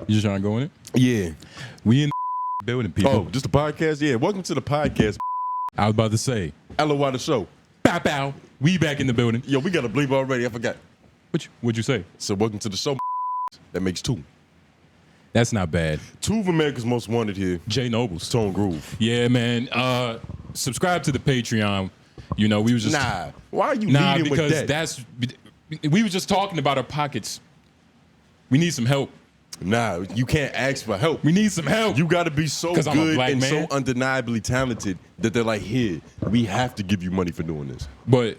You just trying to go in it? Yeah. We in the building, people. Oh, just a podcast? Yeah. Welcome to the podcast. I was about to say. LOY the show. Bow, bow. We back in the building. Yo, we got a bleep already. I forgot. What'd you say? So welcome to the show. That makes two. That's not bad. Two of America's Most Wanted here. Jay Noblez. Tone Groove. Yeah, man. Subscribe to the Patreon. You know, we was just... Nah. Why are you leading with that? Because we was just talking about our pockets. We need some help. Nah, you can't ask for help. We need some help. You got to be so good and so undeniably talented that they're like, here, we have to give you money for doing this. But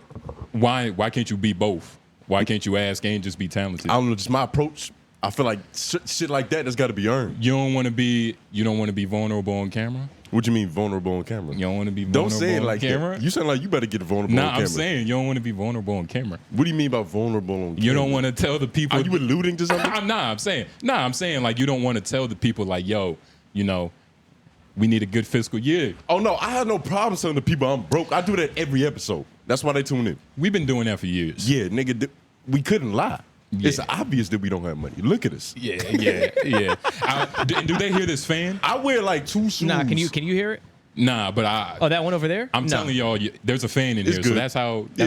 why can't you be both? Why can't you ask and just be talented? I don't know, just my approach. I feel like shit like that's got to be earned. You don't want to be vulnerable on camera? What do you mean vulnerable on camera? You don't want to be vulnerable don't say it like camera? That. You sound like you better get vulnerable on camera. I'm saying you don't want to be vulnerable on camera. What do you mean by vulnerable on camera? You don't want to tell the people. Are you alluding to something? I'm saying like you don't want to tell the people like, yo, you know, we need a good fiscal year. Oh no, I have no problem telling the people I'm broke. I do that every episode. That's why they tune in. We've been doing that for years. Yeah, nigga, we couldn't lie. Yeah. It's obvious that we don't have money. Look at us. Yeah. Do they hear this fan? I wear like two shoes. Nah, can you hear it? Nah, but I. Oh, that one over there? I'm telling y'all, there's a fan in here, so that's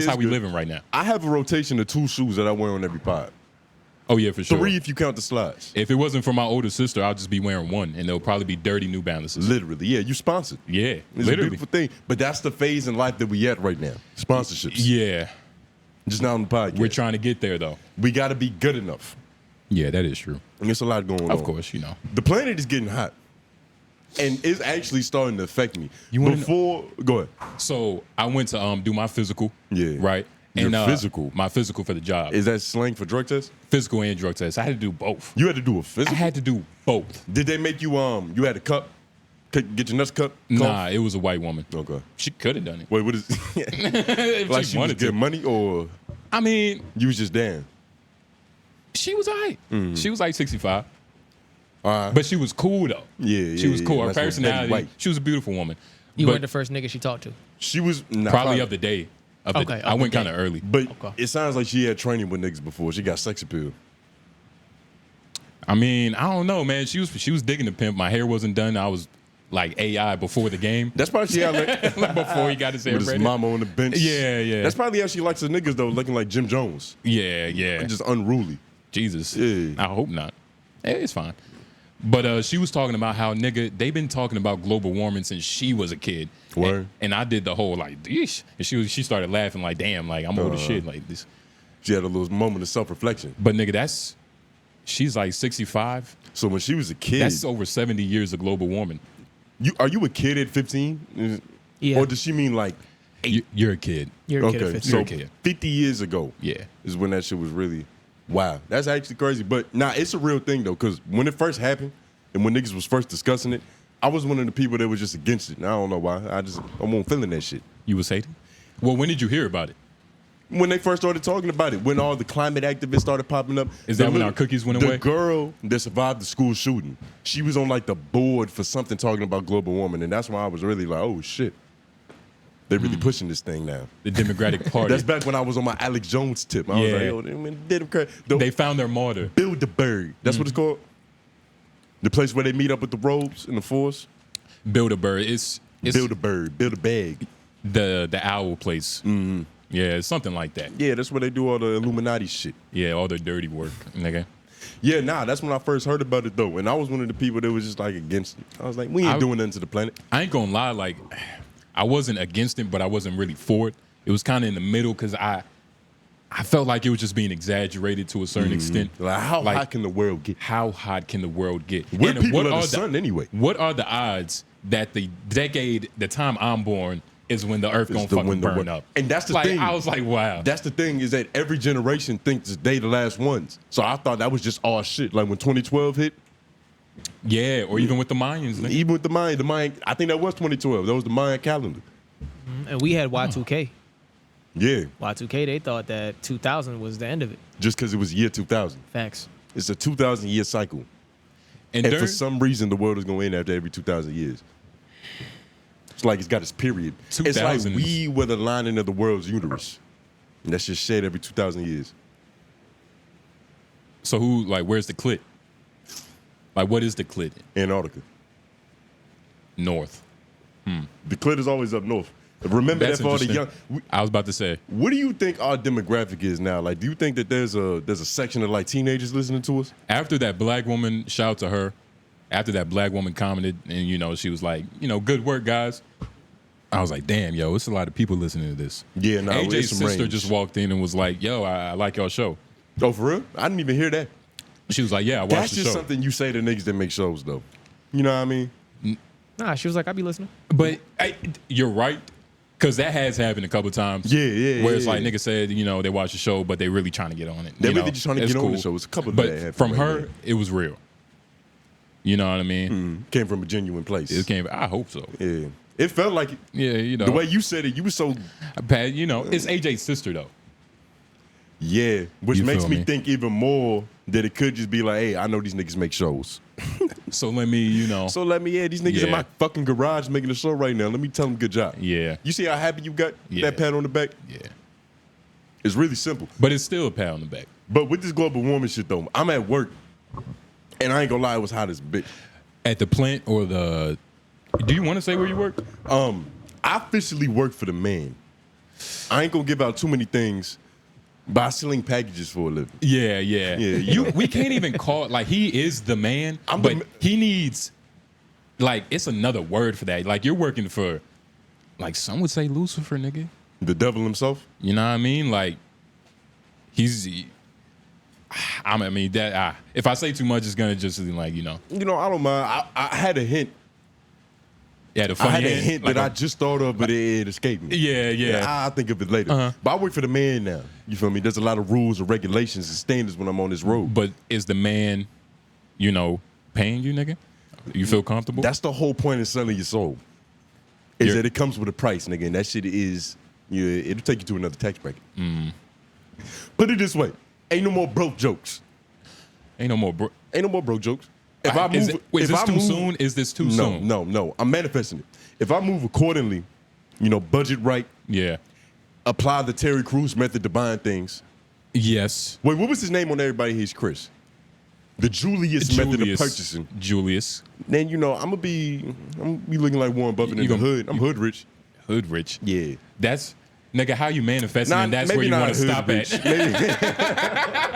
how we living right now. I have a rotation of two shoes that I wear on every pod. Oh yeah, for sure. 3 if you count the slides. If it wasn't for my older sister, I'll just be wearing one, and they'll probably be dirty New Balances. Literally, yeah. You sponsored. Yeah, it's literally. a beautiful thing. But that's the phase in life that we at right now. Sponsorships. Yeah. Just not on the podcast. We're trying to get there though. We got to be good enough. Yeah, that is true. And there's a lot going on. Of course, you know. The planet is getting hot. And it's actually starting to affect me. Go ahead. So I went to do my physical. Yeah. Right. Your physical? My physical for the job. Is that slang for drug test? Physical and drug test. I had to do both. You had to do a physical? I had to do both. Did they make you you had a cup? Get your nuts cut? Nah, it was a white woman. Okay. She could have done it. Wait, what is if like she wanted to get money, or I mean, you was just down? She was all right. Mm-hmm. She was like 65. But she was cool though. Yeah, she was cool. Her That's personality. She was a beautiful woman. You weren't the first nigga she talked to. She was probably of the day. I went kind of early. But it sounds like she had training with niggas before. She got sex appeal. I mean, I don't know, man. She was digging the pimp. My hair wasn't done. I was like AI before the game. That's probably she before he got his hair with his ready. mama on the bench. Yeah. That's probably how she likes the niggas though, looking like Jim Jones. Yeah. Just unruly. Jesus. Yeah. I hope not. It's fine. But she was talking about how they've been talking about global warming since she was a kid. Word. And I did the whole like, Eesh. And she started laughing like, damn, like I'm old as shit like this. She had a little moment of self-reflection. But nigga, she's like 65. So when she was a kid, that's over 70 years of global warming. Are you a kid at 15? Yeah. Or does she mean like 8? You're a kid. You're a kid at 15. So you're a kid. 50 years ago is when that shit was really, wow. That's actually crazy. But it's a real thing though, because when it first happened and when niggas was first discussing it, I was one of the people that was just against it. And I don't know why. I won't feeling that shit. You was hating? Well, when did you hear about it? When they first started talking about it, when all the climate activists started popping up. Is that when our cookies went away? The girl that survived the school shooting, she was on like the board for something talking about global warming, and that's why I was really like, oh shit, they're really pushing this thing now. The Democratic Party. That's back when I was on my Alex Jones tip. I was like, yo, they did crazy. They found their martyr. 𝙿𝙾𝙳𝙲𝙰𝚃. That's what it's called. The place where they meet up with the robes in the forest. 𝙿𝙾𝙳𝙲𝙰𝚃. It's build a bird, build a bag. The owl place. Mm-hmm. Yeah, it's something like that. Yeah, that's where they do all the Illuminati shit. Yeah, all the dirty work, nigga. Yeah, that's when I first heard about it though, and I was one of the people that was just like against it. I was like, we ain't doing nothing to the planet. I ain't gonna lie, like I wasn't against it, but I wasn't really for it. It was kind of in the middle because I felt like it was just being exaggerated to a certain extent. Like how hot can the world get? How hot can the world get? We're people of the sun anyway. What are the odds that the time I'm born, is when the earth gonna fucking burn up? And that's the thing. I was like, wow. That's the thing, is that every generation thinks they the last ones. So I thought that was just all shit. Like when 2012 hit. Yeah, or even with the Mayans. Nigga. Even with the Mayan, I think that was 2012. That was the Mayan calendar. And we had Y2K. Yeah. Y2K, they thought that 2000 was the end of it. Just because it was year 2000. Facts. It's a 2,000-year cycle. And for some reason, the world is going to end after every 2,000 years. It's like it's got its period. It's like we were the lining of the world's uterus. And that's just shed every 2,000 years. So where's the clit? Like, what is the clit? Antarctica. North. The clit is always up north. Remember That's that for all the young. interesting. I was about to say. What do you think our demographic is now? Like, do you think that there's a section of like teenagers listening to us? After that black woman, shout out to her. After that black woman commented, and she was like, good work, guys. I was like, damn, yo, it's a lot of people listening to this. Yeah, no, AJ's it's some sister range. just walked in and was like, yo, I like your show. Oh, for real? I didn't even hear that. She was like, yeah, I watched That's the just show. something you say to niggas that make shows, though. You know what I mean? Nah, she was like, I be listening. But you're right, because that has happened a couple times. Yeah. Where it's like niggas said, they watch the show, but they really trying to get on it. They really just trying to get on the show. It's a couple of that But happened from right her, there. it was real. You know what I mean? Came from a genuine place. It came. I hope so. Yeah. It felt like it. Yeah, The way you said it, you were so... Pat, it's AJ's sister though. Yeah, which You makes feel me me? think even more that it could just be like, hey, I know these niggas make shows. So let me, So let me, these niggas in Yeah. my fucking garage making a show right now. Let me tell them good job. Yeah. You see how happy you got? Yeah. That pat on the back? Yeah. It's really simple. But it's still a pat on the back. But with this global warming shit though, I'm at work and I ain't gonna lie, it was hot as a bitch. At the plant or the... Do you want to say where you work? I officially work for the man. I ain't gonna give out too many things by selling packages for a living. Yeah. know. We can't even call it, like, he is the man, I'm but the he needs, like, it's another word for that. Like, you're working for, like, some would say Lucifer, nigga. The devil himself? You know what I mean? Like, if I say too much, it's gonna just be like, You know, I don't mind. I had a hint. Yeah, the I funny had a hint like that I just thought of, but it escaped me. Yeah. I'll think of it later. Uh-huh. But I work for the man now. You feel me? There's a lot of rules and regulations and standards when I'm on this road. But is the man, paying you, nigga? You feel comfortable? That's the whole point of selling your soul. Is You're- that it comes with a price, nigga, and that shit is, it'll take you to another tax bracket. Put it this way: ain't no more broke jokes. Ain't no more, bro. Ain't no more broke jokes. If I move, is this too soon? Is this too soon? No. I'm manifesting it. If I move accordingly, budget right, Yeah. apply the Terry Crews method to buying things. Yes. Wait, what was his name on everybody? He's Chris. The Julius method of purchasing. Julius. Then I'm gonna be looking like Warren Buffett in You the gonna- hood. I'm hood rich. Hood rich. Yeah. That's, nigga, how you manifesting, Nah, and that's maybe where you not want to hood stop rich. at.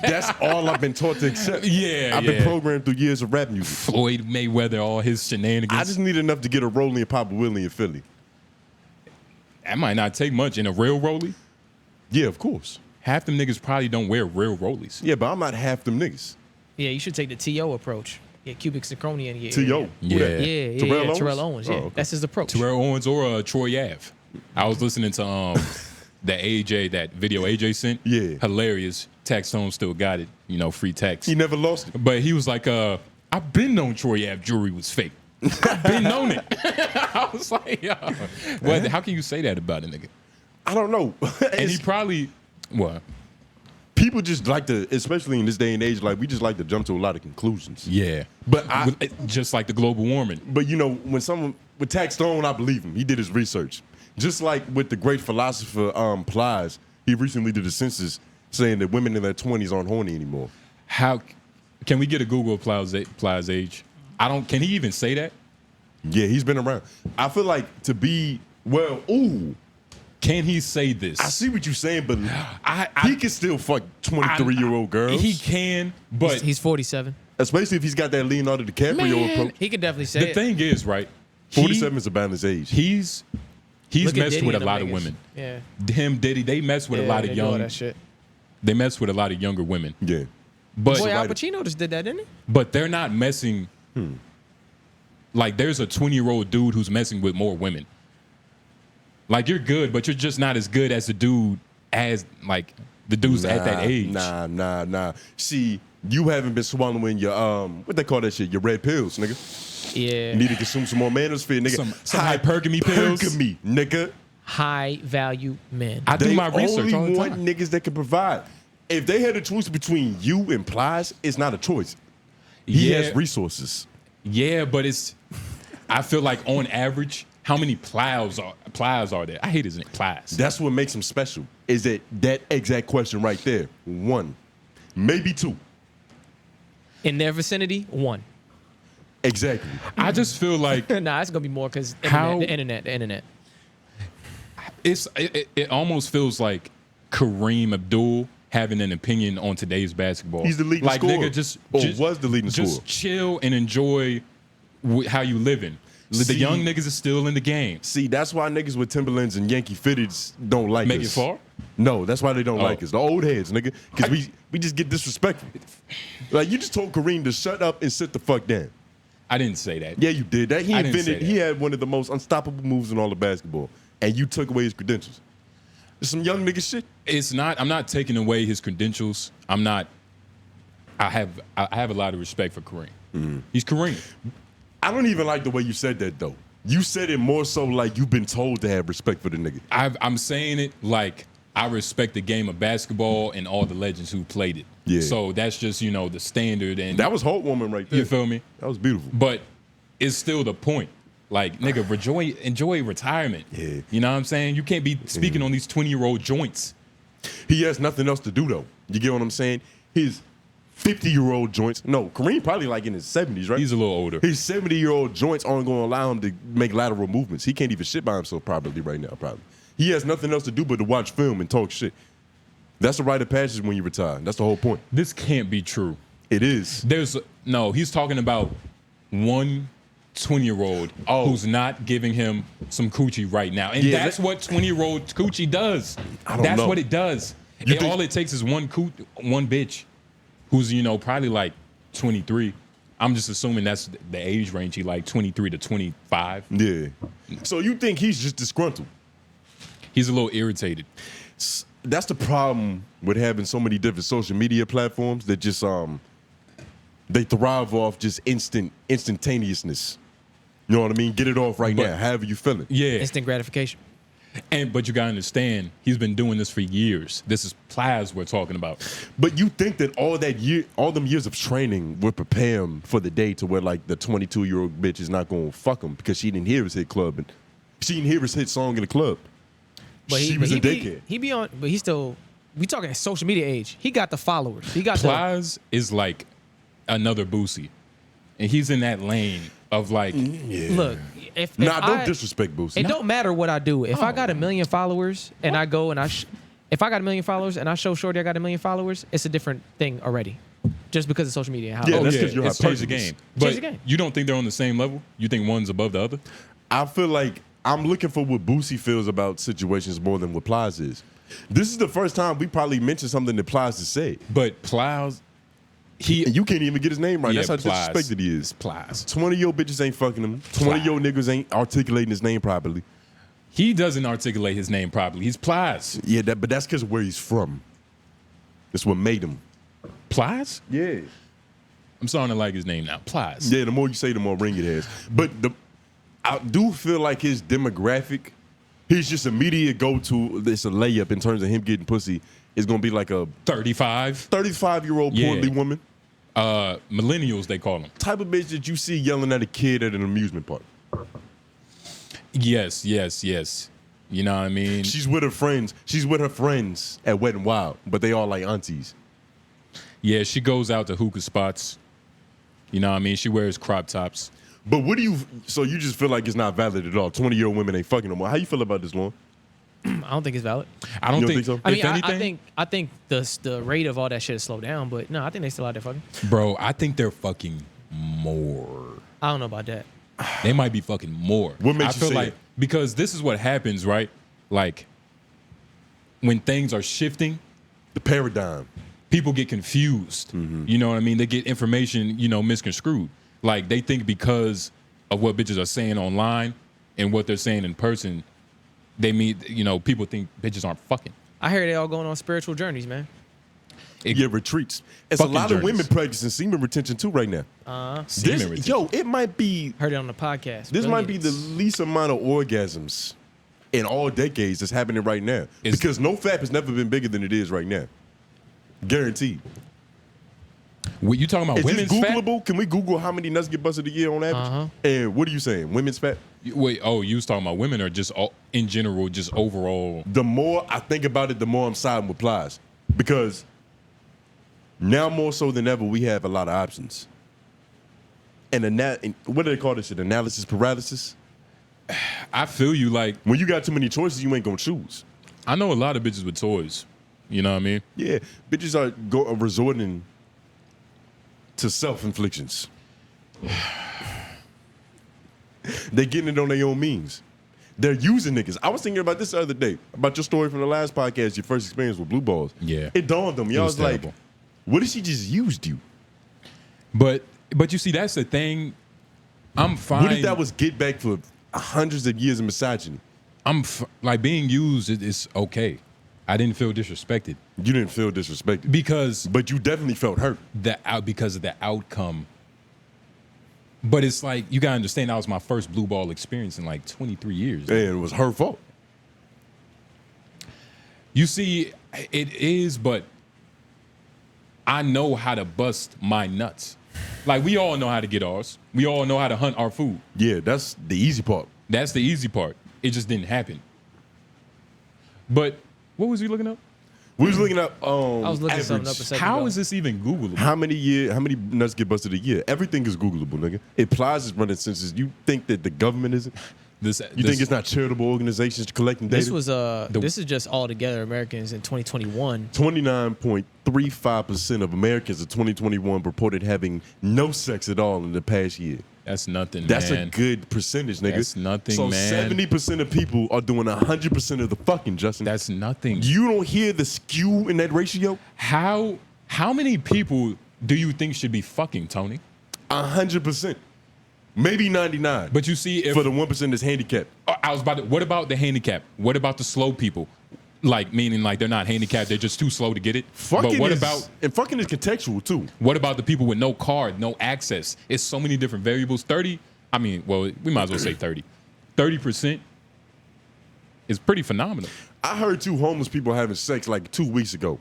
That's all I've been taught to accept. Yeah, I've been programmed through years of rap music. Floyd Mayweather, all his shenanigans. I just need enough to get a rollie and pop a willie in Philly. That might not take much in a real rollie. Yeah, of course. Half them niggas probably don't wear real rollies. Yeah, but I'm not half them niggas. Yeah, you should take the T.O. approach. Yeah, cubic zirconia. Yeah, T.O. Yeah. Yeah, Terrell Owens. Yeah, okay. that's his approach. Terrell Owens or Troy Ave. I was listening to that video AJ sent. Yeah. Hilarious. Tax Home still got it. Free tax. He never lost it. But he was like, I've been known Troy Ave jewelry was fake. I've been known it. I was like, yo. Well, how can you say that about a nigga? I don't know. And he probably, what? People just like to, especially in this day and age, like we just like to jump to a lot of conclusions. Yeah. But just like the global warming. But when someone with Tax Stone, I believe him. He did his research. Just like with the great philosopher Plies, he recently did a census saying that women in their 20s aren't horny anymore. How can we get a Google of Plies' age? Can he even say that? Yeah, he's been around. I feel like to be, Can he say this? I see what you're saying, but he can still fuck 23-year-old girls. He can, but He's 47. Especially if he's got that Leonardo DiCaprio approach. He could definitely say the it. thing is, right? 47 is a balanced age. He's Look at messed Diddy with a and them lot of niggas. women. Yeah. Him, Diddy, they mess with a lot of they do all young. that shit. They mess with a lot of younger women. Yeah. But Boy, Al Pacino just did that, didn't he? but they're not messing. Like there's a 20-year-old dude who's messing with more women. Like you're good, but you're just not as good as the dude as like the dudes at that age. Nah. See, you haven't been swallowing your what they call that shit? Your red pills, nigga. Yeah. You need to consume some more manosphere, nigga. Some hypergamy pills. Hypergamy, nigga. High value men. I do They my research all only the want time. niggas that can provide. If they had a choice between you and Plies, it's not a choice. He has resources. Yeah, but I feel like on average, how many Plies are there? I hate his name, Plies. That's what makes him special. Is that exact question right there? One, maybe two. In their vicinity, 1. Exactly. I just feel like Nah, it's gonna be more because How- the internet. it almost feels like Kareem Abdul having an opinion on today's basketball. He's the leading like, scorer. Nigga, just was the leading just scorer. chill and enjoy how you living. The See- young niggas is still in the game. See, that's why niggas with Timberlands and Yankee fitteds don't like Make us. it far? No, that's why they don't Oh. like us. The old heads, nigga. Because we just get disrespectful. Like, you just told Kareem to shut up and sit the fuck down. I didn't say that. Yeah, you did. That he I didn't invented. say He that. had one of the most unstoppable moves in all of basketball, and you took away his credentials. It's some young nigga shit. It's not. I'm not taking away his credentials. I'm not. I have a lot of respect for Kareem. Mm-hmm. He's Kareem. I don't even like the way you said that though. You said it more so like you've been told to have respect for the nigga. I'm saying it like I respect the game of basketball and all the legends who played it. Yeah. So that's just the standard. And That was heartwarming right there. you feel me? That was beautiful. But it's still the point. Like, nigga, enjoy retirement. Yeah. You know what I'm saying? You can't be speaking on these 20-year-old joints. He has nothing else to do though. You get what I'm saying? His 50-year-old joints. No, Kareem probably like in his 70s, right? He's a little older. His 70-year-old joints aren't going to allow him to make lateral movements. He can't even shit by himself properly right now, probably. He has nothing else to do but to watch film and talk shit. That's a rite of passage when you retire. That's the whole point. This can't be true. It is. He's talking about one 20-year-old who's not giving him some coochie right now. And Yeah, that's what 20-year-old coochie does. I don't That's know. what it does. You think- All it takes is one bitch who's, probably like 23. I'm just assuming that's the age range. He like 23 to 25. Yeah. So you think he's just disgruntled? He's a little irritated. That's the problem with having so many different social media platforms that just they thrive off just instantaneousness. You know what I mean? Get it off right But- now, however you feeling. Yeah. Instant gratification. But you gotta understand, he's been doing this for years. This is Plies we're talking about. But you think that all them years of training would prepare him for the day to where like the 22-year-old bitch is not gonna fuck him because she didn't hear his hit club and she didn't hear his hit song in the club. She was in daycare. He be on, but he still. We talking social media age. He got the followers. He got the. Plies is like another Boosie. And he's in that lane of like, Look, if Nah, don't I- disrespect Boosie. It don't matter what I do. If I got 1 million followers and I go and if I got 1 million followers and I show Shorty I got 1 million followers, it's a different thing already. Just because of social media. How Yeah, oh that's yeah, 'cause you're it's changed the hypergamous. game. Changed But the game. you don't think they're on the same level? You think one's above the other? I feel like I'm looking for what Boosie feels about situations more than what Plies is. This is the first time we probably mentioned something that Plies has said. But Plies, And you can't even get his name right. Yeah, That's how Plies. disrespected he is. It's Plies. 20 your bitches ain't fucking him. 20 your niggas ain't articulating his name properly. He doesn't articulate his name properly. He's Plies. Yeah, but that's because of where he's from. That's what made him. Plies? Yeah. I'm starting to like his name now. Plies. Yeah, the more you say, the more ring it has. But I do feel like his demographic, his just immediate go-to, it's a layup in terms of him getting pussy, is going to be like a 35. 35-year-old Yeah. portly woman. Millennials, they call them. Type of bitch that you see yelling at a kid at an amusement park. Yes. You know what I mean? She's with her friends. She's with her friends at Wet n Wild, but they all like aunties. Yeah, she goes out to hookah spots. You know what I mean? She wears crop tops. But what do you, so you just feel like it's not valid at all? 20-year-old women ain't fucking no more. How you feel about this, Lauren? I don't think it's valid. I don't You don't think, think so? I mean, if anything, I think the rate of all that shit has slowed down, but no, I think they still out there fucking. bro, I think they're fucking more. I don't know about that. They might be fucking more. What makes I you feel say like that? because this is what happens, right? Like when things are shifting, The paradigm. people get confused. Mm-hmm. You know what I mean? They get information, misconstrued. Like they think because of what bitches are saying online and what they're saying in person, they mean, people think bitches aren't fucking. I hear they all going on spiritual journeys, man. Yeah, retreats. It's a Fucking lot of journeys. women practicing semen retention too right now. Semen This, retention. yo, it might be, Heard it on the podcast. this might be the Billions. least amount of orgasms in all decades that's happening right now. Is- Because no fap has never been bigger than it is right now. Guaranteed. You talking about Is this women's fat? Googleable? Can we Google how many nuts get busted a year on average? Uh-huh. And what are you saying? Women's fat? Wait, you was talking about women or just in general, just overall? The more I think about it, the more I'm siding with Plies. Because Now more so than ever, we have a lot of options. And what do they call this shit? Analysis paralysis? I feel you. Like, When you got too many choices, you ain't gonna choose. I know a lot of bitches with toys. You know what I mean? Yeah, bitches are resorting to self-inflictions. They getting it on their own means. They're using niggas. I was thinking about this the other day, about your story from the last podcast, your first experience with blue balls. Yeah. It dawned on me. I was like, terrible. what if she just used you? But you see, that's the thing. I'm fine. What if that was get back for hundreds of years of misogyny? Like, being used is okay. I didn't feel disrespected You didn't feel disrespected. because But you definitely felt hurt. because of the outcome. But it's like, you gotta understand, that was my first blue ball experience in like 23 years. And it was her fault. You see, it is, but I know how to bust my nuts. Like, we all know how to get ours. We all know how to hunt our food. Yeah, that's the easy part. That's the easy part. It just didn't happen. But what was you looking up? We was looking up I was looking something up a average. second How ago. is this even Googleable? How many nuts get busted a year? Everything is Googleable, nigga. It Plies is running census. You think that the government isn't? You think it's not charitable organizations collecting data? This was this is just all together Americans in 2021. 29.35% of Americans in 2021 reported having no sex at all in the past year. That's nothing, That's man. a good percentage, nigga. That's nothing, so man. 70% of people are doing 100% of the fucking, Justin. That's nothing. You don't hear the skew in that ratio? How many people do you think should be fucking, Tony? 100%. Maybe 99. But you see, if for the 1% that's handicapped. I was about to, what about the handicap? What about the slow people? Like, meaning like they're not handicapped, they're just too slow to get it. Fucking But what is, about and fucking is contextual too. what about the people with no card, no access? It's so many different variables. 30, I mean, well, we might as well say 30. 30% is pretty phenomenal. I heard 2 homeless people having sex like 2 weeks ago.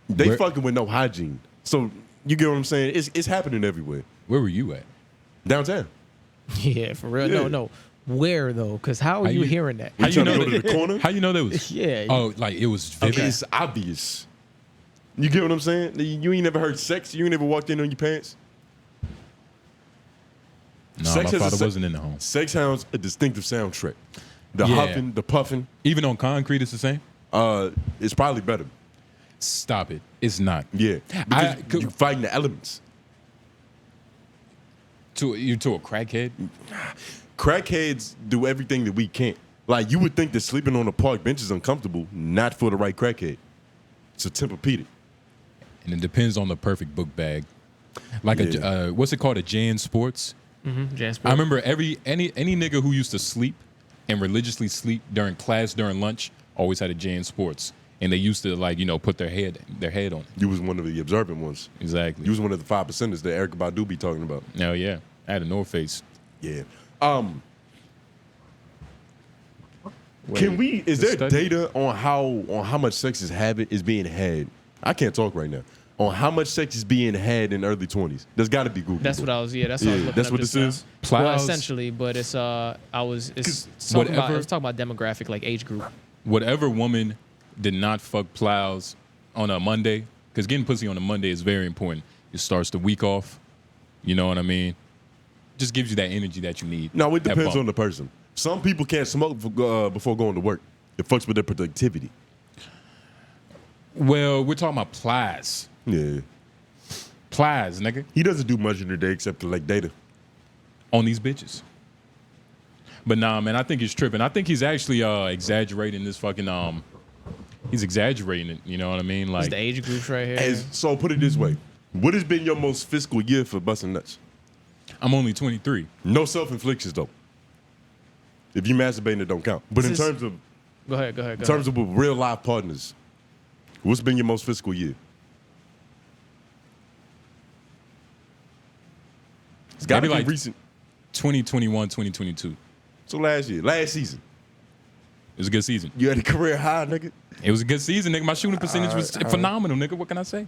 They Where- fucking with no hygiene. So you get what I'm saying? It's happening everywhere. Where were you at? Downtown. Yeah, for real. Yeah. No. Where though? Because how are How you you- hearing that? How You you trying know to go to the corner? How you know that was? Yeah. Oh, like it was vivid. It's obvious. You get what I'm saying? You ain't never heard sex? You ain't never walked in on your pants? No, Sex my has a father se- wasn't in the home. Sex sounds a distinctive soundtrack. The Yeah. huffing, the puffing, Even on concrete, it's the same. it's probably better. Stop it. It's not. Yeah. I- Because you fighting the elements. You to a crackhead? Crackheads do everything that we can't. Like, you would think that sleeping on a park bench is uncomfortable, not for the right crackhead. It's a Tempur-Pedic. And it depends on the perfect book bag. Like Yeah. what's it called? A Jan Sports. Jasper. I remember any nigga who used to sleep and religiously sleep during class during lunch always had a Jan Sports, and they used to put their head on it. You was one of the observant ones. Exactly. You was one of the 5%ers that Erykah Badu be talking about. Oh yeah, I had a North Face. Yeah. Can we? Is the there study? data on how much sex is being had? I can't talk right now. On how much sex is being had in early 20s? There's got to be Google. That's what I was. Yeah, that's what I was Yeah, looking that's up what just this now. is? Well, Plies- essentially, but it's it's whatever- talking about demographic, like age group. Whatever woman did not fuck plows on a Monday, because getting pussy on a Monday is very important. It starts the week off. You know what I mean? Just gives you that energy that you need. No, it That depends bump. on the person. Some people can't smoke before going to work. It fucks with their productivity. Well, we're talking about Plies. Yeah. Plies, nigga. He doesn't do much in the day except collect data. On these bitches. But nah, man, I think he's tripping. I think he's actually exaggerating this fucking he's exaggerating it, you know what I mean? It's Like the age groups right here. So put it this way. What has been your most fiscal year for busting nuts? I'm only 23. No self-inflictions though. If you masturbating, it don't count. But in This is- terms of Go ahead. in terms of with real life partners, what's been your most fiscal year? It's got to Maybe be like recent. 2021, 2022. So last season, It was a good season. you had a career high, nigga. It was a good season, nigga. My shooting percentage was phenomenal, nigga. What can I say?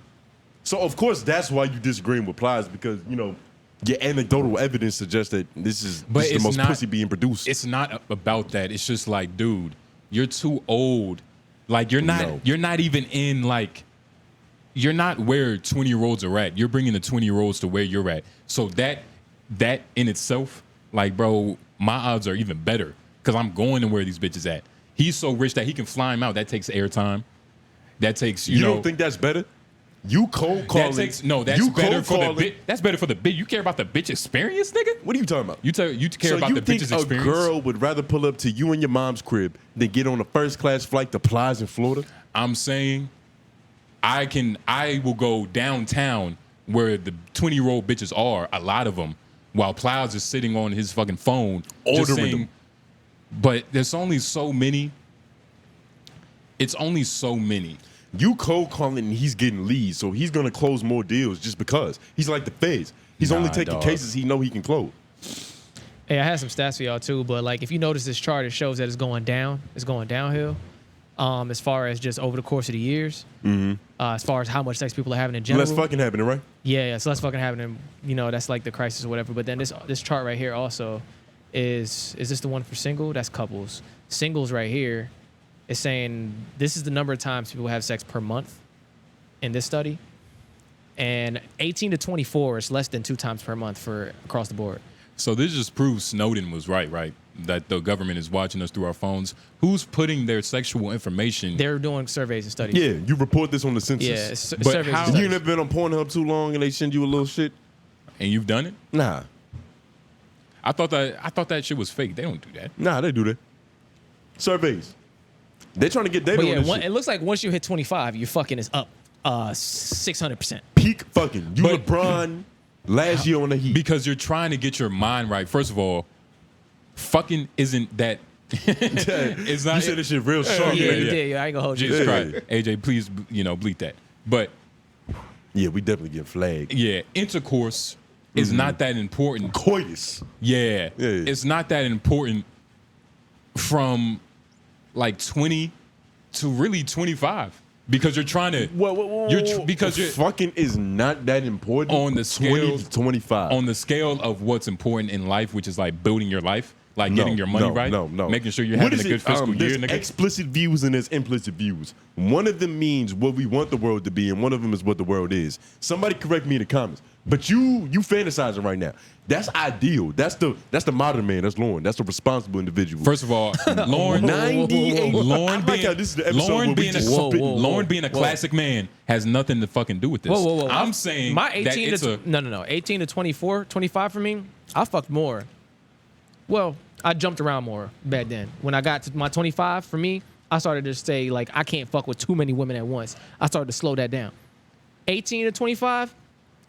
So of course that's why you disagreeing with Plies because your anecdotal evidence suggests that this is But the it's most not- pussy being produced. It's not about that. It's just like, dude, you're too old. Like you're not No. you're not even in like you're not where 20-year-olds are at. You're bringing the 20-year-olds to where you're at. So that in itself, like, bro, my odds are even better because I'm going to where these bitches at. He's so rich that he can fly him out. That takes airtime. That takes, you know. don't think that's better? You cold calling. That's better for the bitch. That's better for the bitch. You care about the bitch experience, nigga? What are you talking about? You care about the bitch's experience? So you think a girl would rather pull up to you and your mom's crib than get on a first-class flight to Plies in Florida? I'm saying I will go downtown where the 20-year-old bitches are, a lot of them, while Plies is sitting on his fucking phone ordering them. But there's only so many. It's only so many. You cold calling and he's getting leads, so he's gonna close more deals just because. He's like the feds. He's only taking cases he know he can close. Hey, I had some stats for y'all too, but like if you notice this chart, it shows that it's going down. It's going downhill. As far as just over the course of the years. As far as how much sex people are having in general. Less fucking happening, right? Yeah, so less fucking happening. You know, that's like the crisis or whatever. But then this chart right here also is this the one for single? That's couples. Singles right here is saying this is the number of times people have sex per month in this study. And 18 to 24 is less than 2 times per month for across the board. So this just proves Snowden was right? That the government is watching us through our phones. Who's putting their sexual information? They're doing surveys and studies. Yeah, you report this on the census. Yeah, But surveys how- and studies. You never been on Pornhub too long and they send you a little shit? And you've done it? Nah. I thought that shit was fake. They don't do that. Nah, they do that. Surveys. They're trying to get data But on yeah, this shit. it looks like once you hit 25, your fucking is up 600%. Peak fucking. You But- LeBron last year on the Heat. Because you're trying to get your mind right. First of all, fucking isn't that. It's not. You said this shit real sharp. Yeah, man. you did. I ain't gonna hold you. Jesus Yeah. Christ, AJ, please, bleep that. But Yeah, we definitely get flagged. yeah, intercourse is not that important. Coitus. Yeah, Yeah. it's not that important from like 20 to really 25 because you're trying to. Because you're fucking is not that important on the 20 scale to 25. on the scale of what's important in life, which is like building your life, like getting your money right, making sure you're What having a is good it? fiscal year. There's Nigga. explicit views and there's implicit views. One of them means what we want the world to be, and one of them is what the world is. Somebody correct me in the comments. But you fantasizing right now. That's ideal. That's the modern man. That's Lauren. That's the responsible individual. First of all, Lauren, 98. Lauren I like how this is the episode Lauren where we being just a, spit. Lauren being a classic man has nothing to fucking do with this. Whoa. I'm saying my that 18 it's to no, 18 to 24, 25 for me, I fucked more. Well, I jumped around more back then. When I got to my 25, for me, I started to say like I can't fuck with too many women at once. I started to slow that down. 18 to 25,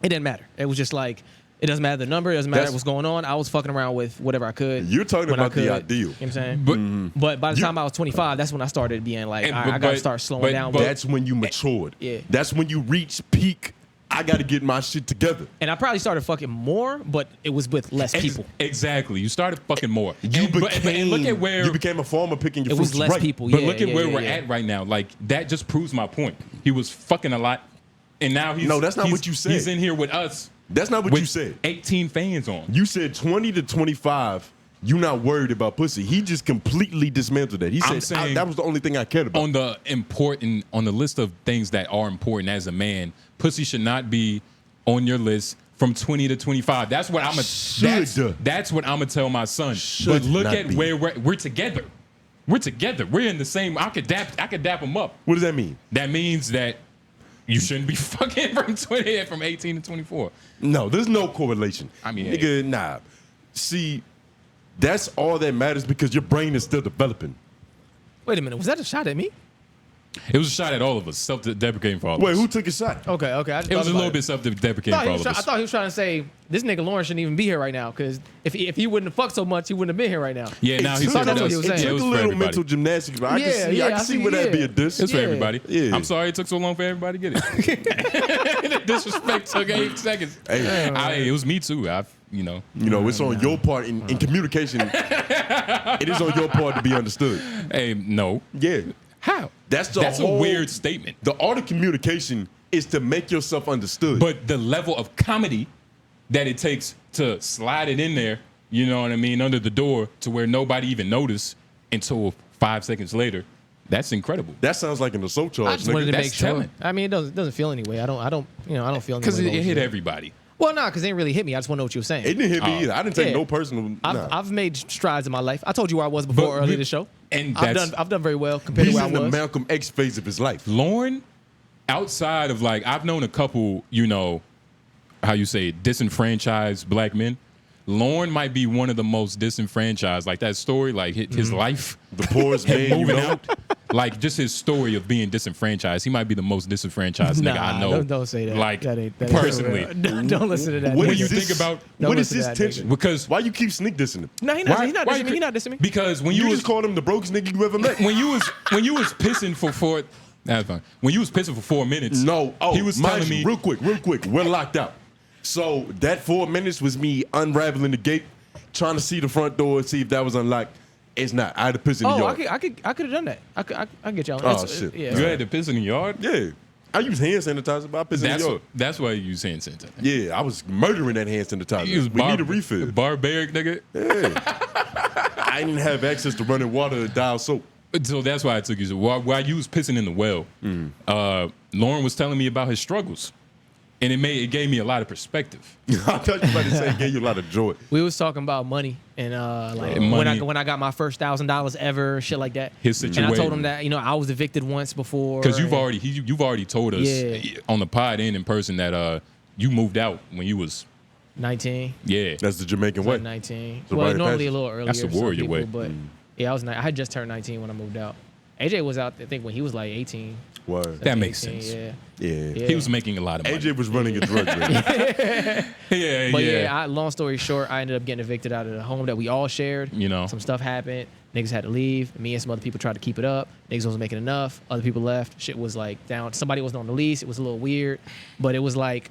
it didn't matter. It was just like it doesn't matter the number, it doesn't matter what's going on. I was fucking around with whatever I could. You're talking when I about the could. ideal. You know what I'm saying? But by the time I was 25, that's when I started being like, all right, I gotta start slowing down. That's when you matured. Yeah. That's when you reach peak. I got to get my shit together. And I probably started fucking more, but it was with less people. Exactly. You started fucking more. You and look at where you became a farmer picking your It was fruits less right. people. But Yeah, look at where we're yeah. at right now. Like that just proves my point. He was fucking a lot, and now he's No, that's not he's- what you said. He's in here with us. That's not what with you said. 18 fans on. You said 20 to 25. You not worried about pussy. He just completely dismantled that. He I'm said saying that was the only thing I cared about. on the list of things that are important as a man, pussy should not be on your list from 20 to 25. That's what that's what I'm gonna tell my son. But look not at be. where we're together. We're together. We're in the same. I could dap him up. What does that mean? That means that you shouldn't be fucking from 18 to 24. No, there's no correlation. I mean, nigga, nah. See, that's all that matters because your brain is still developing. Wait a minute, was that a shot at me? It was a shot at all of us, self-deprecating for all of Wait, us. who took a shot? Okay. I just It was thought a little about bit self-deprecating for all of I us. thought he was trying to say this nigga Lauren shouldn't even be here right now because if he wouldn't have fucked so much, he wouldn't have been here right now. Yeah, now It he's took- that's what he was saying. It Yeah, took it was a for little everybody. mental gymnastics, but I Yeah, can see where that'd be a diss. It's for Yeah. everybody. Yeah. I'm sorry it took so long for everybody to get it. The disrespect took 8 seconds. Hey. It was me too. You know, it's on your part in communication. It is on your part to be understood. Hey, no. Yeah. How? That's a weird statement. The art of communication is to make yourself understood. But the level of comedy that it takes to slide it in there, you know what I mean, under the door to where nobody even noticed until 5 seconds later, That's incredible. That sounds like an assault charge, I just wanted to That's make sure. telling. I mean, it doesn't feel anyway. I don't feel any Because way it those hit days. everybody. Well, nah, because it didn't really hit me. I just want to know what you were saying. It didn't hit me either. I didn't take Yeah. no personal. Nah. I've made strides in my life. I told you where I was before earlier in the show. And I've done very well compared He's to where in I the was. Malcolm X phase of his life. Lauren, outside of like, I've known a couple, how you say, disenfranchised black men. Lauren might be one of the most disenfranchised. Like that story, like his life, The poorest man you moving know. out, like just his story of being disenfranchised. He might be the most disenfranchised nigga I know. Don't say that. Like that ain't personally, don't listen to that. What When nigga. you is this- think about- Don't what is listen to this that tension? because Why you keep sneak dissing him? No, he's Why- not why dissing you me. He's not dissing me. because when You you was just called him the brokest nigga you ever met. when you was pissing for 4. That's fine. When you was pissing for 4 minutes, No. Oh, he was mind telling you, me real quick. We're locked out. So that 4 minutes was me unraveling the gate, trying to see the front door, see if that was unlocked. It's not. I had to piss in the Oh, yard. I could have done that. I get y'all. Oh, shit. Yeah. you had to piss in the yard. Yeah. I use hand sanitizer, but I piss in the yard. That's why you saying something. Yeah, I was murdering that hand sanitizer. We need a refill. Barbaric nigga. I didn't have access to running water or dial soap. So that's why I took you. So while you was pissing in the well, Lauren was telling me about his struggles, and it gave me a lot of perspective. I thought you were about to say it gave you a lot of joy. We was talking about money and like Yeah, money. when I got my first $1,000 ever, shit like that. His And I told situation. him that I was evicted once before. Because you've and- already told us Yeah. on the pod and in person that you moved out when you was 19. That's the Jamaican way. 19. The Well, rite of normally passage. a little earlier. That's the for some warrior people, way. But yeah, I had just turned 19 when I moved out. AJ was out, I think, when he was like 18. Word. That makes 18, sense. Yeah. Yeah. He was making a lot of money. AJ was running a drug ring. yeah, But yeah, long story short, I ended up getting evicted out of the home that we all shared. Some stuff happened. Niggas had to leave. Me and some other people tried to keep it up. Niggas wasn't making enough. Other people left. Shit was like down. Somebody wasn't on the lease. It was a little weird. But it was like,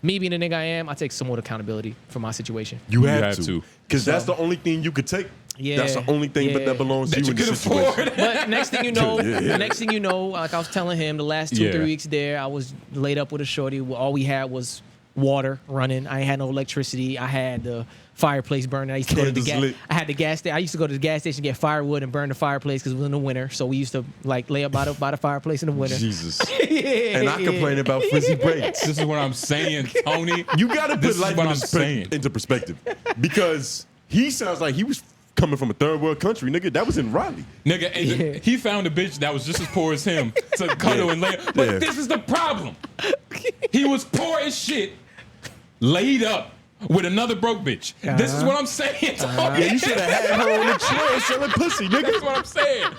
me being the nigga I am, I take somewhat accountability for my situation. You have have to. to. Because that's the only thing you could take. Yeah, That's the only thing yeah. that belongs to That you you in this could situation. afford. But next thing you know, Yeah. like I was telling him, the last 2 or 3 Yeah. weeks there, I was laid up with a shorty. All we had was water running. I ain't had no electricity. I had the fireplace burning. I used to go to the Candles lit. I had the gas station. I used to go to the gas station, get firewood, and burn the fireplace because it was in the winter. So we used to like lay up by the fireplace in the winter. Jesus. Yeah. And I complain about frizzy braids. This is what I'm saying, Tony. You got to This put is life what I'm saying. into perspective. Because he sounds like he was coming from a third world country, nigga. That was in Raleigh. Nigga, and he found a bitch that was just as poor as him to cuddle and lay. But Yeah. this is the problem. He was poor as shit, laid up with another broke bitch. This is what I'm saying. Tony. Yeah, you should have had her on the chair selling pussy, That's nigga. what I'm saying.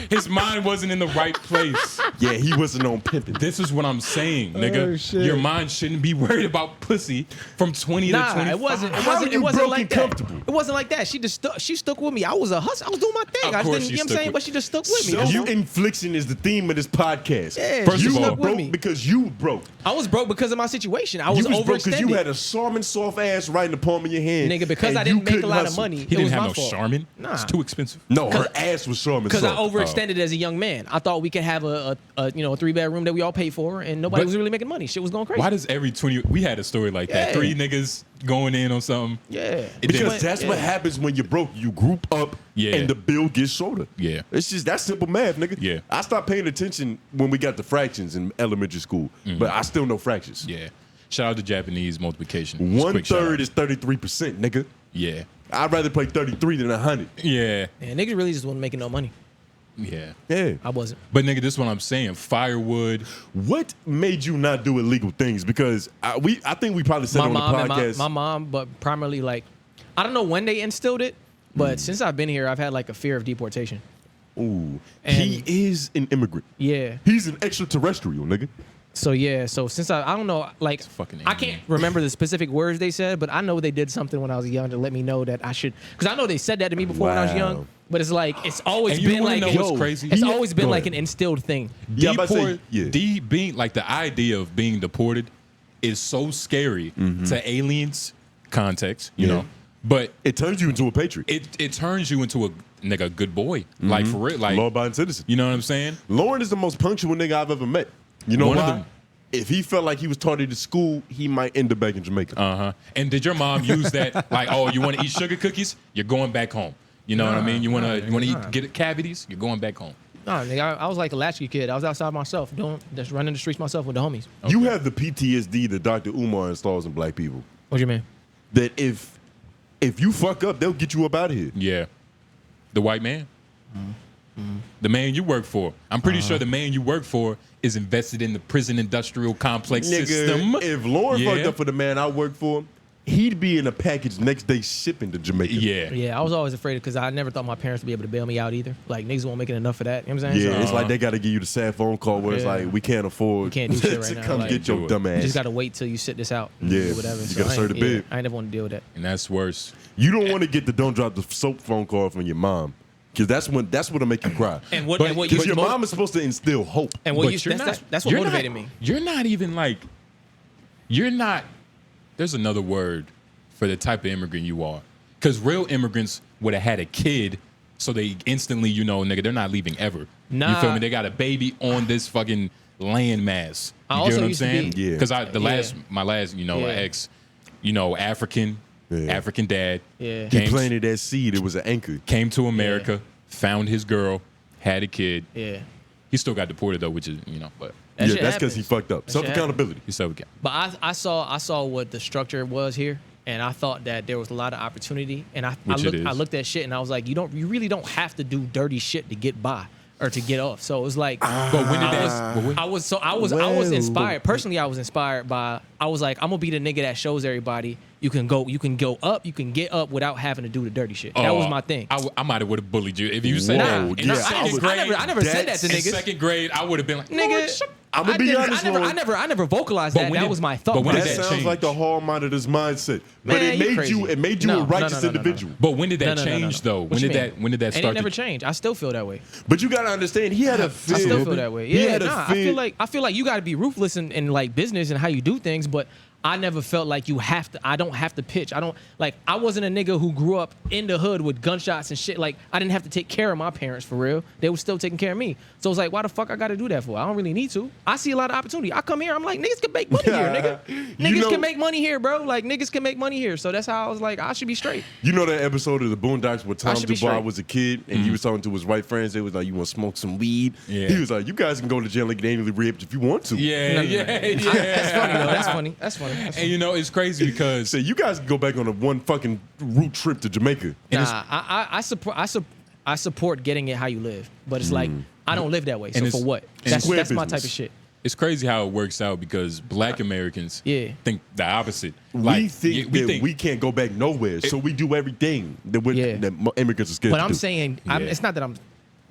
His mind wasn't in the right place. Yeah, he wasn't on pimping. This is what I'm saying, nigga. shit. Your mind shouldn't be worried about pussy from 20 to Nah, 25. it wasn't. It How wasn't. you It wasn't broke like and that. comfortable? It wasn't like that. She just she stuck with me. I was a hustler. I was doing my thing. Of I just course didn't, she you know what I'm stuck saying? with- But she just stuck with me. That's all. Self-infliction is the theme of this podcast. Yeah, First she of all, stuck with broke me. because you broke. I was broke because of my situation. I was You was broke overextended. because you had a Charmin soft ass right in the palm of your hand. Nigga, because and I didn't you make a couldn't lot of hustle. money. He it didn't was have my no fault. Charmin. Nah. It's too expensive. No, her ass was Charmin Because I soft. overextended as a young man. I thought we could have a 3-bedroom that we all pay for, and nobody But- was really making money. Shit was going crazy. Why does every 20... We had a story like that. Yeah. 3 niggas going in on something. Yeah. Because that's what happens when you're broke. You group up Yeah. and the bill gets shorter. Yeah. It's just that simple math, nigga. Yeah. I stopped paying attention when we got the fractions in elementary school, but I still know fractions. Yeah. Shout out to Japanese multiplication. Just One quick shout third out. is 33%, nigga. Yeah. I'd rather play 33 than 100. Yeah. Yeah, niggas really just wasn't making no money. Yeah. Yeah. I wasn't. But nigga, this is what I'm saying. Firewood. What made you not do illegal things? Because I think we probably said My it on mom the and podcast. my mom, but primarily like, I don't know when they instilled it, but since I've been here, I've had like a fear of deportation. Ooh. And- He is an immigrant. Yeah. He's an extraterrestrial, nigga. So yeah, so since I don't know, like fucking I alien. can't remember the specific words they said, but I know they did something when I was young to let me know that I should, because I know they said that to me before when I was Wow. young, but it's like it's always And you been wanna like know what's crazy? It's He- always been Go like ahead. an instilled thing. Yeah, I'm about to say, Deport, being like the idea of being deported is so scary to aliens context, you Yeah. know. But It turns you into a patriot. it turns you into a nigga good boy. Like for real. Like Law-abiding citizen. you know what I'm saying? Lauren is the most punctual nigga I've ever met. You know One of why? them. If he felt like he was taught at school, he might end up back in Jamaica. Uh-huh. And did your mom use that like, oh, you want to eat sugar cookies? You're going back home. You know what I mean? You want to eat get cavities? You're going back home. Nah, nigga, I was like a latchkey kid. I was outside myself, just running the streets myself with the homies. You have the PTSD that Dr. Umar installs in black people. What you mean? That if you fuck up, they'll get you up out of here. Yeah. The white man. The man you work for. I'm pretty sure the man you work for is invested in the prison industrial complex system. If Lauren fucked up for the man I work for, he'd be in a package next day shipping to Jamaica. Yeah. Yeah, I was always afraid because I never thought my parents would be able to bail me out either. Like niggas won't making enough of that. You know what I'm saying? Yeah, So, it's like they got to give you the sad phone call where it's like, we can't afford We can't do shit right to now, come like, get your dumb you ass. just gotta wait till you sit this out. And Yeah, do whatever. you So gotta I serve ain't- the bid. I ain't never want to deal with that. And that's worse. You don't want to get the don't drop the soap phone call from your mom. Because that's what'll make you cry. And what Because your mom is supposed to instill hope. and what But you you're that's what you're motivated not, me. You're not even like, you're not, there's another word for the type of immigrant you are. Because real immigrants would have had a kid, so they instantly, nigga, they're not leaving ever. Nah. You feel me? They got a baby on this fucking landmass. You I get also what I'm used to saying? be- Yeah. Because my last, Yeah. ex, African, Yeah. African dad. Yeah. He Came, planted that seed. It was an anchor. came to America, found his girl, had a kid. Yeah. He still got deported though, which is, but That Yeah, shit that's because he happens. fucked up. That shit Self-accountability. he's still got. But I saw what the structure was here, and I thought that there was a lot of opportunity. And I Which it is. looked at shit, and I was like, you really don't have to do dirty shit to get by or to get off. So it was like, But when did that? I was inspired. Personally, I was inspired by. I was like, I'm gonna be the nigga that shows everybody you can go up, you can get up without having to do the dirty shit. That was my thing. I might have would have bullied you if you said Whoa, that. In yeah, second I grade, never said that to in niggas. second grade, I would have been like, Nigga, I'm gonna be honest, I Lauren. never vocalized But that. when That did- was my thought. but when did That that process. sounds change? like the hallmarket's mindset. But Man, it you made crazy. you No, a righteous no. individual. But when did that No. change though? What When you did mean? that And start? it never changed. I still feel that way. But you gotta understand, he had a fear. I still feel that way. He Yeah, had a nah. fear. I feel like you got to be ruthless in like business and how you do things, but I never felt like you have to. I don't have to pitch. I wasn't a nigga who grew up in the hood with gunshots and shit. Like I didn't have to take care of my parents for real. They were still taking care of me. So it's like, why the fuck I got to do that for? I don't really need to. I see a lot of opportunity. I come here. I'm like, niggas can make money here, nigga. Niggas can make money here, bro. Like niggas can make money here. So that's how I was like, I should be straight. You know that episode of the Boondocks where Tom should be Dubois straight. was a kid and he was talking to his white friends. They was like, "You want to smoke some weed?" Yeah. He was like, "You guys can go to jail and get annually ripped if you want to." Yeah, yeah. That's funny though. That's funny. That's funny. That's funny. And it's crazy because Say you guys can go back on a one fucking route trip to Jamaica. Nah, I support getting it how you live, but it's like I don't live that way. So And it's- for what? and That's square my type business. of shit. it's crazy how it works out because Black Americans Yeah. think the opposite. We think we that think we can't go back nowhere, so we do everything that Yeah. immigrants are scared But to I'm do. saying, Yeah. it's not that I'm.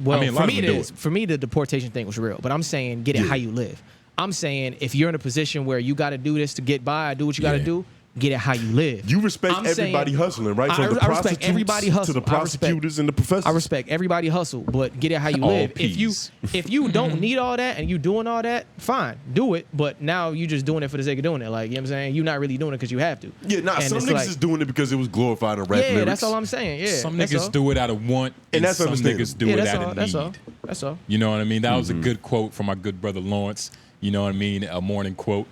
Well, I mean, a for lot me of it them do is. it. For me, the deportation thing was real. But I'm saying, get it Yeah. how you live. I'm saying, if you're in a position where you got to do this to get by, do what you got to Yeah. do. Get it how you live. You respect I'm everybody saying- hustling, right? From I the respect prostitutes everybody to hustle. the prosecutors and the professors. I respect everybody hustle, but get it how you All live. peas. If you don't need all that and you doing all that, fine, do it. But now you just doing it for the sake of doing it. Like, you know what I'm saying? You're not really doing it because you have to. Yeah, nah, And some it's niggas like- is doing it because it was glorified in rap Yeah, lyrics. that's all I'm saying. Yeah, some that's niggas all. do it out of want, and that's some understandable. niggas do Yeah, it that's out all. of That's need. all. That's all. You know what I mean? That was a good quote from my good brother Lawrence. You know what I mean? A morning quote.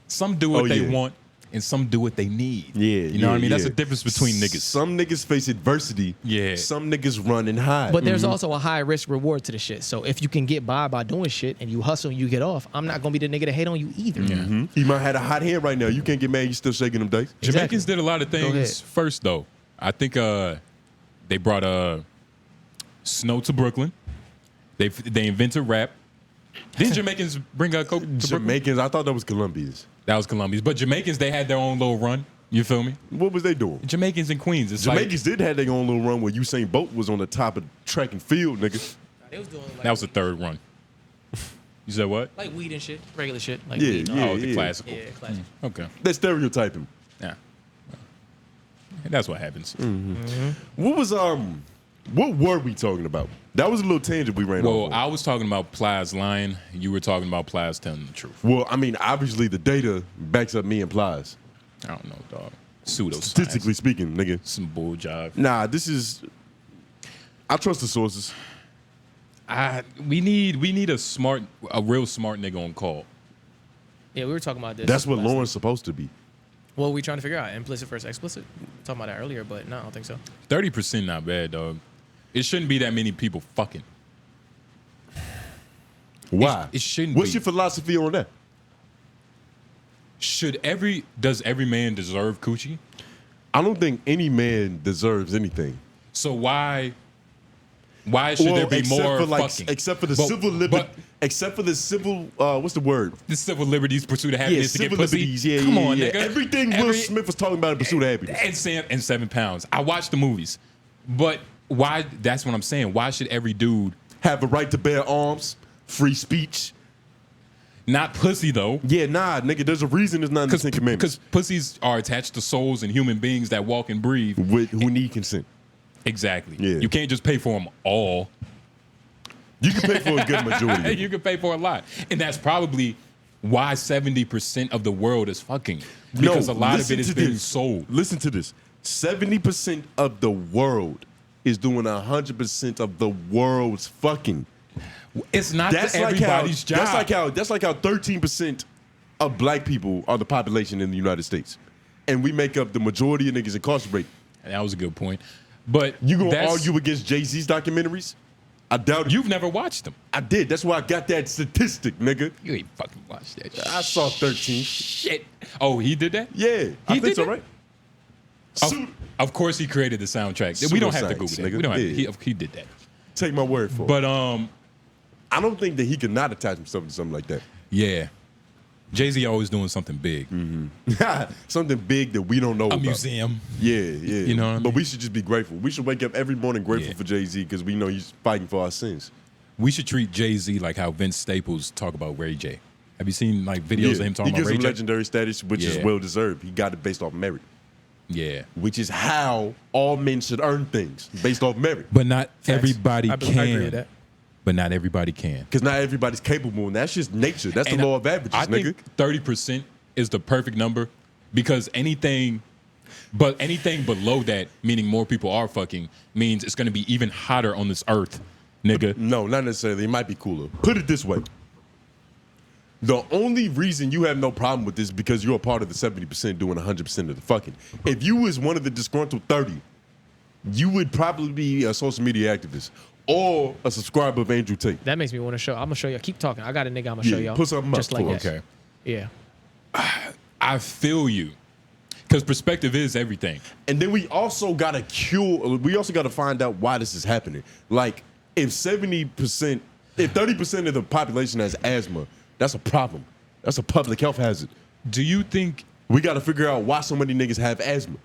Some do what Oh, they yeah. want, and some do what they need. Yeah, you know what I mean? That's yeah. the difference between niggas. Some niggas face adversity. Yeah. Some niggas run and hide. But there's also a high risk reward to the shit. So if you can get by doing shit and you hustle and you get off, I'm not gonna be the nigga to hate on you either. He might have a hot hand right now. You can't get mad. You still shaking them dice. Jamaicans did a lot of ahead. things first, though. I think they brought snow to Brooklyn. They invented rap. Didn't Jamaicans bring coke to Brooklyn? Jamaicans, I thought that was Colombians. That was Colombians. But Jamaicans, they had their own little run. You feel me? What was they doing? Jamaicans and Queens. It's Jamaicans did have their own little run where Usain Bolt was on the top of track and field, nigga. They was doing like, that was the third run. You said what? like weed and shit, regular shit. Like Yeah, weed. yeah. Oh, the classical. Yeah, classic. Okay. They stereotype him. Yeah. That's what happens. What was what were we talking about? That was a little tangent we ran Well, off on. I was talking about Plies lying. You were talking about Plies telling the truth. Well, I mean, obviously the data backs up me and Plies. I don't know, dog. Pseudo Statistically speaking, nigga. some bull jive. Nah, I trust the sources. We need a real smart nigga on call. Yeah, we were talking about this. That's what last Lauren's supposed to be. night. What we trying to figure out? Implicit versus explicit? Talking about that earlier, but no, I don't think so. 30% not bad, dog. It shouldn't be that many people fucking. Why? It shouldn't What's be. your philosophy on that? Does every man deserve coochie? I don't think any man deserves anything. So why should there be more fucking? Except for the civil what's the word? The civil liberties, pursuit of happiness to get civil pussy. liberties. Yeah, Come yeah, on, yeah. nigga. Everything Will Smith was talking about in Pursuit of Happiness. And 7 pounds. I watched the movies, but why? That's what I'm saying. Why should every dude Have a right to bear arms, free speech. not pussy though? Yeah, nah, nigga. There's a reason it's not in the Ten Commandments. Because pussies are attached to souls and human beings that walk and breathe. Who need consent. Exactly. Yeah. You can't just pay for them all. You can pay for a good majority. of it. You can pay for a lot, and that's probably why 70% of the world is fucking, because a lot of it is being sold. Listen to this. 70% of the world is doing 100% of the world's fucking. It's not everybody's job. That's like how 13% of black people are the population in the United States, and we make up the majority of niggas incarcerated. That was a good point. But You gonna argue against Jay-Z's documentaries? I doubt it. You've never watched them. I did. That's why I got that statistic, nigga. You ain't fucking watched that shit. I saw 13. Shit. Oh, he did that? Yeah, I He think did so, that? right? Of course, he created the soundtrack. We don't have to Google Pseudoscience, that. nigga. We don't have to. Yeah. He did that. Take my word for it. But I don't think that he could not attach himself to something like that. yeah, Jay-Z always doing something big. Something big that we don't know about. Museum. Yeah, yeah. You know what I mean? But we should just be grateful. We should wake up every morning grateful Yeah. for Jay-Z because we know he's fighting for our sins. We should treat Jay-Z like how Vince Staples talk about Ray J. Have you seen like videos of him talking he about gives Ray him J? legendary status, which is Yeah. well deserved. He got it based off merit, Yeah, which is how all men should earn things, based off merit. but not everybody I agree with can. that. But not everybody can. Because not everybody's capable, and that's just nature. That's And the law of averages, I nigga. think 30% is the perfect number, because anything below that, meaning more people are fucking, means it's going to be even hotter on this earth, nigga. No, not necessarily. It might be cooler. Put it this way. The only reason you have no problem with this is because you're a part of the 70% doing 100% of the fucking. If you was one of the disgruntled 30, you would probably be a social media activist or a subscriber of Andrew Tate. That makes me want to show. I'm gonna show you. Keep talking. I got a nigga. I'm gonna show Yeah, y'all. put something up just like for that. us. Okay. Yeah. I feel you, because perspective is everything. And then we also got to find out why this is happening. Like, if 30% of the population has asthma, that's a problem. That's a public health hazard. Do you think We got to figure out why so many niggas have asthma.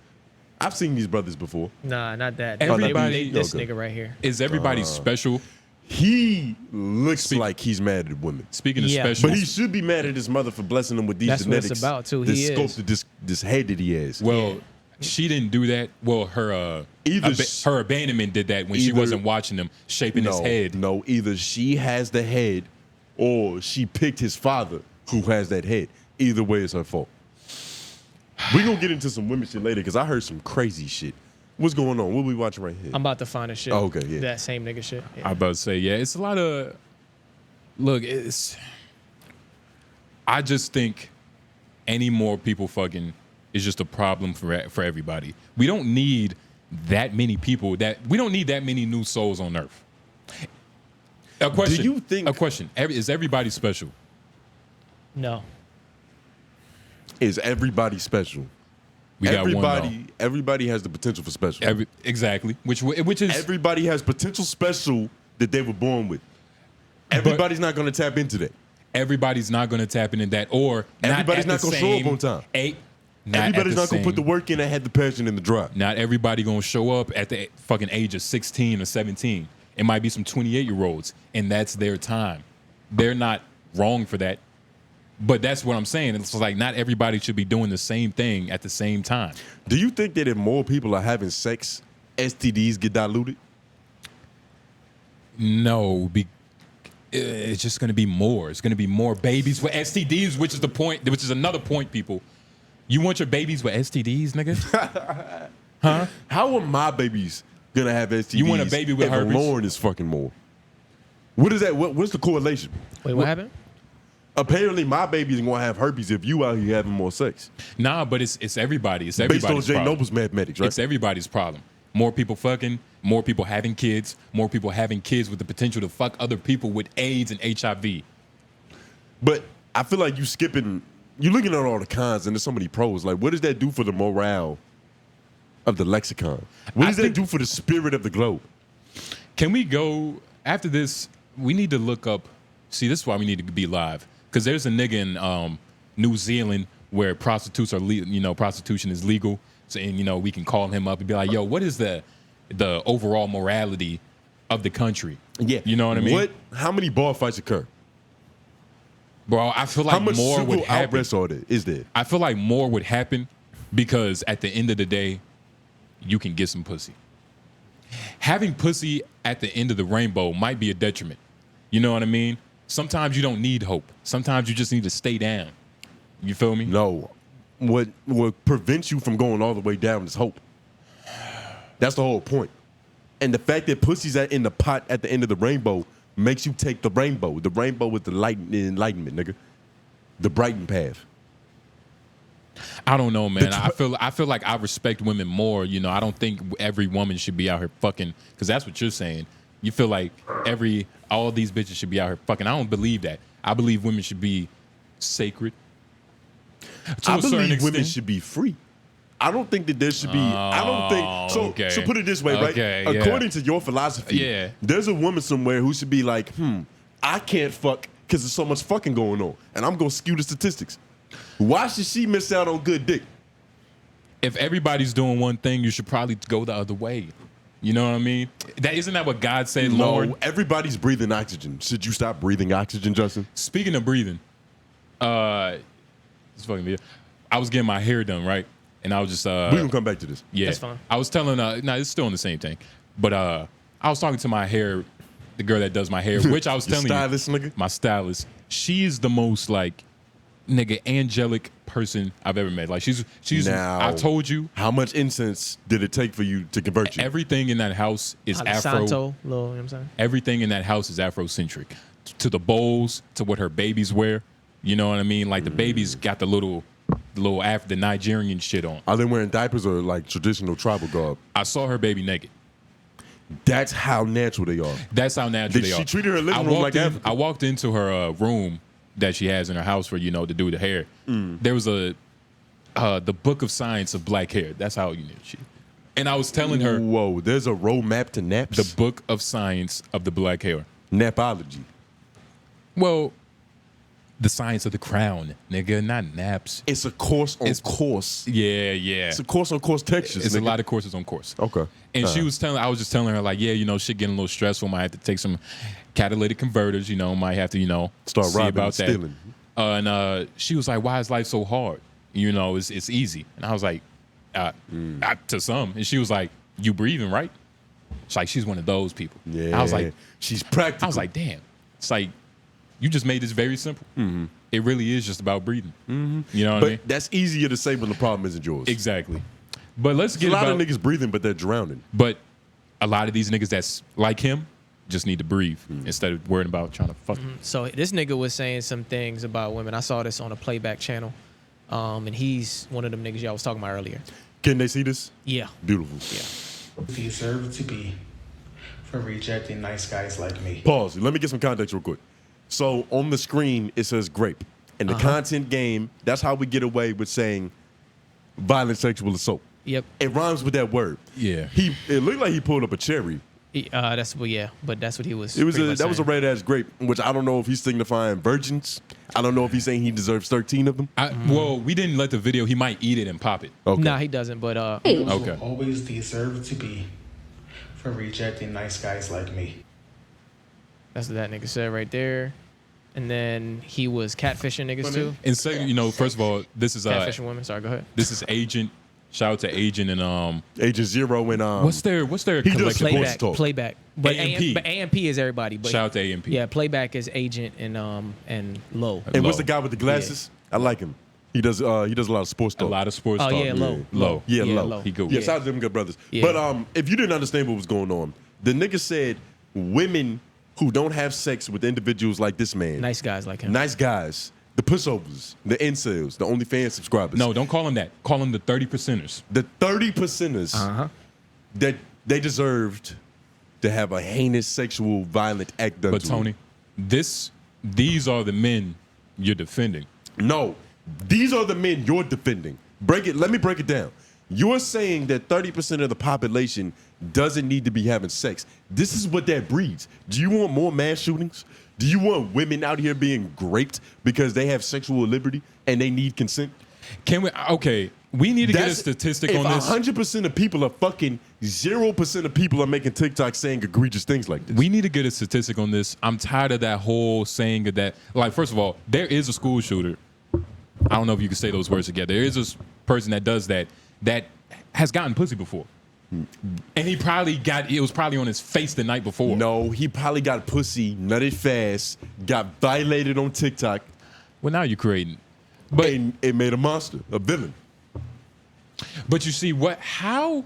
I've seen these brothers before. Nah, not that. Everybody- This Okay. nigga right here. is everybody special? He looks like he's mad at women. Speaking of Yeah. special, But he should be mad at his mother for blessing him with these That's what genetics. it's about, too. that He is. sculpted this head that he has. well, she didn't do that. Well, her her abandonment did that when she either- wasn't watching him shaping his head. No, either she has the head or she picked his father who has that head. Either way, it's her fault. We're going to get into some women shit later because I heard some crazy shit. What's going on? What we watching right here? I'm about to find a shit. Oh, okay, yeah. That same nigga shit. Yeah. I'm about to say, yeah, it's a lot of. Look, I just think any more people fucking is just a problem for everybody. We don't need that many people. We don't need that many new souls on Earth. A question. Do you think- A question. Is everybody special? No. Is everybody special? We got one. Though. Everybody has the potential for special. Exactly. Which is Everybody has potential special that they were born with. Everybody's not going to tap into that. everybody's not going to tap into that, or Everybody's not going to show up on time. Everybody's not going to put the work in and have the passion in the drive. Not everybody going to show up at the fucking age of 16 or 17. It might be some 28-year-olds, and that's their time. They're not wrong for that. But that's what I'm saying. It's like not everybody should be doing the same thing at the same time. Do you think that if more people are having sex, STDs get diluted? No, it's just going to be more. It's going to be more babies with STDs, which is the point. Which is another point, people. You want your babies with STDs, nigga? Huh? How are my babies gonna have STDs? You want a baby with if herpes? Lauren is fucking more. What is that? What's the correlation? Wait, what happened? Apparently, my baby is gonna have herpes if you out here having more sex. Nah, but it's everybody. It's Based everybody's on Jay problem. Noble's mathematics, right? It's everybody's problem. More people fucking, more people having kids with the potential to fuck other people with AIDS and HIV. But I feel like you're looking at all the cons and there's so many pros. Like, what does that do for the morale of the lexicon? What does that do for the spirit of the globe? Can we go after this? We need to look up. See, this is why we need to be live, because there's a nigga in New Zealand where prostitutes are prostitution is legal. So, and we can call him up and be like, yo, what is the overall morality of the country? Yeah, you know what I mean. How many bar fights occur? Bro, I feel like how much more would happen. Is there? I feel like more would happen because at the end of the day, you can get some pussy. Having pussy at the end of the rainbow might be a detriment. You know what I mean? Sometimes you don't need hope. Sometimes you just need to stay down. You feel me? No. What prevents you from going all the way down is hope. That's the whole point. And the fact that pussy's in the pot at the end of the rainbow makes you take the rainbow. The rainbow with the enlightenment, nigga. The brightened path. I don't know, man. I feel like I respect women more. I don't think every woman should be out here fucking, because that's what you're saying. You feel like all these bitches should be out here fucking. I don't believe that. I believe women should be sacred. I believe women should be free. I don't think that there should be. I don't think so. Okay. So put it this way, right? Okay, According to your philosophy, there's a woman somewhere who should be like, I can't fuck because there's so much fucking going on, and I'm gonna skew the statistics. Why should she miss out on good dick? If everybody's doing one thing, you should probably go the other way. You know what I mean? Isn't that what God said, Lord? No, everybody's breathing oxygen. Should you stop breathing oxygen, Justin? Speaking of breathing, it's fucking video. I was getting my hair done, right? And I was just we can come back to this. Yeah, that's fine. I was telling it's still on the same thing. But I was talking to my hair, the girl that does my hair, which I was telling stylist, you, nigga? My stylist. She's the most angelic person I've ever met. Like she's now, I told you. How much incense did it take for you to convert you? Everything in that house is Afro. Santo, you know what I'm saying? Everything in that house is Afrocentric. To the bowls, to what her babies wear. You know what I mean? Like the babies got the little the Nigerian shit on. Are they wearing diapers or like traditional tribal garb? I saw her baby naked. That's how natural they are. That's how natural they are. She treated her living room like Africa. I walked into her room that she has in her house for to do the hair. There was the Book of Science of Black Hair. That's how you knew she. And I was telling her, whoa, there's a roadmap to naps. The Book of Science of the Black Hair. Napology. Well, the science of the crown, nigga, not naps. It's a course on course. Yeah. It's a course on course textures. It's nigga. a lot of courses on course. Okay. And I was just telling her like, shit getting a little stressful. Might have to take some catalytic converters. Might have to start see robbing about and stealing. And she was like, why is life so hard? It's easy. And I was like, to some. And she was like, you breathing, right? It's like she's one of those people. Yeah. I was like, she's practical. I was like, damn. It's like, you just made this very simple. Mm-hmm. It really is just about breathing. Mm-hmm. You know what I mean? But that's easier to say when the problem isn't yours. Exactly. But let's get a lot of niggas breathing, but they're drowning. But a lot of these niggas that's like him just need to breathe instead of worrying about trying to fuck. So this nigga was saying some things about women. I saw this on a playback channel, and he's one of them niggas y'all was talking about earlier. Can they see this? Yeah. Beautiful. Yeah. Deserve to be for rejecting nice guys like me. Pause. Let me get some context real quick. So on the screen, it says grape. In the content game, that's how we get away with saying violent sexual assault. Yep. It rhymes with that word. Yeah. It looked like he pulled up a cherry. But that's what he was. That was a red ass grape, which I don't know if he's signifying virgins. I don't know if he's saying he deserves 13 of them. Well, we didn't let the video. He might eat it and pop it. Okay. Nah, he doesn't. But okay. Always deserve to be for rejecting nice guys like me. That's what that nigga said right there. And then he was catfishing niggas too. And second, first of all, this is catfishing women. Sorry, go ahead. This is Agent. Shout out to Agent and Agent Zero and what's their he does collection? Playback. But AMP. But AMP is everybody. But shout out to AMP. Yeah, playback is Agent and Low. And what's the guy with the glasses? Yeah. I like him. He does a lot of sports talk. A lot of sports talk. Oh yeah, Low. Yeah, yeah, Low. He good. Yeah, shout out to them good brothers. Yeah. But if you didn't understand what was going on, the nigga said women who don't have sex with individuals like this man. Nice guys like him. Nice guys. The pushovers, the incels, the OnlyFans subscribers. No, don't call them that. Call them the 30%ers. The 30%ers that they deserved to have a heinous sexual violent act done But to Tony, them. these are the men you're defending. No, these are the men you're defending. Let me break it down. You're saying that 30% of the population doesn't need to be having sex. This is what that breeds. Do you want more mass shootings? Do you want women out here being raped because they have sexual liberty and they need consent? Can we? Okay, we need to get a statistic on this. 100% of people are fucking, 0% of people are making TikTok saying egregious things like this. We need to get a statistic on this. I'm tired of that whole saying of that. Like, first of all, there is a school shooter. I don't know if you can say those words together. There is a person that does that has gotten pussy before. And it was probably on his face the night before. No, he probably got pussy, nutted fast, got violated on TikTok. Well, now you're creating. But it made a monster, a villain. But you see how?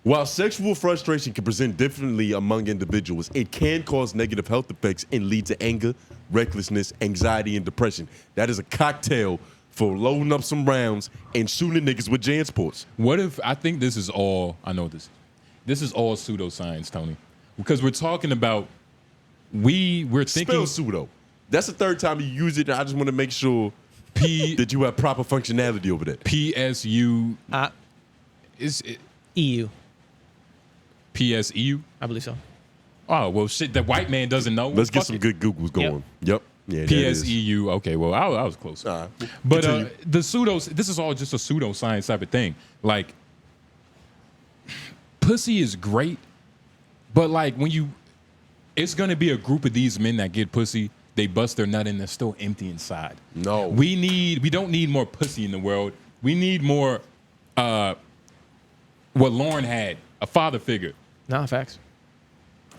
While sexual frustration can present differently among individuals, it can cause negative health effects and lead to anger, recklessness, anxiety, and depression. That is a cocktail for loading up some rounds and shooting niggas with JanSports. What if, I think this is all, I know this is all pseudoscience, Tony. Because we're talking about, we're thinking. Spell pseudo. That's the third time you use it, and I just want to make sure that you have proper functionality over that. PSU. Is it EU. PSEU? I believe so. Oh, well, shit, the white man doesn't know. Let's get some good Googles going. Yep. Yeah, PSEU. Okay, well, I was close. But the this is all just a pseudoscience type of thing. Like, pussy is great, but like it's gonna be a group of these men that get pussy, they bust their nut and they're still empty inside. No. We don't need more pussy in the world. We need more what Lauren had, a father figure. Nah, facts.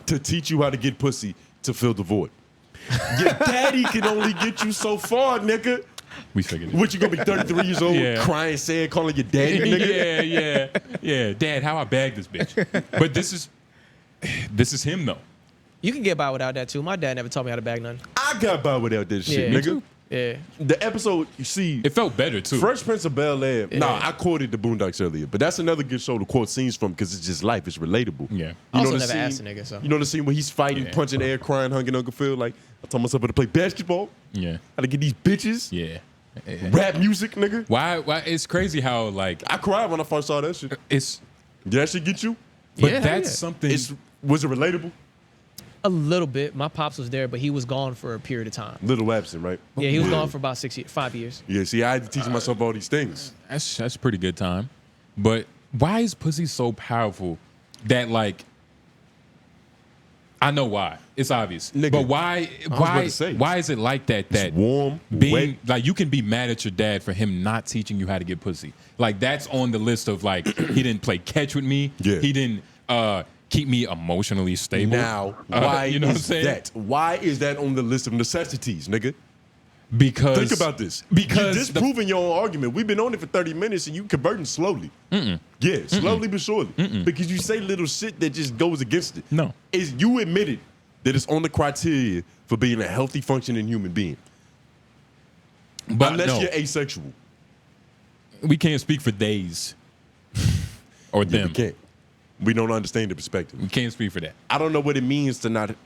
To teach you how to get pussy to fill the void. Your daddy can only get you so far, nigga. We figured it. What, you gonna be 33 years old, crying, sad, calling your daddy, nigga? Yeah. Dad, how I bag this bitch? But this is him though. You can get by without that too. My dad never taught me how to bag none. I got by without this shit, Yeah. nigga. Yeah. The episode, you see, It felt better too. Fresh Prince of Bel-Air. Yeah. Nah, I quoted the Boondocks earlier, but that's another good show to quote scenes from because it's just life. It's relatable. Yeah. I also the never scene, asked a nigga, so. You know the scene where he's fighting, Yeah. punching air, crying, hugging Uncle Phil? Like, I told myself how to play basketball, Yeah. how to get these bitches, Yeah. rap music, nigga. Why it's crazy how like I cried when I first saw that shit. it's Did that shit get you? but Yeah, that's yeah. something Was it relatable? A little bit. My pops was there, but he was gone for a period of time. Little absent, right? Yeah, he was gone for about 5 years. Yeah, see, I had to teach myself all these things. that's a pretty good time. But why is pussy so powerful that like I know why. It's obvious. Nigga, but why about to say. why is it like that It's warm, being wet. like you can be mad at your dad for him not teaching you how to get pussy. Like that's on the list of like he didn't play catch with me. Yeah. He didn't keep me emotionally stable. Now, why you know what I'm is saying? that? Why is that on the list of necessities, nigga? Because Think about this. Because You're disproving your own argument. We've been on it for 30 minutes and you converting slowly. Yeah, slowly but surely. Because you say little shit that just goes against it. No. You admitted that it's on the criteria for being a healthy, functioning human being. but Unless no, you're asexual. we can't speak for days or Yeah, them. we can't. We don't understand the perspective. We can't speak for that. I don't know what it means to not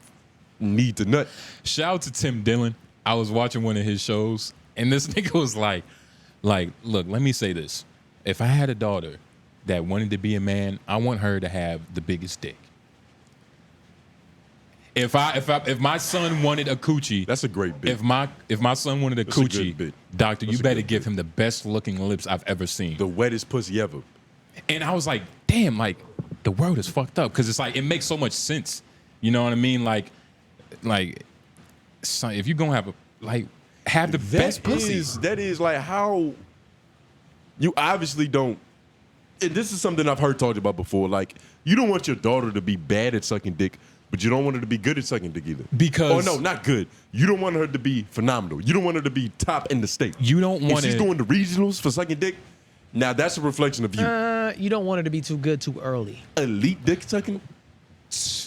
need to nut. Shout out to Tim Dillon. I was watching one of his shows, and this nigga was like, look, let me say this. If I had a daughter that wanted to be a man, I want her to have the biggest dick. If my son wanted a coochie, That's a great bit. if my son wanted a That's a good coochie, bit. doctor, That's you a better good give bit. him the best looking lips I've ever seen. The wettest pussy ever. And I was like, damn, like the world is fucked up because it's like it makes so much sense. You know what I mean? Like, son, if you're gonna have the best pussy. That is like how you obviously don't. And this is something I've heard talked about before. Like, you don't want your daughter to be bad at sucking dick, but you don't want her to be good at sucking dick either. Because- no, not good. You don't want her to be phenomenal. You don't want her to be top in the state. You don't If want she's to. going to regionals for sucking dick, now that's a reflection of you. You don't want it to be too good too early. Elite dick sucking.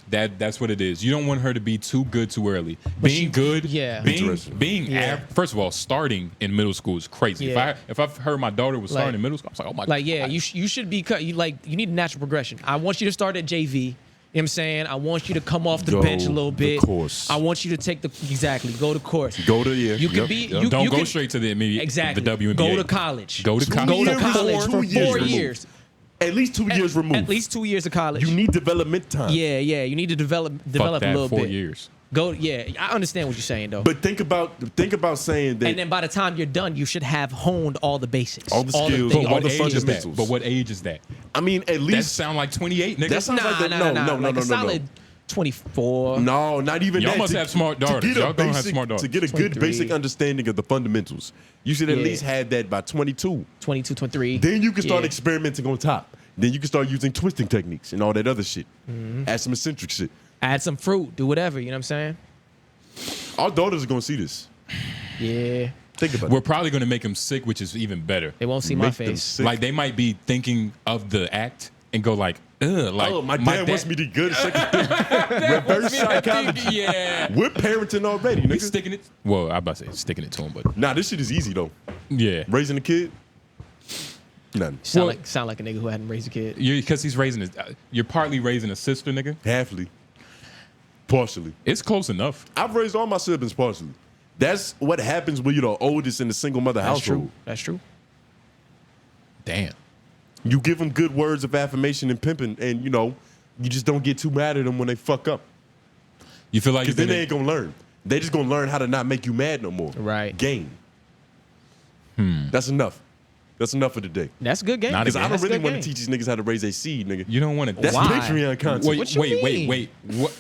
That's what it is. You don't want her to be too good too early. Being good, yeah. being Yeah. first of all, starting in middle school is crazy. Yeah. If I heard my daughter was starting Like- in middle school, I was like, oh my Like, god. yeah, you should be cut. You need a natural progression. I want you to start at JV. You know what I'm saying? I want you to come off the Go bench a little the bit. course. I want you to take the go to course. Go to You can be. You, Don't you go can, straight to the immediate. exactly. The WNBA. Go to college. Go to college. Go to years college before, for 2 years 4 removed. years. At least 2 years removed. At least 2 years of college. You need development time. Yeah, yeah. You need to develop Fuck a that, little 4 bit. years. Go. Yeah, I understand what you're saying though. But think about saying that and then by the time you're done, you should have honed all the basics, All the skills, things. all the What age is that? fundamentals. But what age is that? I mean, at That least sound like 28, nigga. That sounds like that. No, like a solid 24. No, not even Y'all that. must have smart daughters. Y'all gonna have smart daughters. To get a 23. good basic understanding of the fundamentals, you should at Yeah. least have that by 22. 22, 23. Then you can start Yeah. experimenting on top. Then you can start using twisting techniques and all that other shit. Mm-hmm. Add some eccentric shit. Add some fruit, do whatever. You know what I'm saying? Our daughters are gonna see this. Yeah. Think about We're it. probably gonna make them sick, which is even better. They won't see my Make them face. sick. Like they might be thinking of the act and go like, ugh, like Oh, my dad wants me to go to second reverse psychology. Yeah. We're parenting already, We nigga. sticking it. Well, I'm about to say sticking it to him, but Nah, this shit is easy though. yeah, Raising a kid, nothing. Sound like a nigga who hadn't raised a kid. because he's raising his. You're partly raising a sister, nigga. Halfly, partially. It's close enough. I've raised all my siblings partially. That's what happens when you're the oldest in a single mother That's household. true. That's true. Damn. You give them good words of affirmation and pimping, and you just don't get too mad at them when they fuck up. You feel like Because then they ain't gonna learn. They just gonna learn how to not make you mad no more. Right. Game. That's enough. That's enough for the day. That's a good game. Not Because I again. don't That's a really good want to game. teach these niggas how to raise a seed, nigga. You don't want to. That's Why? Patreon content. Wait, What you mean? wait. What?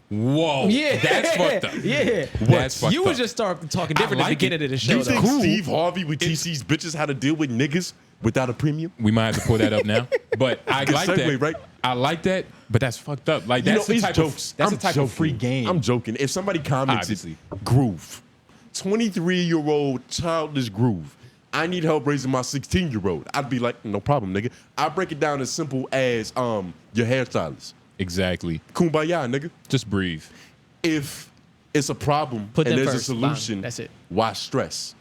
Whoa. Yeah. That's fucked up. Yeah. That's fucked You up. was just start talking different I at the like beginning it. of the show. You think though. Steve Harvey would teach these bitches how to deal with niggas without a premium? We might have to pull that up now. But I Good like segue, that. right? I like that, but that's fucked up. Like You that's know, the it's type jokes. of that's I'm the type joking. of free game. I'm joking. If somebody commented Obviously. groove, 23-year-old childish groove, I need help raising my 16-year-old. I'd be like, no problem, nigga. I break it down as simple as your hairstylist. Exactly. Kumbaya, nigga. Just breathe. If it's a problem Put and them there's first, a solution, That's it. why stress?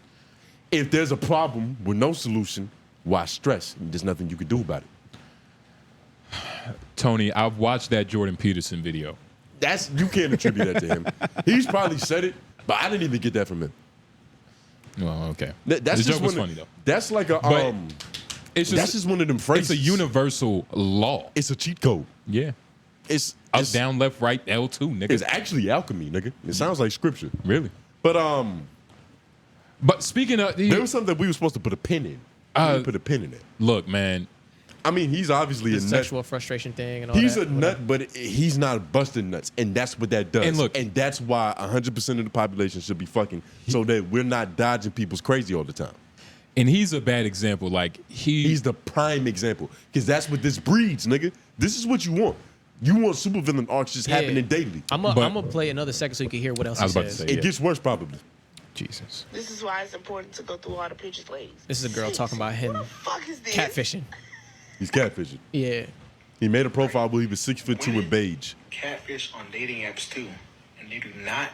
If there's a problem with no solution, why stress? There's nothing you can do about it. Tony, I've watched that Jordan Peterson video. You can't attribute that to him. He's probably said it, but I didn't even get that from him. Well, okay. That's the just joke was one funny though. That's like a But It's that's just one of them phrases. It's a universal law. It's a cheat code. Yeah. It's Up, down, left, right, L2, nigga. It's actually alchemy, nigga. It sounds like scripture. Really. But But speaking of, there was something that we were supposed to put a pin in. We didn't put a pin in it. look, man. I mean, he's obviously The a nut. sexual frustration thing and all He's that. a nut, but he's not busting nuts, and that's what that does. And look- and that's why 100% of the population should be fucking, so that we're not dodging people's crazy all the time. And he's a bad example. Like He's the prime example, because that's what this breeds, nigga. This is what you want. You want supervillain arcs just happening daily. I'm But- gonna play another second so you can hear what else I was he about to says. say. It Yeah. gets worse, probably. Jesus. This is why it's important to go through all the pictures, ladies. This is a girl talking about him What the fuck is this? catfishing. He's catfishing. Yeah. He made a profile where he was 6'2" with beige. Catfish on dating apps too, and they do not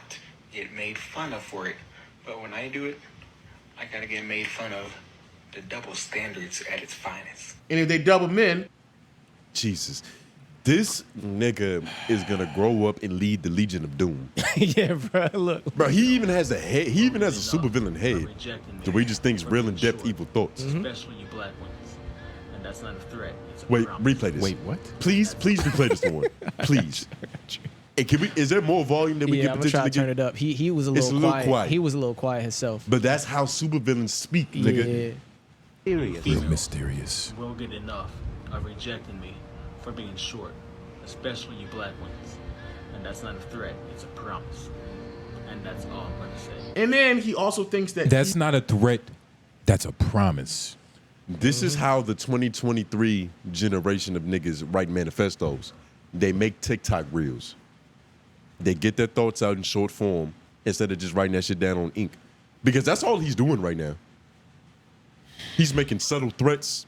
get made fun of for it. But when I do it, I gotta get made fun of. The double standards at its finest. And if they double men, Jesus. This nigga is gonna grow up and lead the Legion of Doom. Yeah, bro. Look. Bro, he even has a head. He even has a supervillain head. The way he just thinks real in-depth evil thoughts. Especially you black ones. And that's not a threat. It's a Wait, promise. replay this. Wait, what? Please replay this one. Please. Hey, is there more volume that we Yeah, can I'm gonna try potentially to turn get? it up. He was a It's little, a little quiet. He was a little quiet himself. But that's how supervillains speak, nigga. Yeah. Real mysterious. Will get enough of rejecting me for being short. Especially you black ones. And that's not a threat. It's a promise. And that's all I'm gonna say. and then he also thinks that That's not a threat. That's a promise. This is how the 2023 generation of niggas write manifestos. They make TikTok reels. They get their thoughts out in short form instead of just writing that shit down on ink. Because that's all he's doing right now. He's making subtle threats.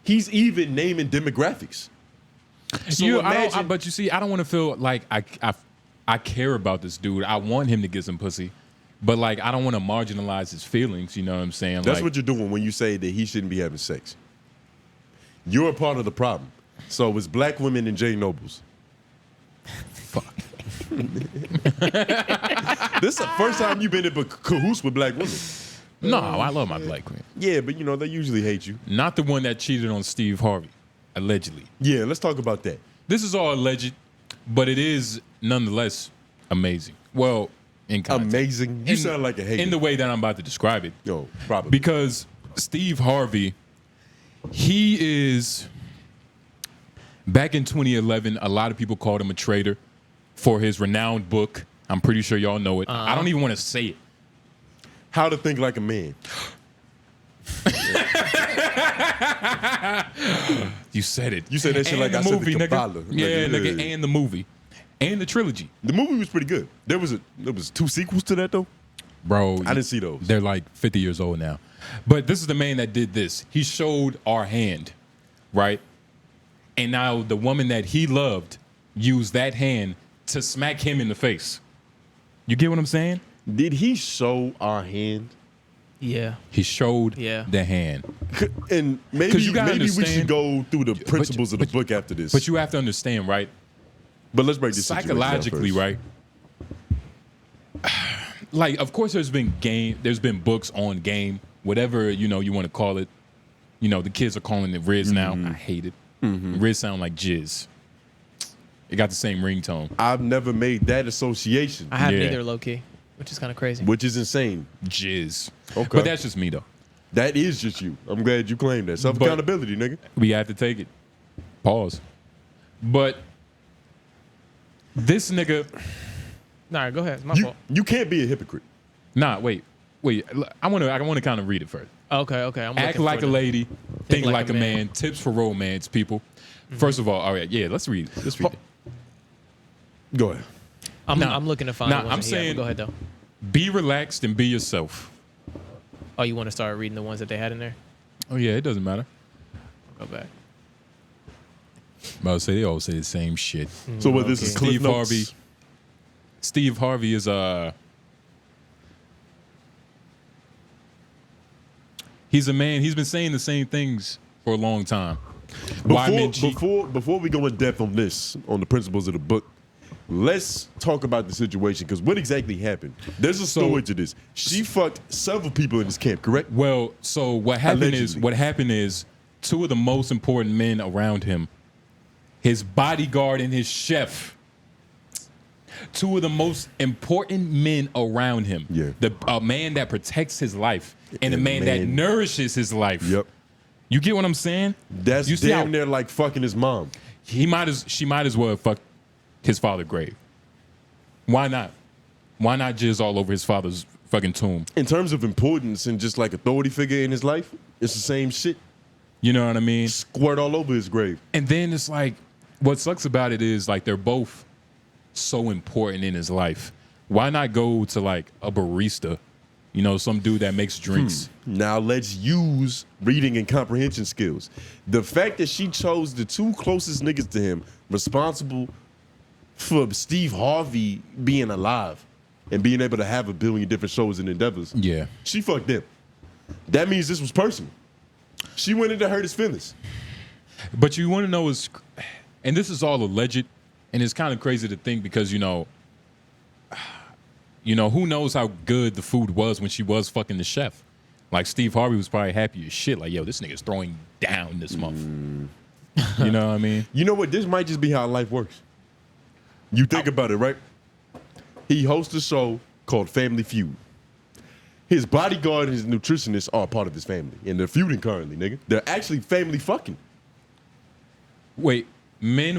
He's even naming demographics. So imagine, But you see, I don't want to feel like I care about this dude. I want him to get some pussy, but like I don't want to marginalize his feelings. You know what I'm saying? that's like, what you're doing when you say that he shouldn't be having sex. You're a part of the problem. So it's black women and J Nobles. This is the first time you've been in cahoots with black women. No, I love my black queen. Yeah, but you know, they usually hate you. Not the one that cheated on Steve Harvey, allegedly. Yeah, let's talk about that. This is all alleged, but it is nonetheless amazing. Well, in context. Amazing. You sound like a hater. In the way that I'm about to describe it. Yo, probably. Because Steve Harvey, he is, back in 2011, a lot of people called him a traitor for his renowned book. I'm pretty sure y'all know it. I don't even want to say it. How to Think Like a Man. You said it. You said that shit And like the I said movie, the nigga. Kabbalah. Yeah, Like, nigga, and the movie. And the trilogy. The movie was pretty good. There was 2 sequels to that though. Bro, I didn't see those. They're like 50 years old now. But this is the man that did this. He showed our hand, right? And now the woman that he loved used that hand to smack him in the face. You get what I'm saying? Did he show our hand? Yeah. He showed Yeah. the hand. And 'Cause maybe you gotta we should understand- go through the principles of the book after this. But you have to understand, right? But let's break this situation down Psychologically, first. right? Like, of course, there's been books on game, whatever you want to call it. You know, the kids are calling it Riz now. I hate it. Riz sound like jizz. It got the same ringtone. I've never made that association, I have Yeah. neither, low key, which is kind of crazy. which is insane. Jizz. Okay. But that's just me, though. That is just you. I'm glad you claimed that. Self accountability, nigga. We have to take it. Pause. But this nigga, Nah, go ahead. It's my You, fault. you can't be a hypocrite. wait. I want to kind of read it first. Okay. I'm Act looking like for a it. lady, think like a man. Tips for romance, people. First of all right, yeah, let's read. Let's read it. Go ahead. I'm looking to find. Nah, the ones I'm that he had, saying- but go ahead though. Be relaxed and be yourself. Oh, you want to start reading the ones that they had in there? Oh yeah, it doesn't matter. Go back. I would say they all say the same shit. So what this Okay. is Cliff Steve Notes? Harvey. Steve Harvey is he's a man. He's been saying the same things for a long time. Why men cheat? Before we go in depth on this, on the principles of the book, let's talk about the situation, because what exactly happened? There's a story to this. She fucked several people in this camp, correct? Well, so what happened is 2 of the most important men around him, his bodyguard and his chef, 2 of the most important men around him. Yeah. A man that protects his life and a man that nourishes his life. Yep. You get what I'm saying? That's you see damn how near like fucking his mom. she might as well have fucked his father's grave. Why not? Why not jizz all over his father's fucking tomb? In terms of importance and just like authority figure in his life, it's the same shit. You know what I mean? Squirt all over his grave. And then it's like, what sucks about it is like they're both so important in his life. Why not go to like a barista? You know, some dude that makes drinks. Now let's use reading and comprehension skills. The fact that she chose the 2 closest niggas to him responsible for Steve Harvey being alive and being able to have 1 billion different shows and endeavors. Yeah. She fucked them. That means this was personal. She went in to hurt his feelings. But you want to know is, and this is all alleged, and it's kind of crazy to think because who knows how good the food was when she was fucking the chef. Like Steve Harvey was probably happy as shit. Like, yo, this nigga's throwing down this month. You know what I mean? You know what? This might just be how life works. You think about it, right? He hosts a show called Family Feud. His bodyguard and his nutritionist are part of his family, and they're feuding currently, nigga. They're actually family fucking. Wait, men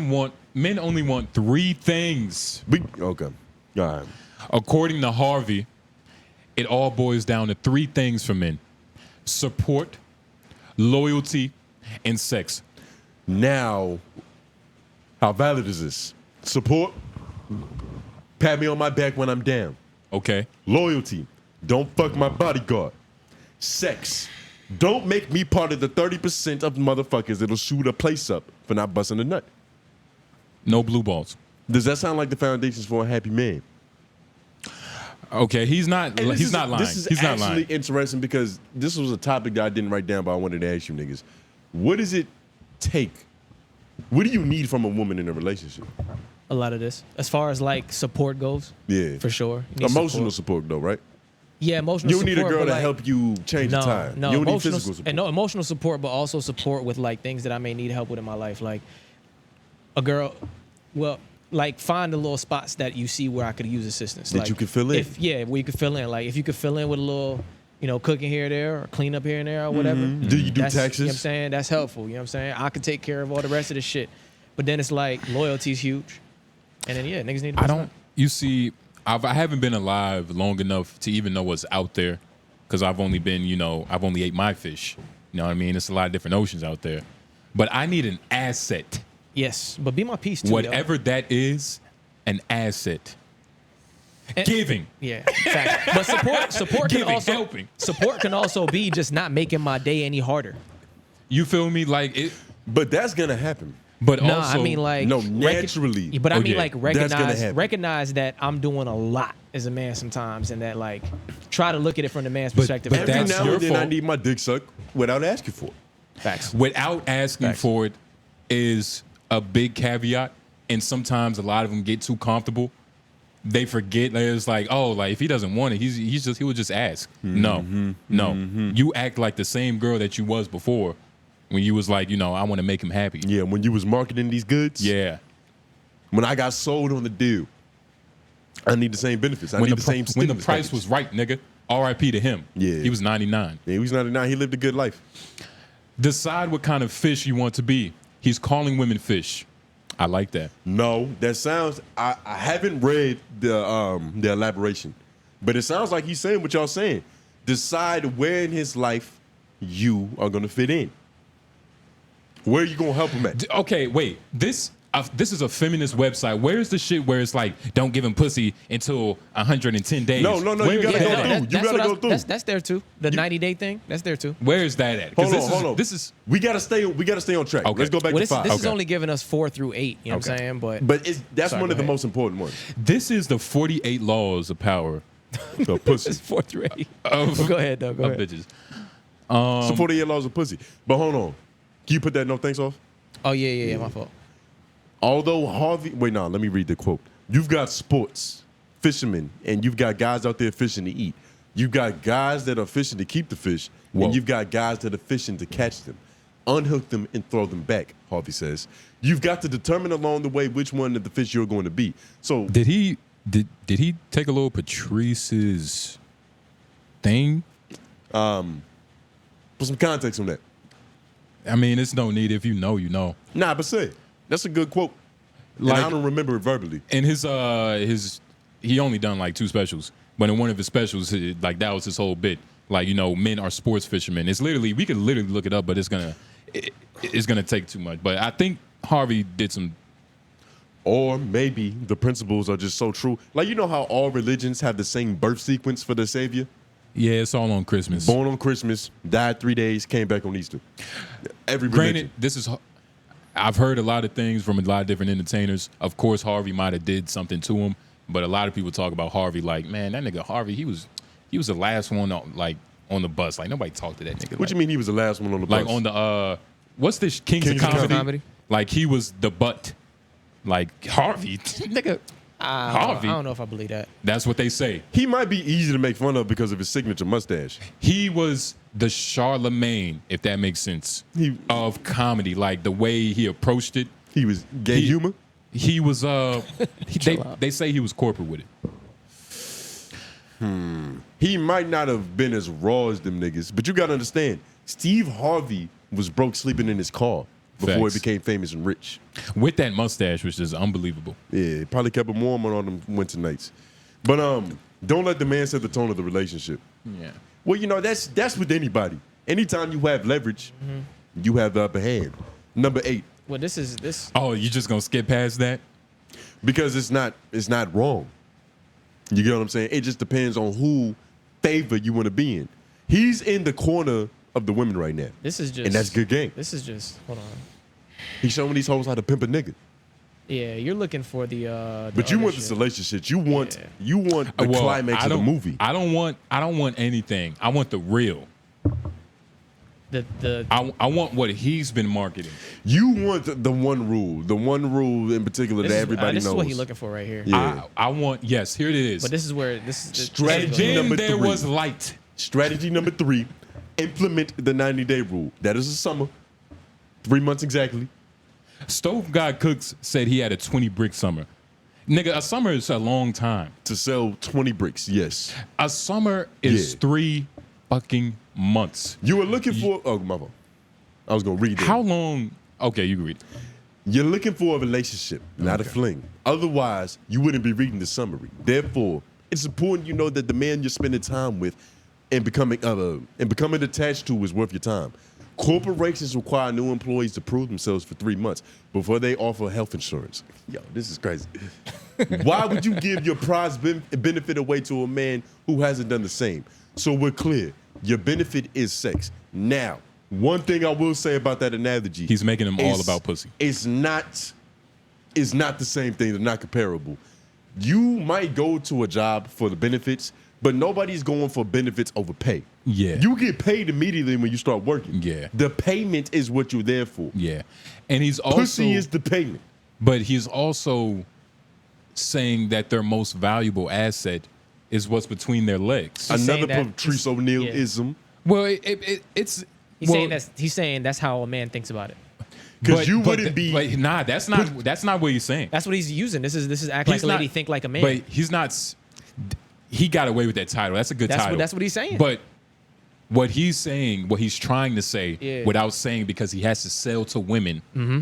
only want 3 things. Okay. All right. According to Harvey, it all boils down to 3 things for men: support, loyalty, and sex. Now, how valid is this? Support, pat me on my back when I'm down. Okay. Loyalty, don't fuck my bodyguard. Sex, don't make me part of the 30% of motherfuckers that'll shoot a place up for not busting a nut. No blue balls. Does that sound like the foundations for a happy man? Okay, he's not. And He's not lying. This is He's not actually lying. interesting because this was a topic that I didn't write down, but I wanted to ask you niggas. What does it take? What do you need from a woman in a relationship? a lot of this. As far as like support goes, Yeah. for sure. You need Emotional support though, right? Yeah, emotional You support. need a girl but, to like, help you change the time. No, you don't need emotional, physical support. and no emotional support, but also support with like things that I may need help with in my life. Like a girl, well, like find the little spots that you see where I could use assistance. That like, you can fill in. Where you could fill in. Like if you could fill in with a little, cooking here or there, or clean up here and there, or whatever. Do you do That's, taxes? You know what I'm saying? That's helpful. You know what I'm saying? I could take care of all the rest of the shit. But then it's like loyalty's huge. And then niggas need to I don't. You see, I haven't been alive long enough to even know what's out there, because I've only been, I've only ate my fish. You know what I mean? There's a lot of different oceans out there, but I need an asset. Yes, but be my piece too. Whatever that is, an asset. Giving. Yeah, fact. But support can Giving, also helping. Support can also be just not making my day any harder. You feel me? Like it. But that's gonna happen. But No, also, I mean like No, naturally. But I mean yeah, like that's gonna happen. recognize that I'm doing a lot as a man sometimes, and that like try to look at it from the man's But perspective. that's Every now your and then I fault. need my dick sucked without asking for it. Facts. without asking Facts. for it is a big caveat, and sometimes a lot of them get too comfortable. They forget that it's like, oh, like if he doesn't want it, he will just ask. No. You act like the same girl that you was before when you was like, I want to make him happy. Yeah, when you was marketing these goods. Yeah. When I got sold on the deal, I need the same benefits. I When need the, the same when the stimulus price package. was right, nigga. R.I.P. to him. Yeah. He was 99. Yeah, he was 99. He lived a good life. Decide what kind of fish you want to be. He's calling women fish. I like that. No, that sounds. I haven't read the elaboration, but it sounds like he's saying what y'all saying. Decide where in his life you are gonna fit in. Where you gonna help him at? Okay, wait. This is a feminist website. Where's the shit where it's like, don't give him pussy until 110 days? No, you Where gotta is go that through. at? You gotta go through. That's there too. The 90-day thing. That's there too. Where is that at? 'Cause Hold on. This is We gotta stay on track. Okay. Let's go back Well, to 5. this is Okay. only giving us 4 through 8. You know what I'm Okay. saying? But that's Sorry, one go of the ahead. most important ones. this is the 48 laws of power The pussy. it's 4 through 8. of, Go ahead, though. Go of ahead. bitches. So 48 laws of pussy. But hold on. Can you put that no thanks off? Oh yeah. My fault. Although Harvey, let me read the quote. You've got sports, fishermen, and you've got guys out there fishing to eat. You've got guys that are fishing to keep the fish, Whoa. and you've got guys that are fishing to catch them. Unhook them and throw them back, Harvey says. You've got to determine along the way which one of the fish you're going to be. So Did he take a little Patrice's thing? put some context on that. I mean, it's no need. If you know, you know. Nah, but say it. That's a good quote. And Like- I don't remember it verbally. In his he only done like 2 specials, but in one of his specials, like that was his whole bit. Like, men are sports fishermen. It's literally, we could literally look it up, but it's gonna take too much. But I think Harvey did some. Or maybe the principles are just so true. Like, you know how all religions have the same birth sequence for their savior? Yeah, it's all on Christmas. Born on Christmas, died 3 days, came back on Easter. Every Granted, religion. I've heard a lot of things from a lot of different entertainers. Of course, Harvey might have did something to him, but a lot of people talk about Harvey like, man, that nigga Harvey, he was the last one on the bus. Like nobody talked to that nigga. What you mean he was the last one on the bus? Like on the what's this Kings of Kings of Comedy? Comedy? Like he was the butt. Like Harvey, nigga. Harvey. I don't know if I believe that. That's what they say. He might be easy to make fun of because of his signature mustache. He was the Charlemagne, if that makes sense, of comedy. Like the way he approached it. He was gay humor. He was they say he was corporate with it. He might not have been as raw as them niggas, but you gotta understand, Steve Harvey was broke sleeping in his car before Facts. he became famous and rich. With that mustache, which is unbelievable. Yeah, probably kept him warm on all them winter nights. But don't let the man set the tone of the relationship. Yeah. Well, that's with anybody. Anytime you have leverage, you have the upper hand. Number 8, Well, this. Oh, you just gonna skip past that? because it's not wrong. You get what I'm saying? It just depends on who favor you want to be in. He's in the corner of the women right now. This is just. And that's good game. This is just. Hold on. He's showing these hoes how to pimp a nigga. Yeah, you're looking for the. But you other want the shit. salacious shit. You want the Well, climax of the movie. I don't want anything. I want the real. I want what he's been marketing. You want the one rule in particular that everybody knows. This is what he's looking for right here. Yeah. I want, yes, here it is. But this is where this is Strategy then number there 3. was light. Strategy number 3, implement the 90-day rule. That is a summer. 3 months exactly. Stove God Cooks said he had a 20 brick summer. Nigga, a summer is a long time. To sell 20 bricks, yes. A summer is Yeah. 3 fucking months. You were looking for, oh, my fault. I was going to read that. How long? Okay, you can read it. You're looking for a relationship, not a fling. Otherwise, you wouldn't be reading the summary. Therefore, it's important you know that the man you're spending time with and becoming attached to is worth your time. Corporations require new employees to prove themselves for 3 months before they offer health insurance. Yo, this is crazy. Why would you give your prize benefit away to a man who hasn't done the same? So we're clear. Your benefit is sex. Now, one thing I will say about that analogy. He's making them all about pussy. It's not the same thing. They're not comparable. You might go to a job for the benefits, but nobody's going for benefits over pay. Yeah. You get paid immediately when you start working. Yeah. The payment is what you're there for. Yeah. And he's also Pussy is the payment. But he's also saying that their most valuable asset is what's between their legs. He's Another saying that- Patrice O'Neal-ism. Well, it's He's saying that's how a man thinks about it. Because you wouldn't be. But nah, that's not what he's saying. That's what he's using. This is act like He's a lady, not- think like a man. But he's not. He got away with that title. That's a good title. That's what he's saying. But what he's saying, what he's trying to say, Yeah. without saying because he has to sell to women, Mm-hmm.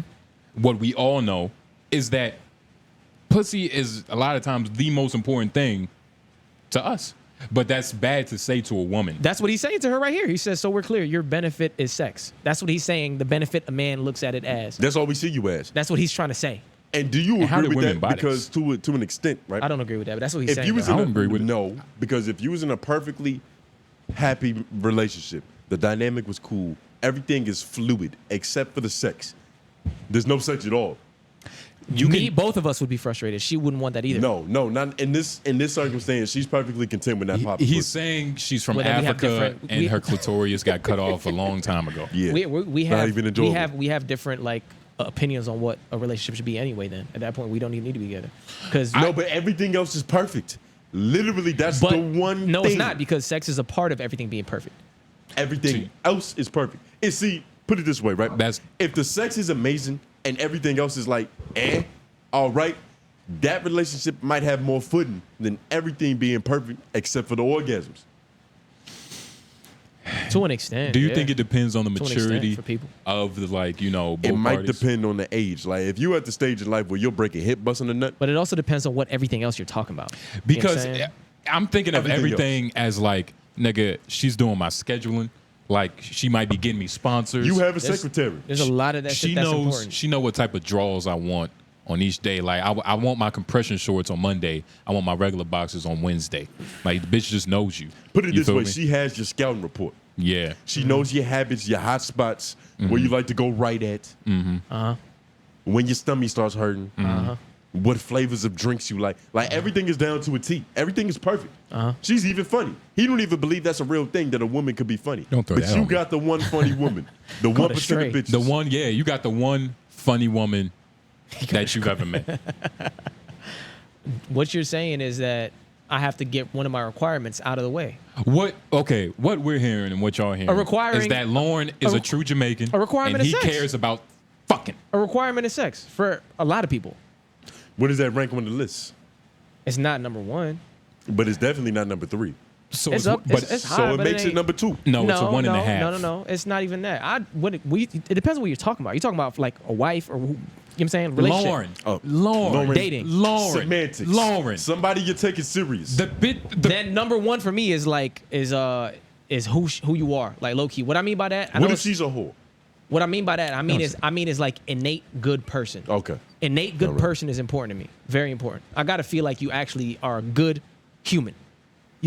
what we all know is that pussy is a lot of times the most important thing to us. But that's bad to say to a woman. That's what he's saying to her right here. He says, so we're clear, your benefit is sex. That's what he's saying, the benefit a man looks at it as. That's all we see you as. That's what he's trying to say. And do you how agree do with women that? buy Because to an extent, right? I don't agree with that, but that's what he's If saying. you was though. in I don't agree with it. No, because if you was in a perfectly happy relationship, the dynamic was cool, everything is fluid except for the sex. There's no sex at all. Both of us would be frustrated. She wouldn't want that either. No, not in this circumstance. She's perfectly content with that pop. He's saying she's from Well, then we have Africa different- and her clitoris got cut off a long time ago. Yeah, We not have even enjoyable. we have different like opinions on what a relationship should be anyway. Then at that point, we don't even need to be together. Because No, but everything else is perfect. Literally, that's the one no, thing. it's not, because sex is a part of everything being perfect. Everything else is perfect. And see, put it this way, right? If the sex is amazing and everything else is like, all right, that relationship might have more footing than everything being perfect except for the orgasms. To an extent. Do you yeah. think it depends on the To an extent maturity for people. of the both It might parties? depend on the age. Like if you're at the stage in life where you're breaking hip, busting a nut. But it also depends on what everything else you're talking about. You know what I'm Because saying? I'm thinking of Everything everything as like, nigga, she's doing my scheduling. Like she might be getting me sponsors. You have a secretary. There's a lot of that shit that's important. She know what type of draws I want on each day. Like I want my compression shorts on Monday. I want my regular boxers on Wednesday. Like the bitch just knows you. Put it You this feel way, me? she has your scouting report. Yeah. She knows your habits, your hot spots, where you like to go right at. When your stomach starts hurting. What flavors of drinks you like. Like everything is down to a T. Everything is perfect. She's even funny. He don't even believe that's a real thing, that a woman could be funny. Don't throw but that you on me. got the one funny woman. The 1% of astray. bitches. The one, yeah, you got the one funny woman that you've ever met. What you're saying is that I have to get one of my requirements out of the way. What we're hearing and what y'all hearing is that Lauren is a true Jamaican. a requirement and of he sex. cares about fucking. A requirement of sex for a lot of people. Where does that rank on the list? It's not number one. But it's definitely not number 3. So It's up. but It's high, So it but makes it ain't- number 2. no, it's a 1.5. No. It's not even that. It depends on what you're talking about. You're talking about like a wife or who, you know what I'm saying? Relationship. Lauren. Oh, Lauren. Dating. Lauren. Semantics. Lauren. Somebody you're taking serious. Then number one for me is who you are, like low key. What I mean by that, I know What if it's- she's a whore? what I mean by that, I mean is like innate good person. Okay. Innate good All right. person is important to me. Very important. I gotta feel like you actually are a good human.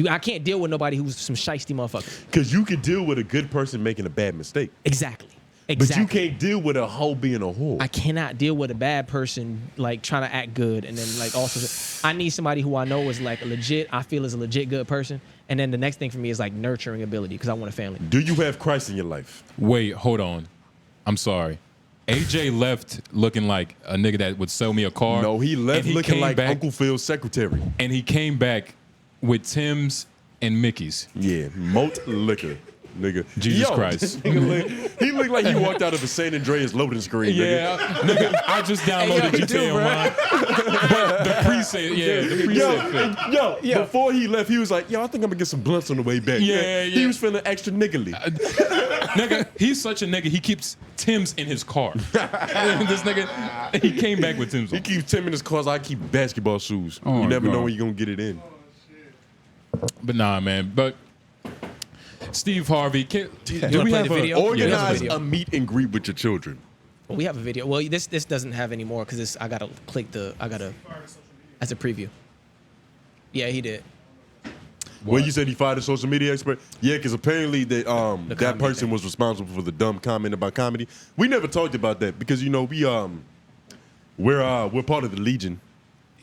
I can't deal with nobody who's some shiesty motherfucker. Because you could deal with a good person making a bad mistake. Exactly. Exactly. But you can't deal with a hoe being a whore. I cannot deal with a bad person like trying to act good, and then like also I need somebody who I know is like legit. I feel is a legit good person, and then the next thing for me is like nurturing ability because I want a family. Do you have Christ in your life? Wait, hold on. I'm sorry. AJ left looking like a nigga that would sell me a car. No, he left and he looking came like back, Uncle Phil's secretary. and he came back with Tim's and Mickey's. Yeah, moat liquor, nigga. Jesus Christ. He looked like he walked out of a San Andreas loading screen, nigga. Yeah, nigga, I just downloaded GTA Online. But the preset, the preset fit. Before he left, he was like, yo, I think I'm gonna get some blunts on the way back. Yeah. He was feeling extra niggly. Nigga, he's such a nigga. He keeps Tim's in his car. This nigga, he came back with Tim's He on. keeps Tim in his cars. I keep basketball shoes. Oh, you never know God. when you're gonna get it in. But nah, man. But Steve Harvey, do wanna we play have the a video? Organize video. a meet and greet with your children. Well, we have a video. Well, this doesn't have any more because I gotta click as a preview. Yeah, he did. Well, you said he fired a social media expert. Yeah, because apparently that that comedy person thing. was responsible for the dumb comment about comedy. We never talked about that because you know we're part of the Legion.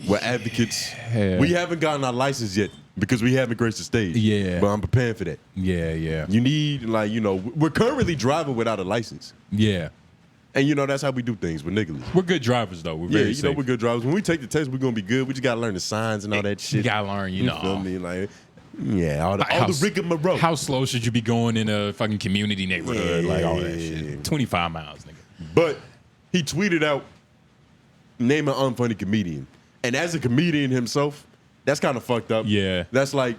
We're advocates. Yeah. We haven't gotten our license yet because we haven't graced the stage. Yeah. But I'm preparing for that. Yeah. You need we're currently driving without a license, Yeah. and that's how we do things with niggas. We're good drivers, though. We're Yeah, very safe. we're good drivers. When we take the test, we're gonna be good. We just gotta learn the signs and all that shit. You gotta learn, you know. feel me? Like, yeah, all the How- rigmarole. How slow should you be going in a fucking community neighborhood? Yeah. Like all that shit. 25 miles, nigga. But he tweeted out, name an unfunny comedian. And as a comedian himself, that's kind of fucked up. Yeah. That's like,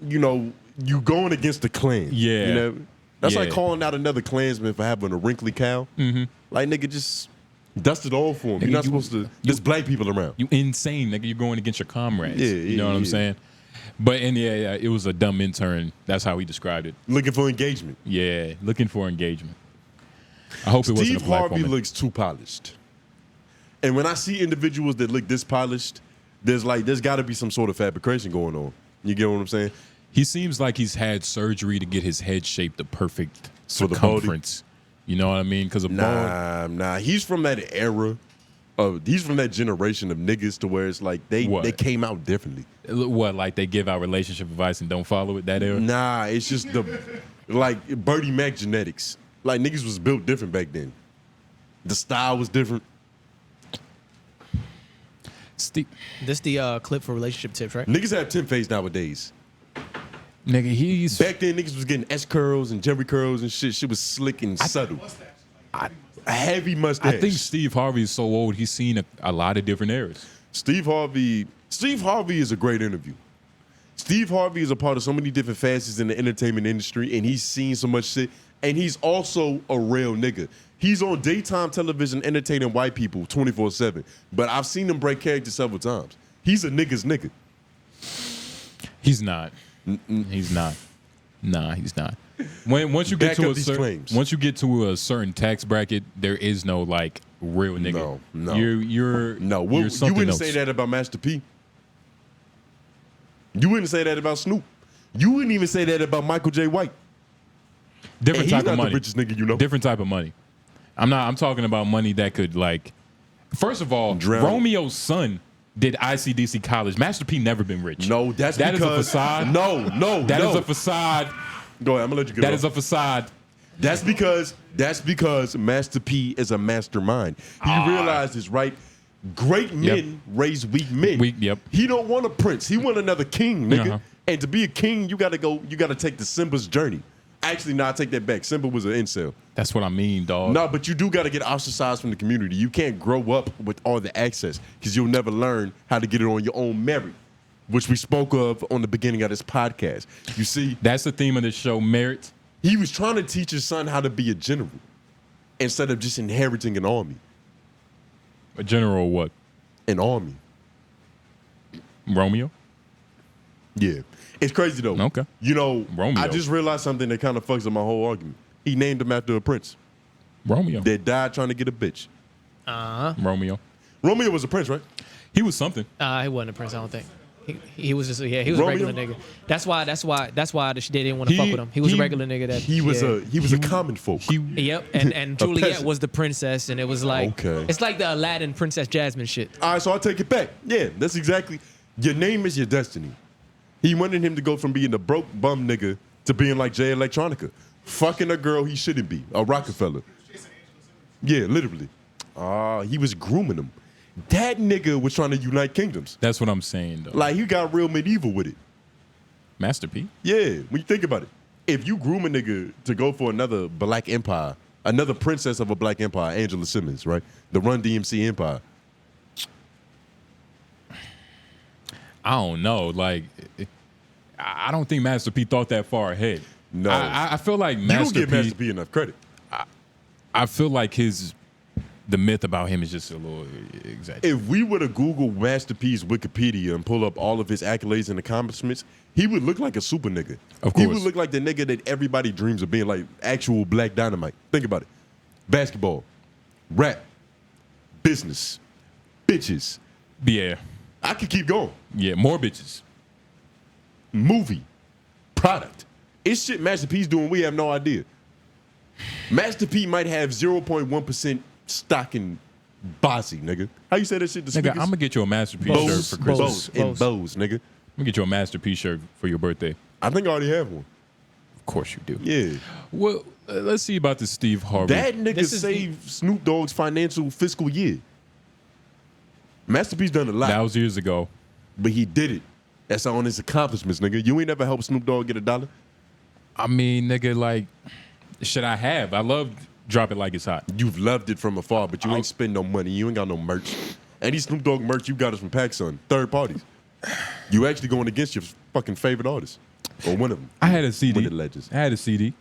you going against the Klan. Yeah. That's Yeah. like calling out another Klansman for having a wrinkly cow. Mm-hmm. Like, nigga, just dust it all for him. Nigga, You're not you- supposed to. There's black people around. You insane, nigga. You're going against your comrades. Yeah, you know what I'm yeah. saying? But it was a dumb intern. That's how he described it. Looking for engagement. Yeah, looking for engagement. I hope it wasn't Steve a black Harvey woman. looks too polished. And when I see individuals that look this polished, there's got to be some sort of fabrication going on. You get what I'm saying? He seems like he's had surgery to get his head shaped the perfect For the body? circumference. You know what I mean? Because a bald. Nah. He's from that era. He's from that generation of niggas to where it's like they came out differently. What, like they give out relationship advice and don't follow it that era? Nah, it's just like Bertie Mac genetics. Like niggas was built different back then. The style was different. Steve, This the clip for relationship tips, right? Niggas have 10 face nowadays. nigga, he's Back then, niggas was getting S curls and Jerry curls and shit. Shit was slick and subtle. A heavy mustache. I think Steve Harvey is so old. He's seen a lot of different eras. Steve Harvey is a great interview. Steve Harvey is a part of so many different facets in the entertainment industry, and he's seen so much shit. And he's also a real nigga. He's on daytime television entertaining white people 24/7. But I've seen him break character several times. He's a nigga's nigga. He's not. He's not. Nah, he's not. Once you get Back to up these claims. once you get to a certain tax bracket, there is no like real nigga. No. You're You something wouldn't else. say that about Master P. You wouldn't say that about Snoop. You wouldn't even say that about Michael J. White. Different And type he's of not money. the richest nigga you know. Different type of money. I'm talking about money that could like. First of all, Drown. Romeo's son did ICDC college. Master P never been rich. No, that is a facade. No. That is a facade. Go ahead, I'm gonna let you get That off. is a facade. That's because Master P is a mastermind. He realizes, right? Great men raise weak men. Yep. He don't want a prince. He want another king, nigga. Uh-huh. And to be a king, you gotta take the Simba's journey. Actually, no, I take that back. Simba was an incel. That's what I mean, dog. No, but you do got to get ostracized from the community. You can't grow up with all the access because you'll never learn how to get it on your own merit, which we spoke of on the beginning of this podcast. You see, That's the theme of this show, merit. he was trying to teach his son how to be a general instead of just inheriting an army. A general what? An army. Romeo? Yeah. It's crazy, though. Okay. Romeo. I just realized something that kind of fucks up my whole argument. He named him after a prince Romeo. that died trying to get a bitch. Romeo. Romeo was a prince, right? He was something. He wasn't a prince, I don't think. He was just he was a Romeo? regular nigga. That's why they didn't want to fuck with him. He was a regular nigga that he was a common folk. Yep, and Juliet peasant. was the princess, and it was like Okay. it's like the Aladdin Princess Jasmine shit. All right, so I'll take it back. Yeah, that's exactly. Your name is your destiny. He wanted him to go from being a broke bum nigga to being like Jay Electronica, fucking a girl he shouldn't be, a Rockefeller. Yeah, literally. He was grooming him. That nigga was trying to unite kingdoms. That's what I'm saying, though. Like, he got real medieval with it. Master P. Yeah, when you think about it. If you groom a nigga to go for another black empire, another princess of a black empire, Angela Simmons, right? The Run DMC empire. I don't know. Like, I don't think Master P thought that far ahead. No. I feel like You don't Master give P. Master P enough credit. I feel like the myth about him is just a little exaggerated. If we were to Google Master P's Wikipedia and pull up all of his accolades and accomplishments, he would look like a super nigga. Of He course. would look like the nigga that everybody dreams of being, like actual Black Dynamite. Think about it. Basketball, rap, business, bitches. Yeah, I could keep going. yeah, more bitches. Movie, product. It's shit Master P's doing, we have no idea. Master P might have 0.1% stock in Bossy, nigga. How you say that shit? The Nigga, speakers? I'm gonna get you a Master P Bose, shirt for Christmas. Bose, and Bose, nigga. I'm gonna get you a Master P shirt for your birthday. I think I already have one. Of course you do. Yeah. Well, let's see about the Steve Harvey. That nigga This is saved Snoop Dogg's financial fiscal year. Master P's done a lot, That was years ago. but he did it. That's on his accomplishments, nigga. You ain't never helped Snoop Dogg get $1. I mean, nigga, like, should I have? I love Drop It Like It's Hot. You've loved it from afar, but you ain't spend no money. You ain't got no merch. Any Snoop Dogg merch you got is from PacSun, third parties. You actually going against your fucking favorite artist, or one of them. I had a CD. One of the legends. I had a CD.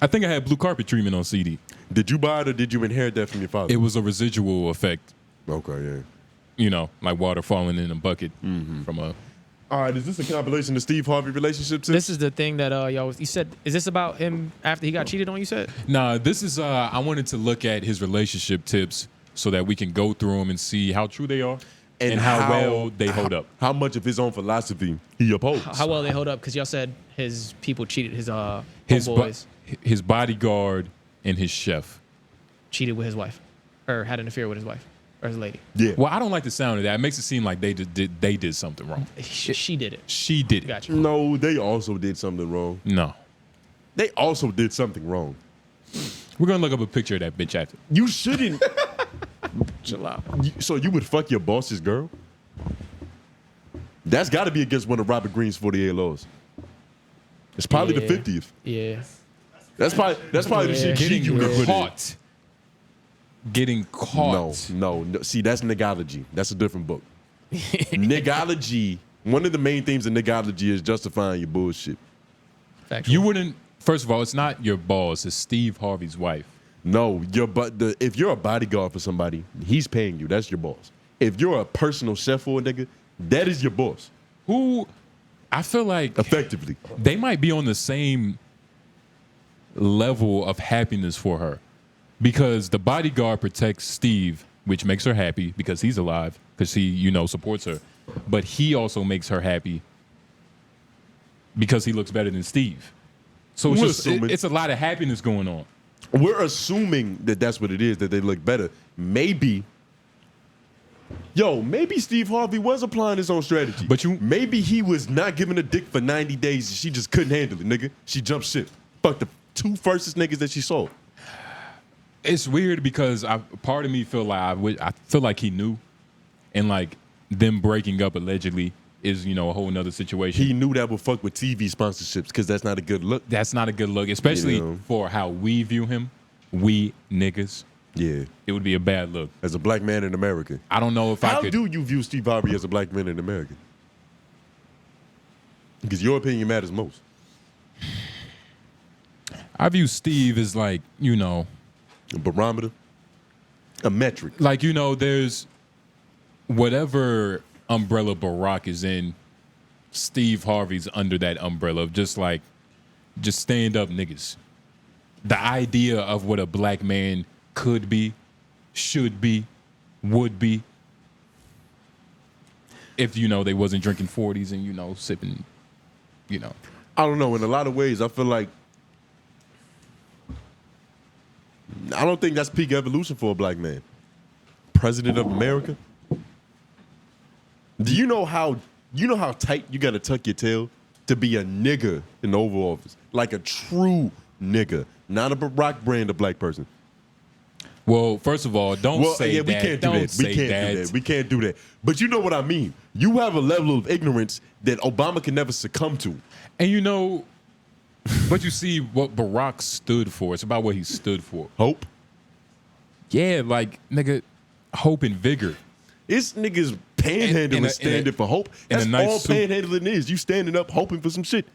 I think I had blue carpet treatment on CD. Did you buy it or did you inherit that from your father? It was a residual effect, Okay, yeah. you know, like water falling in a bucket from a. All right, is this a compilation of Steve Harvey relationships? This is the thing that y'all. You said, is this about him after he got cheated on? You said. Nah, this is. I wanted to look at his relationship tips so that we can go through them and see how true they are and how well they hold up. How much of his own philosophy he upholds. How well they hold up? Because y'all said his people cheated. His His homeboys his bodyguard and his chef. cheated with his wife, or had an affair with his wife or his lady. Yeah. Well, I don't like the sound of that. It makes it seem like they did something wrong. She did it. She did it. Gotcha. No, they also did something wrong. No. They also did something wrong. We're gonna look up a picture of that bitch after. You shouldn't. Chill out. So you would fuck your boss's girl? That's got to be against one of Robert Greene's 48 laws. It's probably the Yeah. 50th. Yeah. That's probably the shit Getting you could put in. caught. Getting caught. No. See, that's nigology. That's a different book. Nigology. One of the main themes of nigology is justifying your bullshit. Factual. You wouldn't. First of all, it's not your boss. It's Steve Harvey's wife. No, if you're a bodyguard for somebody, he's paying you. That's your boss. If you're a personal chef for a nigga, that is your boss. Who I feel like Effectively. they might be on the same level of happiness for her, because the bodyguard protects Steve, which makes her happy because he's alive, because he, you know, supports her. But he also makes her happy because he looks better than Steve. So it's We're just assuming- it's a lot of happiness going on. We're assuming that that's what it is, that they look better. Maybe Steve Harvey was applying his own strategy. But maybe he was not giving a dick for 90 days and she just couldn't handle it, nigga. She jumped ship. Fuck the two firstest niggas that she saw. It's weird because part of me feel like I feel like he knew, and like them breaking up allegedly is, you know, a whole nother situation. He knew that would fuck with TV sponsorships because that's not a good look. That's not a good look, especially You know. for how we view him. We niggas, Yeah. it would be a bad look. As a black man in America. I don't know if I How could. do you view Steve Harvey as a black man in America? Because your opinion matters most. I view Steve as like, you know, A barometer, a metric. like, you know, there's whatever umbrella Barack is in, Steve Harvey's under that umbrella of just stand up niggas. The idea of what a black man could be, should be, would be if they wasn't drinking 40s and sipping, I don't know. In a lot of ways, I feel like I don't think that's peak evolution for a black man. President of America. Do you know how tight you gotta tuck your tail to be a nigga in the Oval Office? Like a true nigga, not a Barack brand of black person. Well, first of all, don't say yeah, we that. can't do Don't that. say We can't do that. We can't do that. But you know what I mean. You have a level of ignorance that Obama can never succumb to. And but you see what Barack stood for. It's about what he stood for. Hope. Yeah, like, nigga, hope and vigor. It's niggas panhandling standing for hope. That's all panhandling is. You standing up hoping for some shit.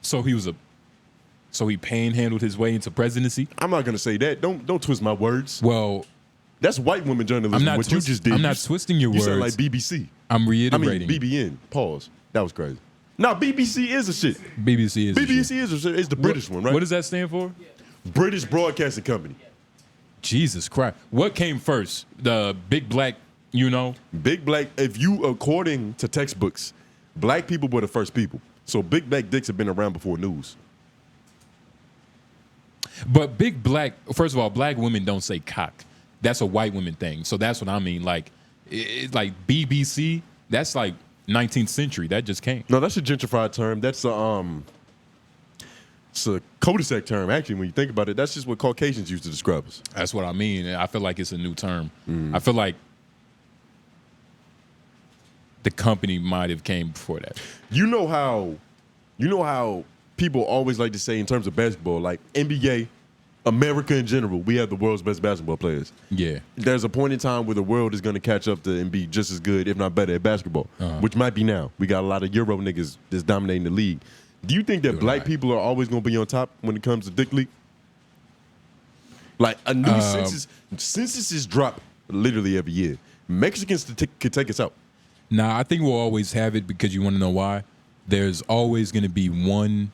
So he panhandled his way into presidency? I'm not gonna say that. Don't twist my words. Well, that's white women journalism. What you just did. I'm not twisting your words. You sound like BBC. I'm reiterating. BBN. Pause. That was crazy. No, BBC is a shit. BBC is a shit. It's the British one, right? What does that stand for? British Broadcasting Company. Jesus Christ. What came first? The big black, Big black, according to textbooks, black people were the first people. So big black dicks have been around before news. But big black, first of all, black women don't say cock. That's a white women thing. So that's what I mean. Like, it's like BBC, that's like 19th century. That just came. No, that's a gentrified term. That's it's a cul-de-sac term, actually, when you think about it. That's just what Caucasians use to describe us. That's what I mean. I feel like it's a new term. I feel like the company might have came before that. You know how people always like to say in terms of basketball, like NBA, America in general, we have the world's best basketball players. Yeah. There's a point in time where the world is going to catch up to and be just as good, if not better, at basketball, which might be now. We got a lot of Euro niggas that's dominating the league. Do you think that black people are always going to be on top when it comes to dick league? Like a new censuses drop literally every year. Mexicans could take us out. Nah, I think we'll always have it because you want to know why? There's always going to be one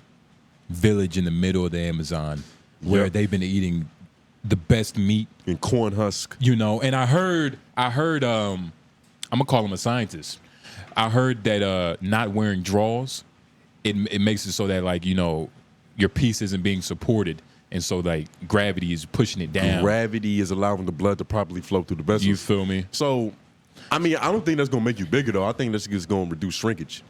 village in the middle of the Amazon where they've been eating the best meat and corn husk. And I heard I'm gonna call him a scientist. I heard that not wearing drawers, it makes it so that like, your piece isn't being supported. And so like gravity is pushing it down. Gravity is allowing the blood to properly flow through the vessels. You feel me? So, I mean, I don't think that's gonna make you bigger though. I think that's just gonna reduce shrinkage.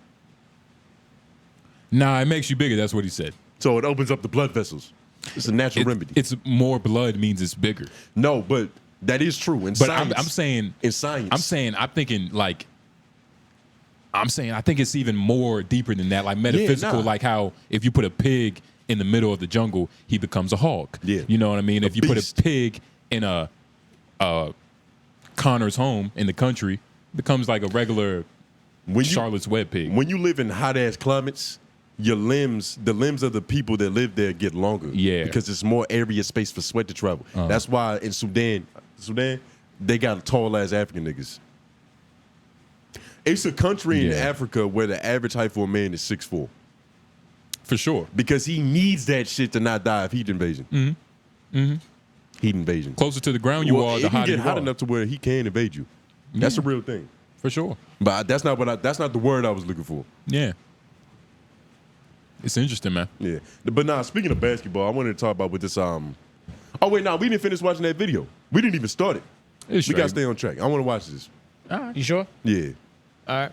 Nah, it makes you bigger. That's what he said. So it opens up the blood vessels. It's a natural remedy. It's more blood means it's bigger. No, but that is true in science. I'm saying in science. I think it's even more deeper than that, like metaphysical, like how if you put a pig in the middle of the jungle, he becomes a hog. Yeah. You know what I mean? If you beast. put a pig in a Connor's home in the country, it becomes like a regular Charlotte's Web pig. When you live in hot ass climates, the limbs of the people that live there get longer. Yeah. Because it's more area space for sweat to travel. That's why in Sudan, they got tall ass African niggas. It's a country in Africa where the average height for a man is 6'4". For sure. Because he needs that shit to not die of heat invasion. Heat invasion. Closer to the ground you are, the hotter you are. It can get hot enough to where he can invade you. That's a real thing. For sure. But that's not the word I was looking for. Yeah. It's interesting, man. Yeah. But nah, speaking of basketball, I wanted to talk about with this oh wait, we didn't finish watching that video. We didn't even start it. We gotta stay on track. I want to watch this. All right. You sure? Yeah. All right.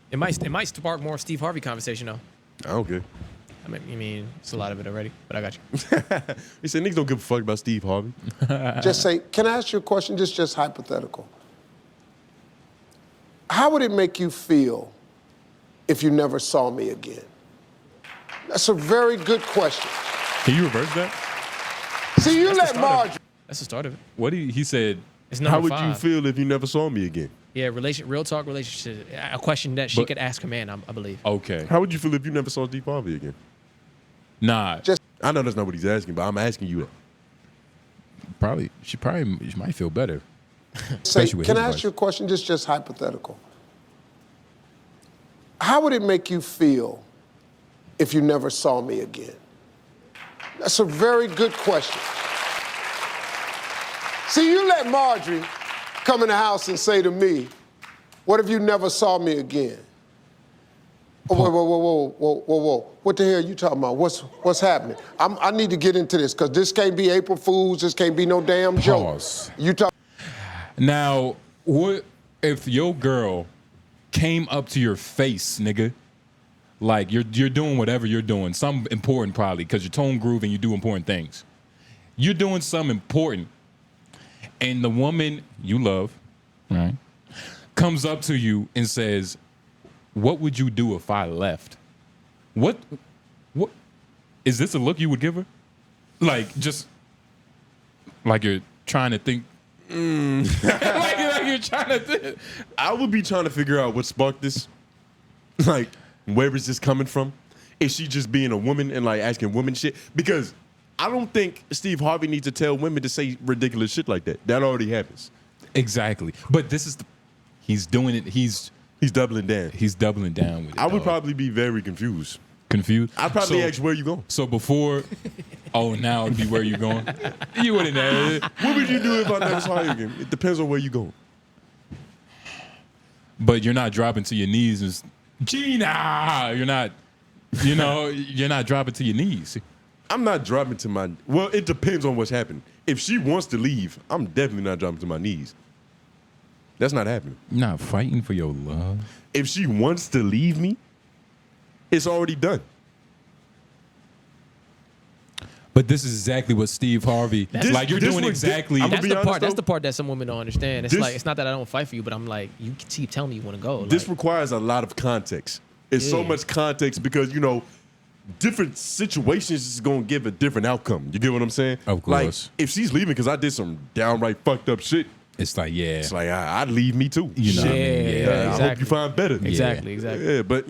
It might spark more Steve Harvey conversation though. I don't care. I mean, it's a lot of it already, but I got you. He said niggas don't give a fuck about Steve Harvey. Just say, can I ask you a question? Just hypothetical. How would it make you feel if you never saw me again? That's a very good question. Can you reverse that? See, you let Marjorie. That's the start of it. What he said? It's How would 5. you feel if you never saw me again? Yeah, real talk relationship. A question that she could ask her man, I believe. Okay. How would you feel if you never saw Steve Harvey again? Nah. I know that's not what he's asking, but I'm asking you that. She might feel better. Say, can I ask you a question? Just hypothetical. How would it make you feel if you never saw me again? That's a very good question. See, you let Marjorie come in the house and say to me, what if you never saw me again? Oh, whoa. What the hell are you talking about? What's happening? I need to get into this, because this can't be April Fool's. This can't be no damn joke. Pause. You talk. Now, what if your girl came up to your face, nigga? Like, you're doing whatever you're doing, something important probably, because your tone groove and you do important things. You're doing something important, and the woman you love, right, comes up to you and says, what would you do if I left? What is this a look you would give her? Like, just like you're trying to think. like you're trying to think. I would be trying to figure out what sparked this. Like, where is this coming from? Is she just being a woman and like asking women shit? Because I don't think Steve Harvey needs to tell women to say ridiculous shit like that. That already happens. Exactly. But this is he's doing it. He's doubling down. He's doubling down with it. I would probably be very confused. Confused? I'd probably ask, where you going? So before, now it'd be where you going? You wouldn't know. What would you do if I never saw you again? It depends on where you going. But you're not dropping to your knees and Gina. You're not, you're not dropping to your knees. I'm not dropping to my, well, it depends on what's happening. If she wants to leave, I'm definitely not dropping to my knees. That's not happening. You're not fighting for your love. If she wants to leave me, it's already done. But this is exactly what Steve Harvey. Like you're doing exactly. That's the part. That's the part that some women don't understand. It's like it's not that I don't fight for you, but I'm like you keep telling me you want to go. This requires a lot of context. It's so much context because different situations is gonna give a different outcome. You get what I'm saying? Of course. Like if she's leaving because I did some downright fucked up shit, it's like it's like I'd leave me too. You know what I mean? Exactly. I hope you find better. Exactly. Yeah, but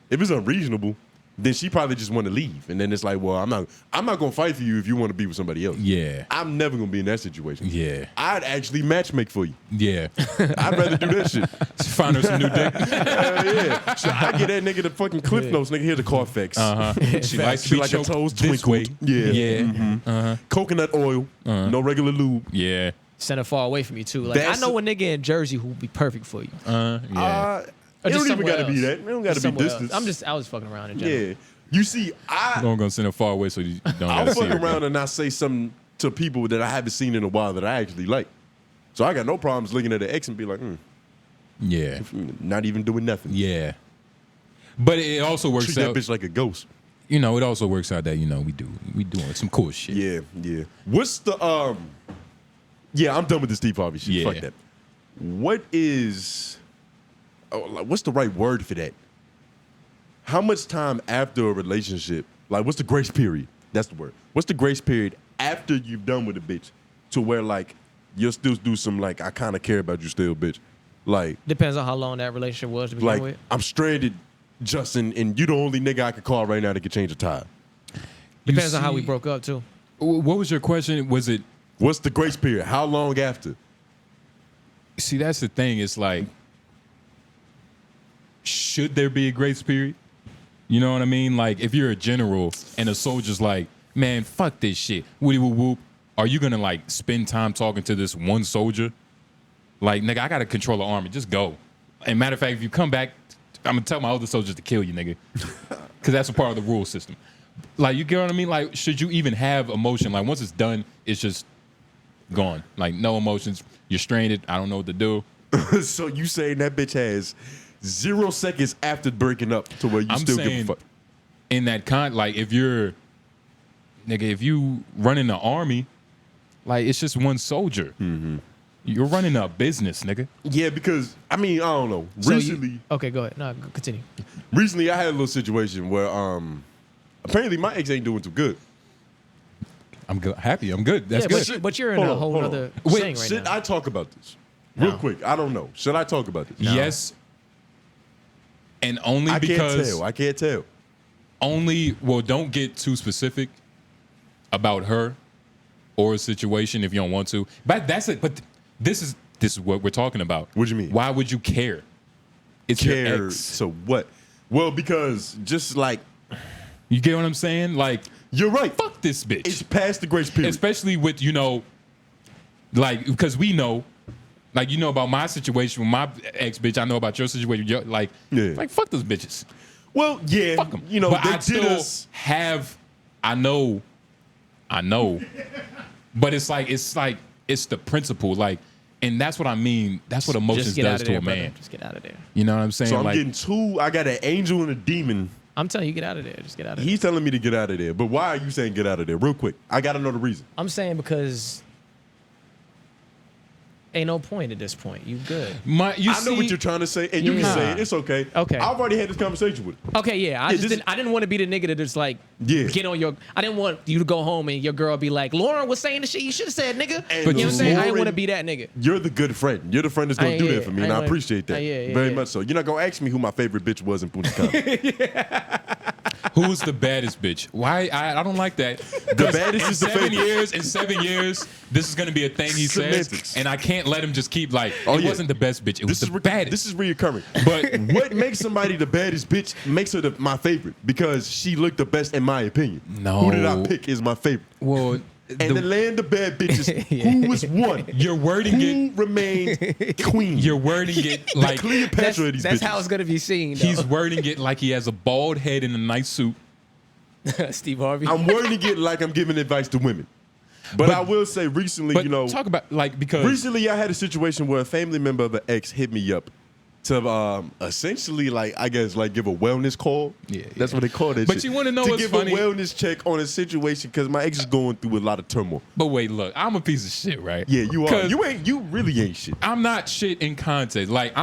if it's unreasonable, then she probably just want to leave, and then it's like, well, I'm not gonna fight for you if you want to be with somebody else. Yeah, I'm never gonna be in that situation. Yeah, I'd actually matchmake for you. Yeah, I'd rather do that shit. Find her some new dick. Yeah, so I get that nigga the fucking Cliff Notes, nigga. Here's the Carfax. She likes to be like her choked toes this twinkled. way. Yeah, Yeah. Coconut oil, no regular lube. Yeah, send her far away from you too. Like That's I know a nigga in Jersey who would be perfect for you. Yeah. It don't even somewhere gotta be else. that. It don't gotta be Somewhere else. distance. I was fucking around in general. Yeah. You see, I'm gonna send her far away so you don't. I'll gotta see fuck her, around and not say something to people that I haven't seen in a while that I actually like. So I got no problems looking at an ex and be like, Yeah, not even doing nothing. Yeah, but it also works Treat out. that bitch like a ghost. It also works out that we doing some cool shit. Yeah. What's the Yeah, I'm done with the Steve Harvey shit. Yeah. Fuck that. What's the right word for that? How much time after a relationship, like what's the grace period? That's the word. What's the grace period after you've done with a bitch to where like you'll still do some like I kind of care about you still, bitch. Like Depends on how long that relationship was to begin like with. I'm stranded, Justin, and you the only nigga I could call right now that could change a tire. Depends on how we broke up too. What was your question? Was it? What's the grace period? How long after? See, that's the thing. It's like, should there be a grace period? You know what I mean? Like, if you're a general and a soldier's like, man, fuck this shit, woody whoop whoop, are you gonna like spend time talking to this one soldier? Like, nigga, I gotta control the army. Just go. And matter of fact, if you come back, I'm gonna tell my other soldiers to kill you, nigga, because that's a part of the rule system. Like, you get what I mean? Like, should you even have emotion? Like, once it's done, it's just gone. Like, no emotions. You're stranded. I don't know what to do. So you saying that bitch has 0 seconds after breaking up to where you still give a fuck? In that like, if you running the army, like, it's just one soldier. Mm-hmm. You're running a business, nigga. Yeah, because I mean, I don't know. So Recently, okay, go ahead. No, continue. Recently, I had a little situation where apparently my ex ain't doing too good. I'm good. Happy. I'm good. That's good. But you're in a whole other thing right should now. I talk about this real quick? I don't know. Should I talk about this? Yes. And only I because I can't tell. Well, don't get too specific about her or a situation if you don't want to. But that's it. But this is what we're talking about. What do you mean? Why would you care? It's your ex. So what? Well, because just like you get what I'm saying? Like, you're right. Fuck this bitch. It's past the grace period. Especially with, like, because we know Like, you know about my situation with my ex bitch. I know about your situation. Like fuck those bitches. Well, yeah, Fuck them. You know, but they I did still us. I know. But it's the principle. Like, and that's what I mean. That's what emotions does to a man. Brother. Just get out of there. You know what I'm saying? So I'm like, getting two. I got an angel and a demon. I'm telling you, get out of there. Just get out of there. He's telling me to get out of there. But why are you saying get out of there? Real quick. I got to know the reason. I'm saying because ain't no point at this point. You good. I know what you're trying to say, and you can say it. It's okay. Okay. I've already had this conversation with him. Okay, yeah. I didn't want to be the nigga that just like get on your. I didn't want you to go home and your girl be like, Lauren was saying the shit you should have said, nigga. And But you know what I'm saying? I didn't Lauren, want to be that nigga. You're the good friend. You're the friend that's going to do that for me, and I appreciate that very much so. You're not going to ask me who my favorite bitch was in Punta Cana. Who's the baddest bitch? Why? I don't like that. The baddest is the favorite. In 7 years, this is going to be a thing he says, and I can't let him just keep like, it wasn't the best bitch. It was the baddest. This is reoccurring. But what makes somebody the baddest bitch makes her my favorite because she looked the best in my opinion. No. Who did I pick is my favorite? Well, and the land of bad bitches, who was one? You're wording who remained queen? You're wording it like Cleopatra of these That's bitches. how it's gonna be seen. Though. He's wording it like he has a bald head and a nice suit. Steve Harvey. I'm wording it like I'm giving advice to women. But I will say recently, But you know, talk about like because recently I had a situation where a family member of an ex hit me up to essentially like I guess like give a wellness call. Yeah, that's what they call it. But you want to know to what's give funny? a wellness check on a situation because my ex is going through a lot of turmoil. But wait, look, I'm a piece of shit, right? Yeah, you are. 'Cause You really ain't shit. I'm not shit in context. Like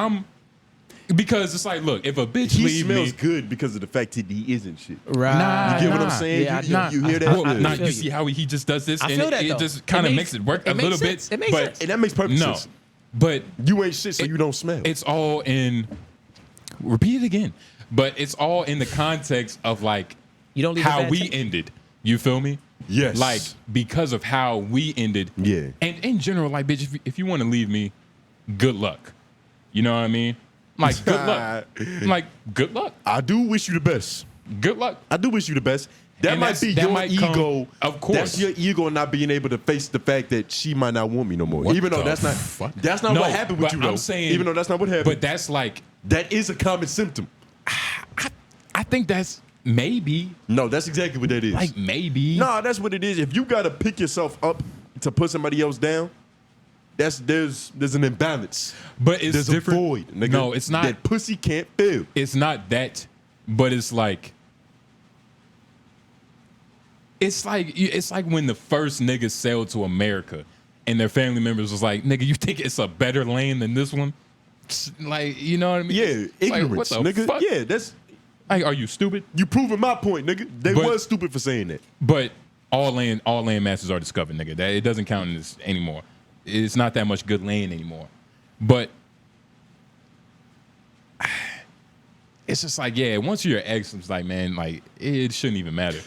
because it's like, look, if a bitch He leave smells me, good because of the fact that he isn't shit. Right. Nah, You get what I'm nah. saying? Yeah, you hear that? Nah, feel you see how he just does this, I and feel that, it though. just kind of makes it work a little bit. It makes but sense. And that makes perfect no, sense. but You ain't shit, so you don't smell. it's all in. Repeat it again, but it's all in the context of like You don't leave a how bad we taste. ended. You feel me? Yes. Like because of how we ended. Yeah. And in general, like bitch, if you want to leave me, good luck. You know what I mean? Like good luck. Like good luck. I do wish you the best. Good luck. I do wish you the best. That And might be that your might come- ego. of course. That's your ego not being able to face the fact that she might not want me no more. What Even though the that's not fuck? that's not No, what happened with but you though. I'm saying- even though that's not what happened. But that's like that is a common symptom. I think that's maybe No, that's exactly what that is. like maybe. No, that's what it is. If you gotta pick yourself up to put somebody else down, there's an imbalance. But it's there's different. a void. Nigga, No, it's not. That pussy can't fill. It's not that, but it's like when the first niggas sailed to America and their family members was like, nigga, you think it's a better land than this one? Like, you know what I mean? Yeah, It's like, ignorance, what the nigga. fuck? Yeah, that's Like, are you stupid? you proving my point, nigga. They But- was stupid for saying that. But all land masses are discovered, nigga. That it doesn't count in this anymore. It's not that much good land anymore. But it's just like, yeah, once you're your ex, it's like, man, like it shouldn't even matter.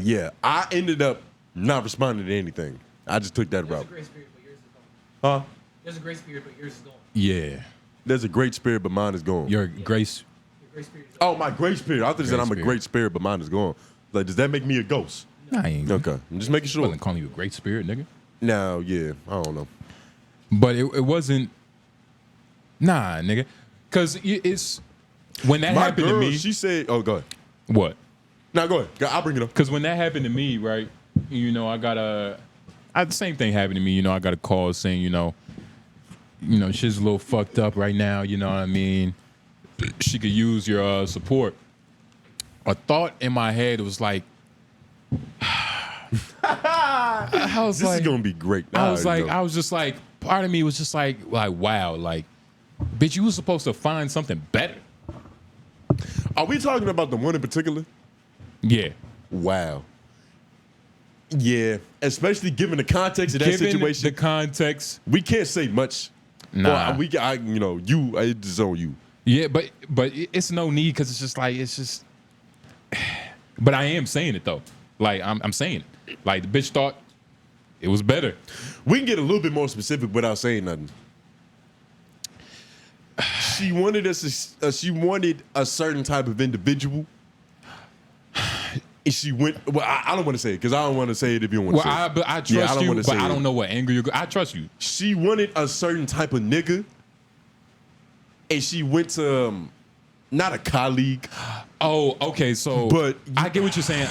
Yeah, I ended up not responding to anything. I just took that route. grace period, but yours is gone. Huh? There's a grace period, but yours is gone. Yeah, There's a great spirit, but mine is gone. your grace. Your grace period is Oh, my great spirit. I thought you said Great I'm a spirit. great spirit, but mine is gone. Like, does that make me a ghost? Nah, I ain't. Okay, I'm just making I sure. wasn't calling you a great spirit, nigga. Now, yeah, I don't know. But it wasn't. Nah, nigga, because it's when that My happened girl, to me. she said, "Oh, go ahead. What? Now, go ahead. I'll bring it up." Because when that happened to me, right, you know, the same thing happened to me. You know, I got a call saying, you know, shit's a little fucked up right now. You know what I mean? She could use your support. A thought in my head was like, I was This like, is gonna be great. I was just like, part of me was just like, wow, like, bitch, you was supposed to find something better. Are we talking about the one in particular? Yeah. Wow. Yeah, especially given the context of that Given situation, the context, we can't say much. nah. Well, it's on you. Yeah, but it's no need because it's just. But I am saying it though. Like I'm saying it. Like the bitch thought it was better. We can get a little bit more specific without saying nothing. She wanted she wanted a certain type of individual. And she went. Well, I don't want to say it because I don't want to say it if you don't want to say it. But I trust you, but I don't know what anger you're. I trust you. She wanted a certain type of nigga, and she went to not a colleague. Oh, okay. So, but I get what you're saying.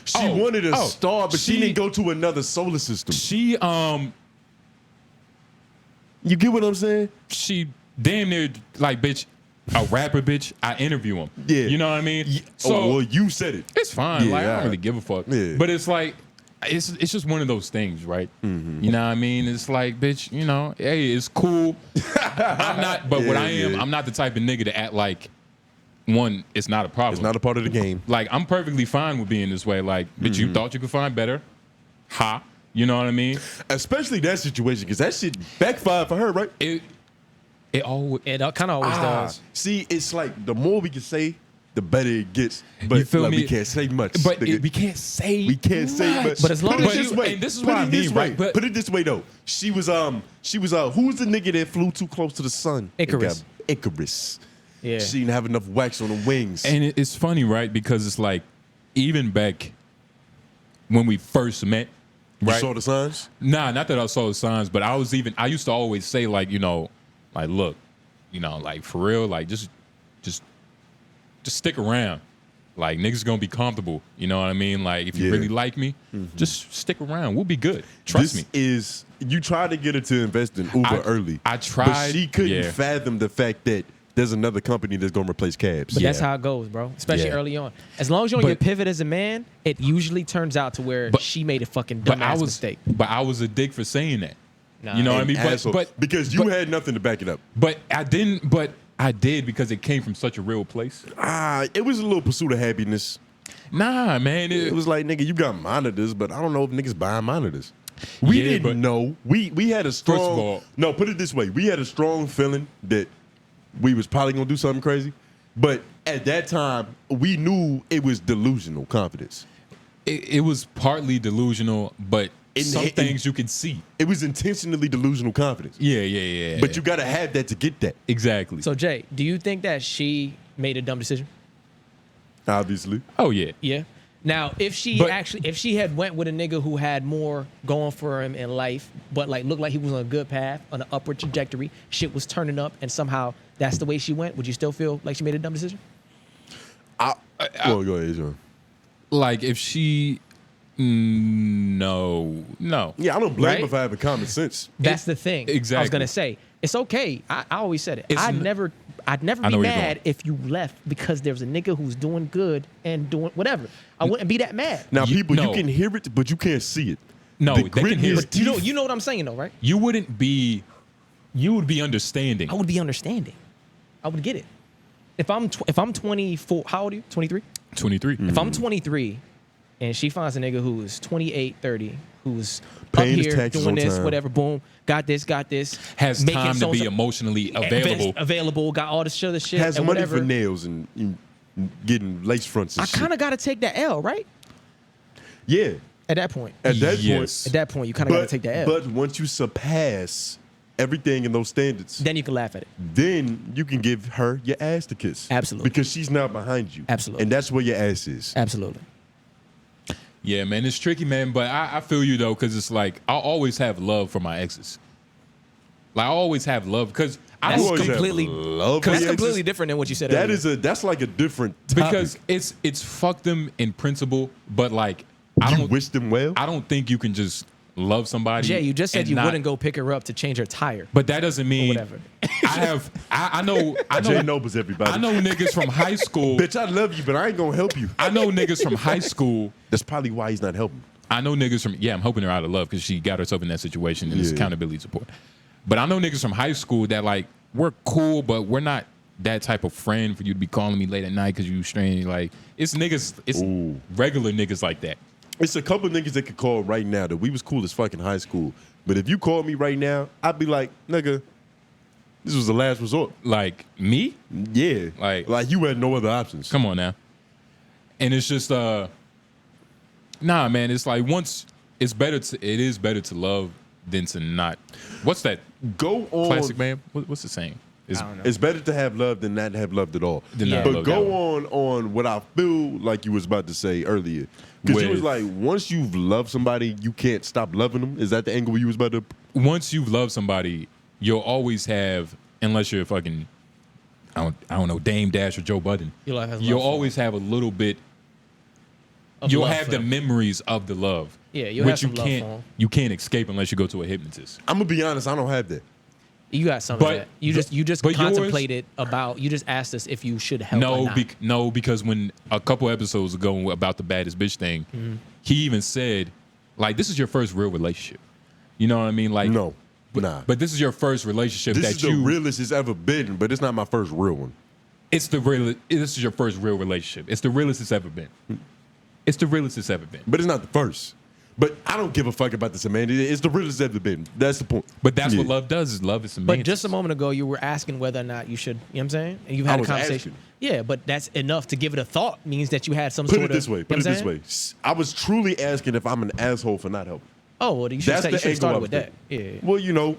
She wanted a star, but she didn't go to another solar system. She You get what I'm saying? She damn near like bitch. A rapper, bitch. I interview him. Yeah, you know what I mean. So well, you said it. It's fine. Yeah, like I don't really give a fuck. Yeah. But it's like it's just one of those things, right? You know what I mean? It's like, bitch. You know, hey, it's cool. I'm not. But what I am, I'm not the type of nigga to act like. One, it's not a problem. It's not a part of the game. Like I'm perfectly fine with being this way. Like, bitch, you thought you could find better? Ha. You know what I mean? Especially that situation, because that shit backfired for her, right? It kind of always does. See, it's like the more we can say, the better it gets. But You feel like, me? we can't say much. But we can't say. We can't say much. But as long Put as it this you- way, and this is put what I it this mean, way. right? But- Put it this way though, she was who's the nigga that flew too close to the sun? Icarus. Icarus. Yeah. She didn't have enough wax on the wings. And it's funny, right? Because it's like, even back when we first met, You right? saw the signs? Nah, not that I saw the signs, but I used to always say, like, you know, like, look, you know, like, for real, like, just stick around. Like, niggas gonna be comfortable. You know what I mean? Like, if you really like me, just stick around. We'll be good. Trust me. You tried to get her to invest in Uber early. I tried. But she couldn't fathom the fact that there's another company that's gonna replace cabs. But that's how it goes, bro. Especially early on. As long as you're on your pivot as a man, it usually turns out to where she made a fucking dumbass mistake. But I was a dick for saying that. Nah. You know what I mean? But because you had nothing to back it up. But I didn't. But I did because it came from such a real place. It was a little pursuit of happiness. Nah, man. It was like, nigga, you got monitors, but I don't know if niggas buying monitors. We didn't know. We had a strong. First of all, no, put it this way: we had a strong feeling that we was probably gonna do something crazy, but at that time we knew it was delusional confidence. It was partly delusional, but some things you can see. It was intentionally delusional confidence. Yeah. But you gotta have that to get that. Exactly. So Jay, do you think that she made a dumb decision? Obviously. Oh yeah. Yeah. Now, if she had went with a nigga who had more going for him in life, but like looked like he was on a good path, on an upward trajectory, shit was turning up, and somehow that's the way she went, would you still feel like she made a dumb decision? Go ahead, John. Like if she, no. Yeah, I don't blame Right? her for having common sense. That's the thing. Exactly. I was gonna say it's okay. I always said it. I'd never I be know where you're mad going. if you left because there was a nigga who's doing good and doing whatever. I wouldn't be that mad. Now, people, no. you can hear it, but you can't see it. No, The they can grit hear in it. his You know what I'm saying though, right? You wouldn't be. You would be understanding. I would be understanding. I would get it. If I'm 24, how old are you? 23? 23. If I'm 23 and she finds a nigga who's 28, 30, who's Paying up his here taxes doing on this, time. whatever, boom, got this, Has making time to so-and-so- be emotionally available. got all this other shit, Has and money whatever. for nails and getting lace fronts and I shit. kind of got to take that L, right? Yeah. At that point. At that Yes. At that point, you kind of got to take that L. But once you surpass everything in those standards, Then you can laugh at it. then you can give her your ass to kiss. Absolutely. Because she's now behind you. Absolutely. And that's where your ass is. Absolutely. Yeah, man, it's tricky, man. But I feel you though, because it's like I'll always have love for my exes. Like I always have love because I That's You don't always have completely- love for That's your completely exes. different than what you said That earlier. that's like a different topic. because it's fuck them in principle, but like I you don't wish them well. I don't think you can just love somebody. Jay, you just said and you not- wouldn't go pick her up to change her tire. But that doesn't mean whatever. I know Jay Noblez, everybody. I know niggas from high school. Bitch, I love you, but I ain't gonna help you. I know niggas from high school. That's probably why he's not helping. I know niggas from I'm helping her out of love because she got herself in that situation and it's Yeah. accountability support. But I know niggas from high school that like we're cool, but we're not that type of friend for you to be calling me late at night because you strange. Like it's niggas, it's Ooh. regular niggas like that. It's a couple niggas that could call right now that we was cool as fucking high school. But if you call me right now, I'd be like, nigga, this was the last resort. Like me? Yeah. Like you had no other options. Come on now. And it's just nah, man. It's like it is better to love than to not. What's that Go on. classic, man? What's the saying? It's, I don't know. It's better to have love than not have loved at all. Than not But loved at go all. on what I feel like you was about to say earlier. Because you was With- like, once you've loved somebody, you can't stop loving them. Is that the angle you was about to? once you've loved somebody, you'll always have, unless you're fucking, I don't know, Dame Dash or Joe Budden. Your life has You'll love for always have a little bit. Of You'll love have for the them. memories of the love. Yeah, you'll which have some love you for 'em. can't. You can't escape unless you go to a hypnotist. I'm gonna be honest. I don't have that. You got some But- of that. You just but yours- contemplated about. You just asked us if you should help. or No, not. no, because when a couple episodes ago about the baddest bitch thing, Mm-hmm. he even said, like, this is your first real relationship. You know what I mean? Like, No, nah. But this is your first relationship This that is the you. realest it's ever been, but it's not my first real one. It's the real. This is your first real relationship. It's the realest it's ever been. It's the realest it's ever been. But it's not the first. But I don't give a fuck about the semantics. It's the realest it's ever been. That's the point. But that's what Yeah. love does. Is love is But semantics. just a moment ago, you were asking whether or not you should. You know what I'm saying? And you I had a was conversation. asking. Yeah, but that's enough to give it a thought. Means that you had some Put sort it of. this way. you know Put it what I'm this saying? way. I was truly asking if I'm an asshole for not helping. Oh, well, you should That's have the angle started I with was that. Yeah. Well, you know,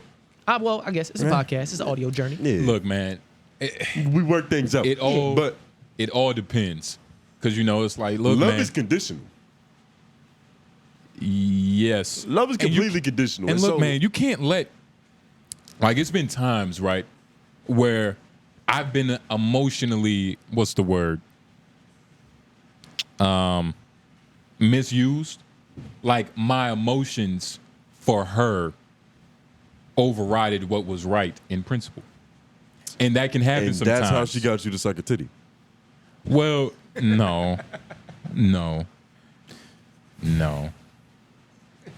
Well, I guess it's a podcast. It's an audio journey. yeah. Look, man, we work things out. it all. But it all depends, because you know it's like, look, love man. is conditional. Yes. Love is And you- completely conditional. And look, so, man, you can't let, like, it's been times, right, where I've been emotionally, what's the word? Misused. Like, my emotions for her overrided what was right in principle. And that can happen and sometimes. that's how she got you to suck a titty. Well, no.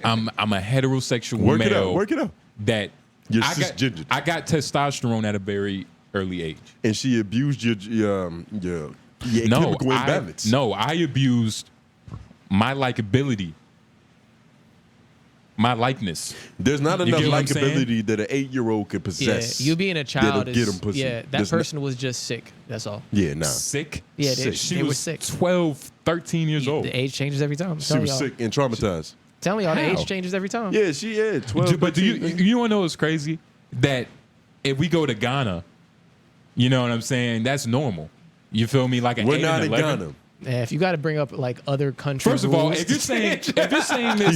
I'm a heterosexual Work it male out. Work it out. that You're I got, cisgendered. I got testosterone at a very early age. And she abused your chemical imbalance. I abused my likability, my likeness. There's not You enough get what I'm saying? likability that an 8-year-old could Yeah, possess. you being a that'll child get is. 'em pussy. Yeah, that There's no- person was just sick. That's all. Yeah, nah. Sick. Yeah, She they were was sick. 12, 13 years old. The age changes every time. I'm She telling was y'all. sick and traumatized. Telling y'all, the How? age changes every time. Yeah, she 12. But do 13. you want to know what's crazy? That if we go to Ghana, you know what I'm saying? That's normal. You feel me? Like an We're 8 not and in 11. Ghana. Yeah, if you got to bring up like other countries. First of all, if you're saying this,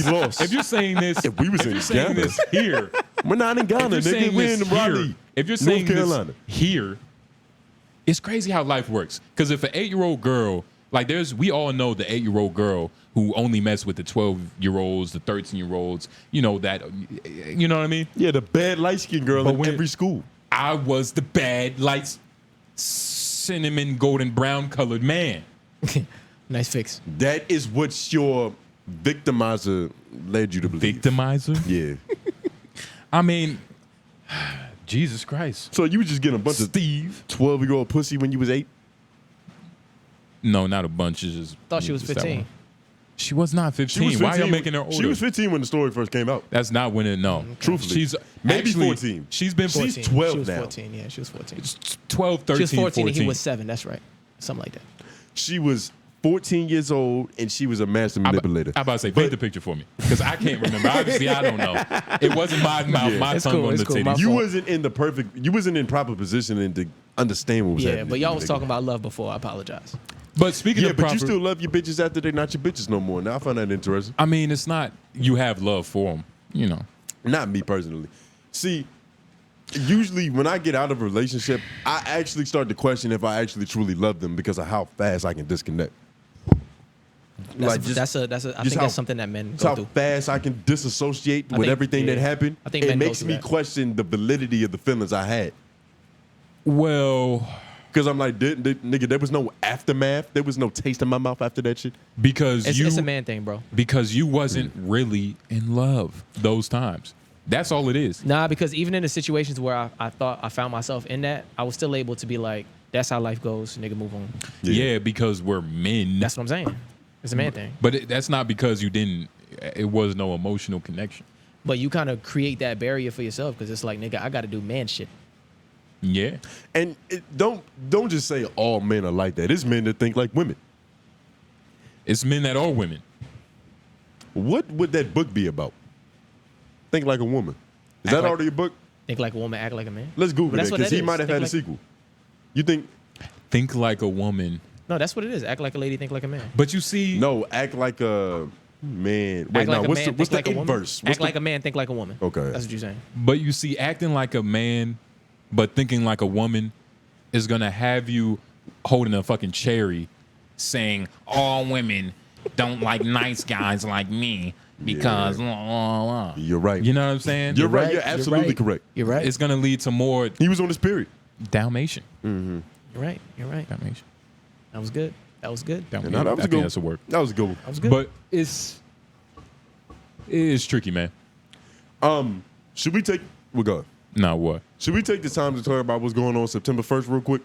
He lost. if you're saying this, If we was in you're saying Ghana. this here, We're not in Ghana, if you're nigga. saying We're in this Raleigh. here, if you're saying North Carolina. this here, it's crazy how life works. Because if an 8-year-old girl, like we all know the 8-year-old girl who only mess with the 12-year-olds, the 13-year-olds, you know what I mean? Yeah, the bad light-skinned girl But in when- every school. I was the bad, light, cinnamon, golden brown colored man. nice fix. That is what your victimizer led you to believe. Victimizer? Yeah. I mean, Jesus Christ. So you was just getting a bunch Steve. of 12-year-old pussy when you was 8? No, not a bunch. It's just Thought she was just that 15. one. She was not 15. She was 15. Why y'all making her older? She was 15 when the story first came out. That's not when it. No, Truthfully. she's Maybe actually, 14. She's been 14. 14, She was now. 14. Yeah, she was 14. 12, 13, She was 14 and 14. he was 7. That's right. Something like that. She was 14 years old and she was a master manipulator. I'm about to say, paint the picture for me because I can't remember. Obviously, I don't know. It wasn't my mouth, my It's tongue cool, on it's the cool. titties. My You fault. wasn't in the you wasn't in proper position and to understand what was Yeah, happening. but y'all was nigga. talking about love before. I apologize. But speaking Yeah, of but proper, you still love your bitches after they're not your bitches no more. Now I find that interesting. I mean, it's not you have love for them. You know, Not me personally. See, usually when I get out of a relationship, I actually start to question if I actually truly love them because of how fast I can disconnect. That's, Like, a, just- that's a. I just think how- that's something that men That's go how through. fast I can disassociate with think- everything that yeah. happened. I think it men go makes through me that. question the validity of the feelings I had. well, Because I'm like, nigga, there was no aftermath. There was no taste in my mouth after that shit. because It's a man thing, bro. because you wasn't really in love those times. That's all it is. Nah, because even in the situations where I thought I found myself in that, I was still able to be like, that's how life goes, nigga, move on. Yeah, because we're men. That's what I'm saying. It's a man thing. But that's not because you didn't. It was no emotional connection. But you kind of create that barrier for yourself because it's like, nigga, I got to do man shit. Yeah. And don't just say all men are like that. It's men that think like women. It's men that are women. What would that book be about? Think like a woman. Is Act that like- already a book? Think like a woman, act like a man. Let's Google But that that's what because that he is. might have Think had a like- sequel. You think? Think like a woman. No, that's what it is. Act like a lady, think like a man. But you see, No, act like a man. Wait, Act like no. a What's man, the think like a woman. inverse? Act like a man, think like a woman. Okay. That's what you're saying. but you see, acting like a man, but thinking like a woman, is gonna have you holding a fucking cherry, saying all women don't like nice guys like me because You're right. You know what I'm saying? You're right. You're You're absolutely right. correct. You're right. It's gonna lead to more He was on his period. Dalmatian. You're right. You're right. Dalmatian. That was good. That was good. Dalmatian. No, that was I a think good. that's a word. That was a good one. That was good. But it is tricky, man. Should we take? We'll go. Now what? Should we take the time to talk about what's going on September 1st real quick?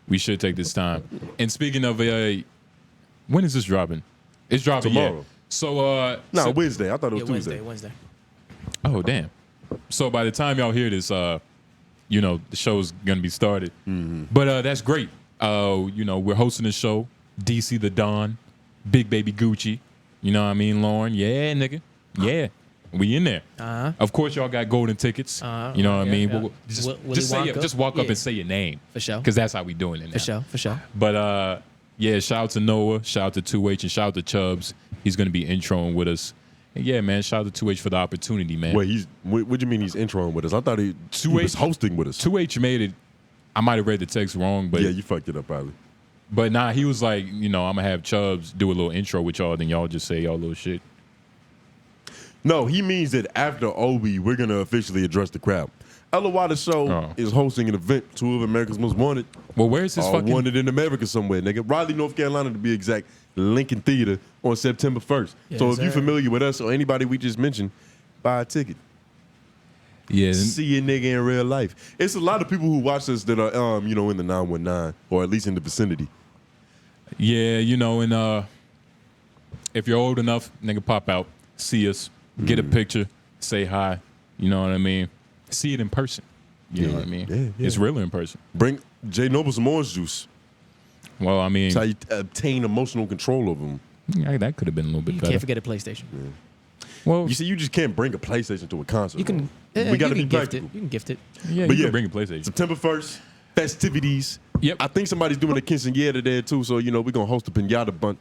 We should take this time. And speaking of, when is this dropping? It's dropping Tomorrow. Yeah. So, No, so- Wednesday. I thought it was Yeah, Tuesday. Wednesday. oh damn. So by the time y'all hear this, the show's gonna be started. But that's great. We're hosting the show. DC the Don, Big Baby Gucci. You know what I mean, Lauren? Yeah, nigga. Yeah. We in there. Of course, y'all got golden tickets. You know what I mean? yeah. Just, Willy just say Wonka? just walk up Yeah. and say your name. For sure. Because that's how we doing it now. For sure. But yeah, shout out to Noah, shout out to 2H, and shout out to Chubbs. He's gonna be introing with us. And yeah, man, shout out to 2H for the opportunity, man. Wait, what do you mean he's introing with us? I thought he was hosting with us. 2H made it. I might have read the text wrong, but Yeah, you fucked it up, probably. but nah, he was like, I'm gonna have Chubbs do a little intro with y'all, then y'all just say y'all little shit. No, he means that after Obi, we're gonna officially address the crowd. 𝙿𝙾𝚃𝚃 Oh. is hosting an event, 2 of America's Most Wanted. Well, where's this fucking? Wanted in America somewhere, nigga. Raleigh, North Carolina, to be exact. Lincoln Theater on September 1st. So Yes, if you're sir. familiar with us or anybody we just mentioned, buy a ticket. Yeah, See a nigga in real life. It's a lot of people who watch us that are, in the 919 or at least in the vicinity. yeah, and if you're old enough, nigga, pop out, see us, get a picture, say hi. You know what I mean? See it in person. You know what I mean? Yeah. It's realer in person. Bring J Noble some orange juice. Well, I mean, That's how you obtain emotional control over them. yeah, that could have been a little bit You better. can't forget a PlayStation. Well, You see, you just can't bring a PlayStation to a concert. You can. We gotta you be can gift it. practical. You can gift it. yeah, But you yeah. can bring a PlayStation. September 1st, festivities. Yep. I think somebody's doing a quinceañera there too, so we're gonna host a pinata bunch.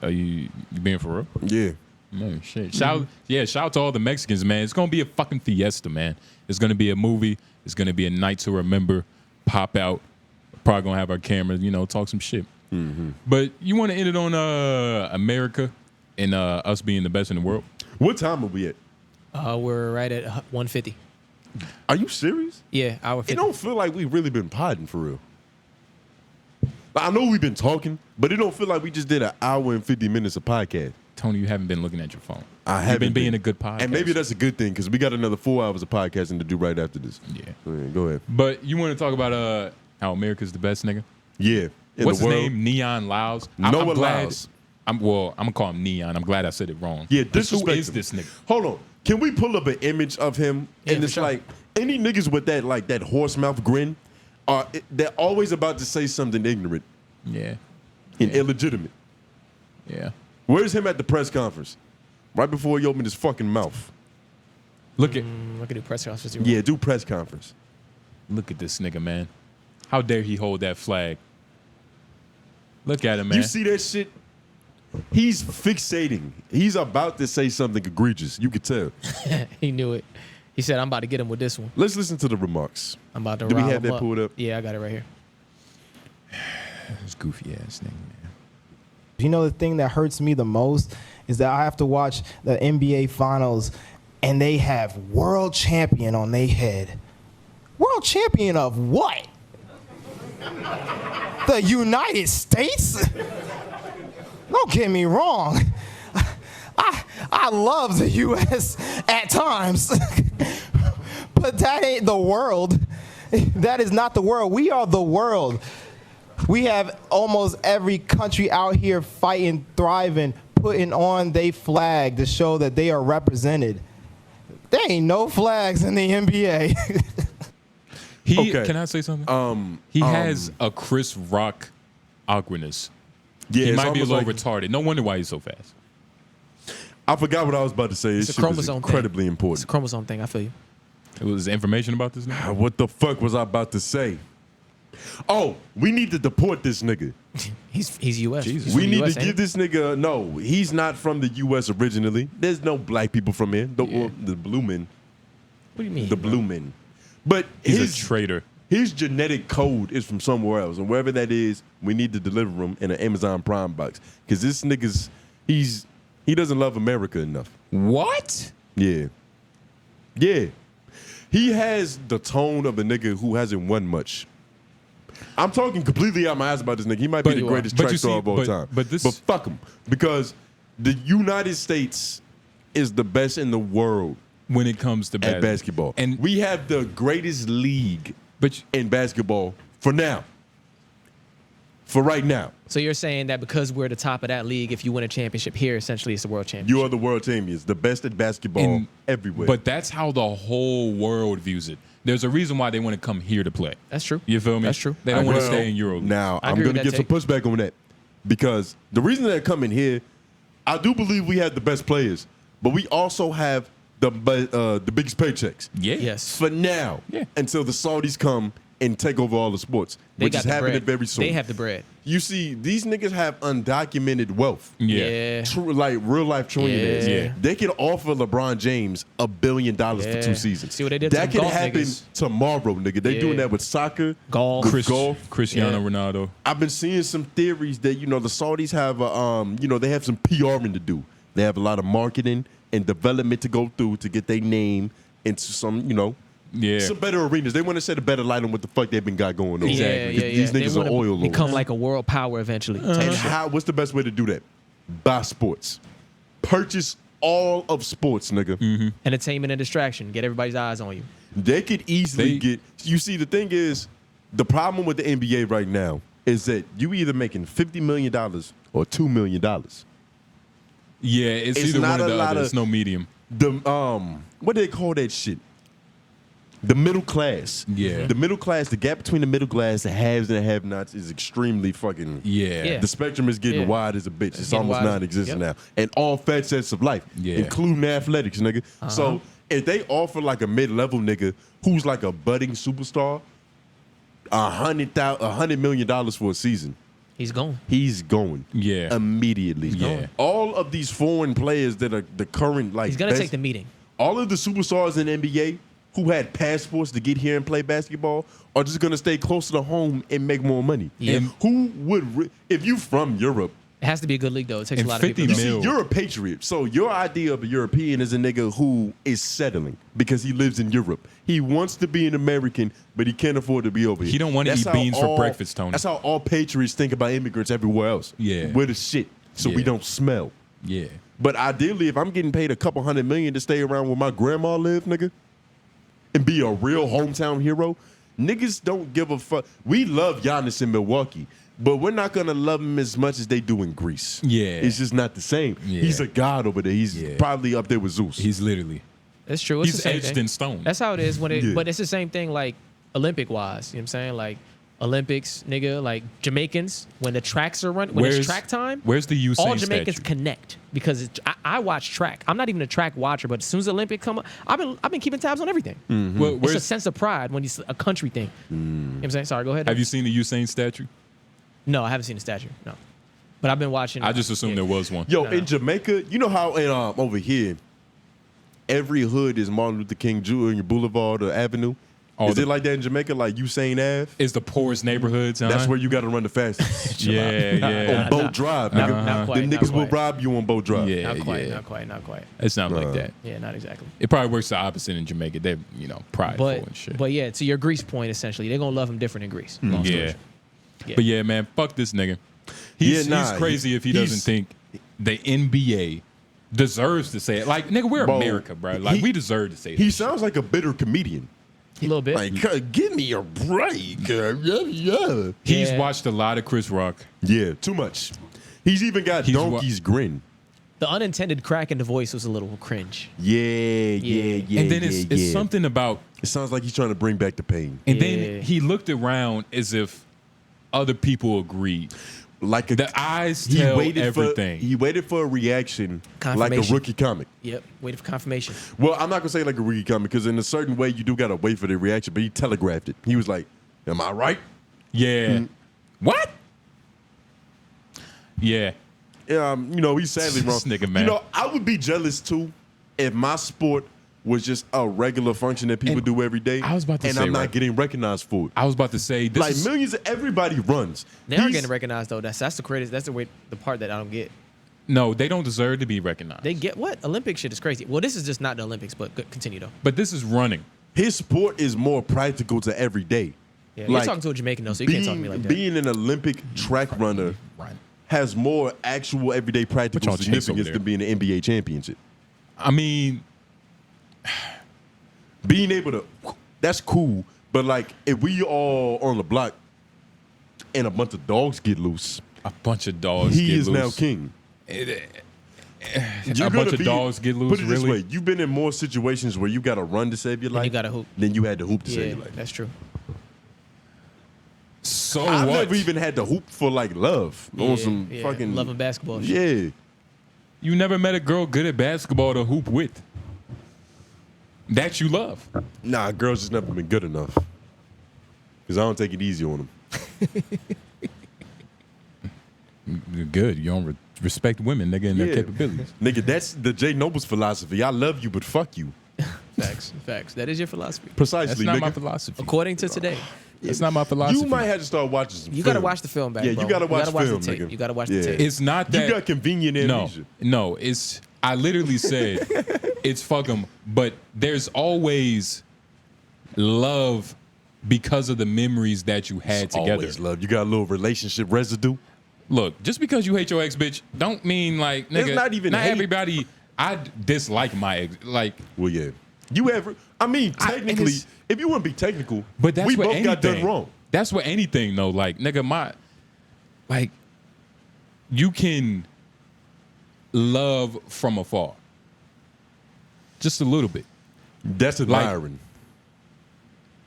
Are you being for real? Yeah. No shit. Shout out to all the Mexicans, man. It's gonna be a fucking fiesta, man. It's gonna be a movie. It's gonna be a night to remember. Pop out. Probably gonna have our cameras, talk some shit. But you want to end it on America and us being the best in the world? What time are we at? We're right at 150. Are you serious? Yeah, hour 50. It don't feel like we've really been podding for real. Like, I know we've been talking, but it don't feel like we just did an hour and 50 minutes of podcast. Tony, you haven't been looking at your phone. I You've haven't been being a good podcast. And maybe that's a good thing because we got another 4 hours of podcasting to do right after this. Yeah. So, yeah, go ahead. But you want to talk about how America's the best, nigga? Yeah. In What's the his world. name? Neon Lyles. Noah glad. Lyles. I'm gonna call him Neon. I'm glad I said it wrong. Yeah, 'Cause who disrespect is him. this nigga? Hold on. Can we pull up an image of him? Yeah, And for it's sure. like any niggas with that horse mouth grin, they're always about to say something ignorant Yeah. and illegitimate. Yeah. Where's him at the press conference? Right before he opened his fucking mouth. Look at Look at the press conference. Yeah, do press conference. this nigga, man. How dare he hold that flag? Look at him, man. You see that shit? He's fixating. He's about to say something egregious. You could tell. He knew it. He said, "I'm about to get him with this one. Let's listen to the remarks. I'm about to." Do we rile have him that up." pulled up? Yeah, I got it right here. This goofy ass nigga, man. You know, the thing that hurts me the most is that I have to watch the NBA Finals and they have world champion on their head. World champion of what? The United States? Don't get me wrong. I love the U.S. at times, but that ain't the world. That is not the world. We are the world. We have almost every country out here fighting, thriving, putting on their flag to show that they are represented. There ain't no flags in the NBA. Okay. Can I say something? He has a Chris Rock awkwardness. Yeah, he it's might be a almost little like- retarded. No wonder why he's so fast. I forgot what I was about to say. It's This a shit was chromosome incredibly thing. It's a important. chromosome thing. I feel you. It was information about this nigga? What the fuck was I about to say? Oh, we need to deport this nigga. He's U.S. Jesus. We need to give this nigga. No, he's not from the U.S. originally. There's no black people from here. The blue men. What do you mean? The blue men. But He's a traitor. his genetic code is from somewhere else, and wherever that is, we need to deliver him in an Amazon Prime box. Because this nigga's he doesn't love America enough. What? Yeah. Yeah. He has the tone of a nigga who hasn't won much. I'm talking completely out my ass about this nigga. He might be the greatest track star of all time. But fuck him. Because the United States is the best in the world when it comes to basketball. And we have the greatest league in basketball for now. For right now. So you're saying that because we're the top of that league, if you win a championship here, essentially it's a world championship. You are the world champions, the best at basketball everywhere. But that's how the whole world views it. There's a reason why they want to come here to play. That's true. You feel me? That's true. They don't want to stay in Europe. Now, I'm going to get some pushback on that. Because the reason they're coming here, I do believe we have the best players, but we also have the biggest paychecks. Yeah. Yes. For now. Yeah. Until the Saudis come and take over all the sports, which is happening very soon. They have the bread. You see, these niggas have undocumented wealth. Yeah. True, like real life trillionaires. Yeah. They could offer LeBron James $1 billion for 2 seasons. See what they did that to could golf happen niggas. tomorrow, nigga. They doing that with soccer, golf, Cristiano Ronaldo. I've been seeing some theories that the Saudis have they have some PRing to do. They have a lot of marketing and development to go through to get their name into some some better arenas. They want to set a better light on what the fuck they've been got going on. Exactly. These niggas are oil lords. Become like a world power eventually. And what's the best way to do that? Buy sports. Purchase all of sports, nigga. Entertainment and distraction. Get everybody's eyes on you. They could easily get. You see, the thing is, the problem with the NBA right now is that you either making $50 million or $2 million. Yeah, it's either not one or a the lot other. of It's no medium. The what do they call that shit? The middle class. Yeah. The middle class, the gap between the middle class, the haves and the have-nots is extremely fucking... Yeah. The spectrum is getting wide as a bitch. It's almost wide. non-existent now. And all facets of life, including athletics, nigga. So if they offer like a mid-level nigga who's like a budding superstar, $100 million for a season, he's going. He's going. Yeah. Immediately. Yeah. All of these foreign players that are the current He's gonna take the meeting. All of the superstars in the NBA who had passports to get here and play basketball are just gonna stay closer to home and make more money. Yeah. And who would, if you from Europe, it has to be a good league though. It takes a And lot of people. 50 to go. mil. you're a patriot. So your idea of a European is a nigga who is settling because he lives in Europe. He wants to be an American, but he can't afford to be over here. He don't want to That's eat how beans for breakfast, Tony. That's how all patriots think about immigrants everywhere else. Yeah. We're the shit, so we Yeah. don't smell. Yeah. But ideally, if I'm getting paid a couple $100 million to stay around where my grandma lived, nigga, and be a real hometown hero, niggas don't give a fuck. We love Giannis in Milwaukee, but we're not gonna love him as much as they do in Greece. Yeah. It's just not the same. Yeah. He's a god over there. He's probably up there with Zeus. He's literally. It's true. It's He's the same edged thing. in stone. That's how it is when it. Yeah. But it's the same thing like Olympic wise. You know what I'm saying? Like Olympics, nigga. Like Jamaicans when the tracks are run when it's track time. Where's the Usain all Jamaicans statue? connect because I watch track. I'm not even a track watcher, but as soon as the Olympics come up, I've been keeping tabs on everything. Well, It's a sense of pride when it's a country thing. You know what I'm saying? Sorry, go ahead. Have you seen the Usain statue? No, I haven't seen the statue. No, but I've been watching. I just assumed there was one. Yo, in Jamaica, you know how in over here, every hood is Martin Luther King Jr. Boulevard or Avenue. Is it like that in Jamaica, like Usain Ave? It's the poorest neighborhoods. That's where you got to run the fastest. Yeah. On Boat Drive, Not- nigga. not quite, Them not niggas will quite. rob you on Boat Drive. Yeah, Not quite. yeah. Not quite. Not quite. It's not like that. Yeah, not exactly. It probably works the opposite in Jamaica. They're prideful and shit. But yeah, to your Greece point, essentially, they're gonna love him different in Greece. Long story yeah. short. Yeah. But yeah, man, fuck this nigga. He's crazy if he he's- doesn't think the NBA deserves to say it. Like, nigga, we're Bro, America, bro. Like, we deserve to say He this. sounds like a bitter comedian. A little bit. Like, give me a break. Yeah. He's Yeah. watched a lot of Chris Rock. Yeah, too much. He's even got Donkey's grin. The unintended crack in the voice was a little cringe. Yeah. And then it's something about, It sounds like he's trying to bring back the pain. and then he looked around as if other people agreed. like the eyes tell everything. He waited for a reaction like a rookie comic. Yep, waited for confirmation. Well, I'm not gonna say like a rookie comic because in a certain way you do gotta wait for the reaction, but he telegraphed it. He was like, "Am I right?" Yeah. What? Yeah. He's sadly wrong. This nigga, man. I would be jealous too if my sport was just a regular function that people do every day. I was about to say, I'm not right. getting recognized for it. I was about to say this Like is, millions of everybody runs. They aren't getting recognized though. That's the greatest. That's the part that I don't get. no, they don't deserve to be recognized. They get what? Olympic shit is crazy. Well, this is just not the Olympics, but continue though. But this is running. His sport is more practical to every day. Yeah, you're talking to a Jamaican though, so you can't talk to me like that. Being an Olympic track runner has more actual everyday practical y'all chase over significance than being an NBA championship. I mean, being able to, that's cool. But like, if we all on the block and a bunch of dogs get loose, a bunch of dogs he get is loose. now king. A bunch of dogs get loose, Put it this really? way, you've been in more situations where you got to run to save your life. you gotta hoop. Than you had to hoop to save Yeah, your life. that's true. So I've what? never even had to hoop for like love on some fucking love and basketball shit. Yeah. You never met a girl good at basketball to hoop with. That you love. Nah, girls just never been good enough. Because I don't take it easy on them. Good. You don't respect women, nigga, and their capabilities. Nigga, that's the J. Noble's philosophy. I love you, but fuck you. Facts. That is your philosophy. Precisely, That's not nigga. my philosophy. According to today. That's not my philosophy. You might have to start watching some You film. gotta watch the film back, Yeah, bro. you gotta watch film, the tape. nigga. You gotta watch the Yeah. tape. It's not that You got convenient amnesia. No, it's I literally said it's fuck 'em, but there's always love because of the memories that you had together. Always love. You got a little relationship residue. Look, just because you hate your ex bitch, don't mean like nigga. It's not even not hate. everybody. I dislike my ex. Like, Well, yeah. You ever? I mean, technically, if you want to be technical, but that's we what both anything, got done wrong. That's what anything though. Like, nigga, like, you can love from afar, just a little bit. That's admiring.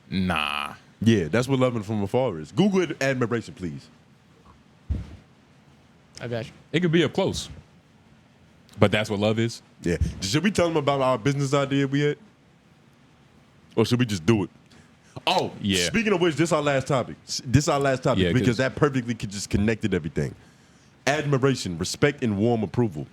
Nah. Yeah, that's what loving from afar is. Google it, admiration, please. I got you. It could be up close, but that's what love is. Yeah. Should we tell them about our business idea we had? Or should we just do it? Oh, yeah. Speaking of which, this our last topic. Yeah, because that perfectly could just connected everything. Admiration, respect, and warm approval.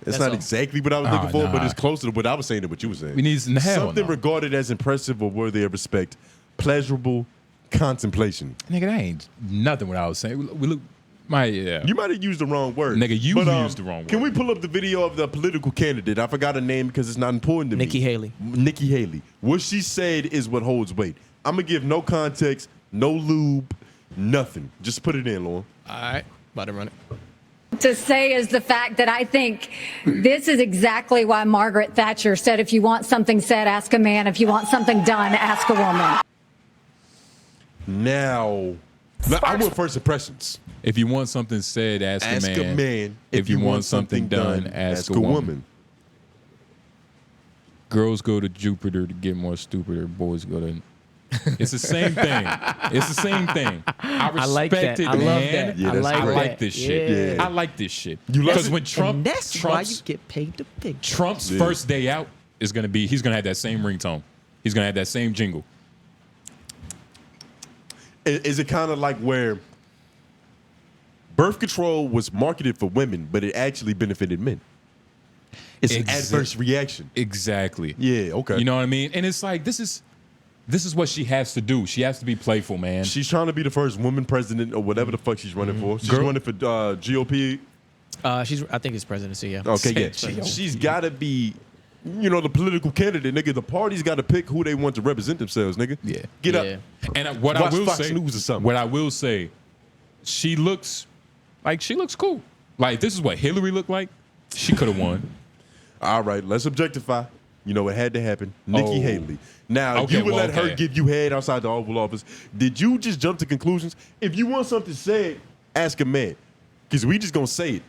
It's not exactly what I was looking for, but it's closer to what I was saying than what you were saying. We need something regarded as impressive or worthy of respect, pleasurable contemplation. Nigga, that ain't nothing what I was saying. We look, You might have used the wrong word. Nigga, you used the wrong word. Can we pull up the video of the political candidate? I forgot her name because it's not important to Nikki me. Haley. Nikki Haley. What she said is what holds weight. I'm going to give no context, no lube, nothing. Just put it in, Lauren. All right. About to run it. To say is the fact that I think this is exactly why Margaret Thatcher said, if you want something said, ask a man. If you want something done, ask a woman. Now, I want first impressions. If you want something said, ask a man. If you want something done, ask a woman. Girls go to Jupiter to get more stupider. Boys go to... It's the same thing. It's the same thing. I respect like that. it, I love man. that. Yeah, that's I great. like this shit. Yeah. I like this shit. You like Because it? when Trump, And that's why you get paid to pick. Trump's first day out is gonna be, he's gonna have that same ringtone. He's gonna have that same jingle. Is it kind of like where birth control was marketed for women, but it actually benefited men? It's an adverse reaction. Exactly. Yeah, okay. You know what I mean? And it's like, this is what she has to do. She has to be playful, man. She's trying to be the first woman president or whatever the fuck she's running for. She's running for GOP. I think it's presidency, yeah. Okay, yeah. She's got to be, the political candidate, nigga. The party's got to pick who they want to represent themselves, nigga. Yeah. Get up. And what Watch I will Fox say, News or something. what I will say, she looks cool. Like, this is what Hillary looked like. She could have won. All right, let's objectify. It had to happen. Nikki Haley. Now, Okay, you would well, let her give you head outside the Oval Office. Did you just jump to conclusions? If you want something said, ask a man. Because we just going to say it.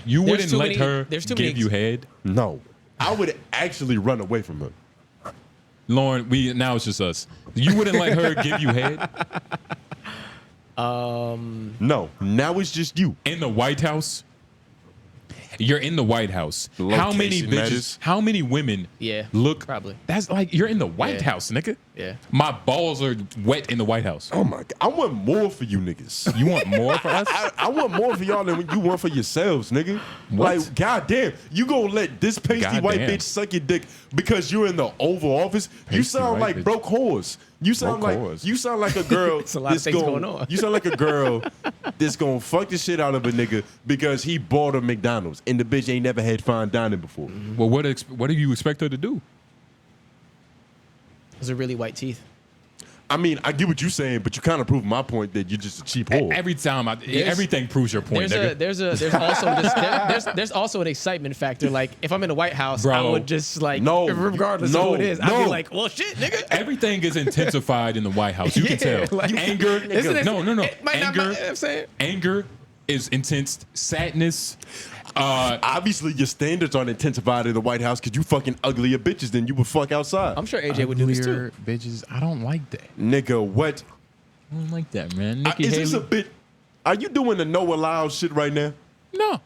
You There's wouldn't too let many- her there's too give many you head? No. I would actually run away from her. Lauren, now it's just us. You wouldn't let her give you head? No, now it's just you. In the White House? You're in the White House. How many Location bitches, matters. how many women Yeah, look? probably. That's like, you're in the White Yeah. House, nigga. Yeah. My balls are wet in the White House. Oh my God. I want more for you niggas. You want more for us? I want more for y'all than you want for yourselves, nigga. What? Like, goddamn, you gonna let this pasty white Goddamn. bitch suck your dick because you're in the Oval Office? You Pasty sound white like bitch. broke whores. You sound Broke like whores. you sound like a girl. It's a lot of that's things going on. You sound like a girl that's gonna fuck the shit out of a nigga because he bought a McDonald's and the bitch ain't never had fine dining before. Well, what do you expect her to do? Those are really white teeth. I mean, I get what you're saying, but you kind of prove my point that you're just a cheap whore. Every time, everything proves your point, nigga. There's also an excitement factor. Like if I'm in the White House, Bro. I would just like No, regardless of who it is, I'd be like, well, shit, nigga. Everything is intensified in the White House. You can Yeah, tell. like- Anger. Isn't it- No. it might not Anger. matter, I'm saying. Anger is intense. Sadness. Obviously, your standards aren't intensified in the White House because you fucking uglier bitches than you would fuck outside. I'm sure AJ would do this too. Uglier bitches. I don't like that. Nigga, what? I don't like that, man. Nikki Is Haley. this a bit? Are you doing the no allowed shit right now? No.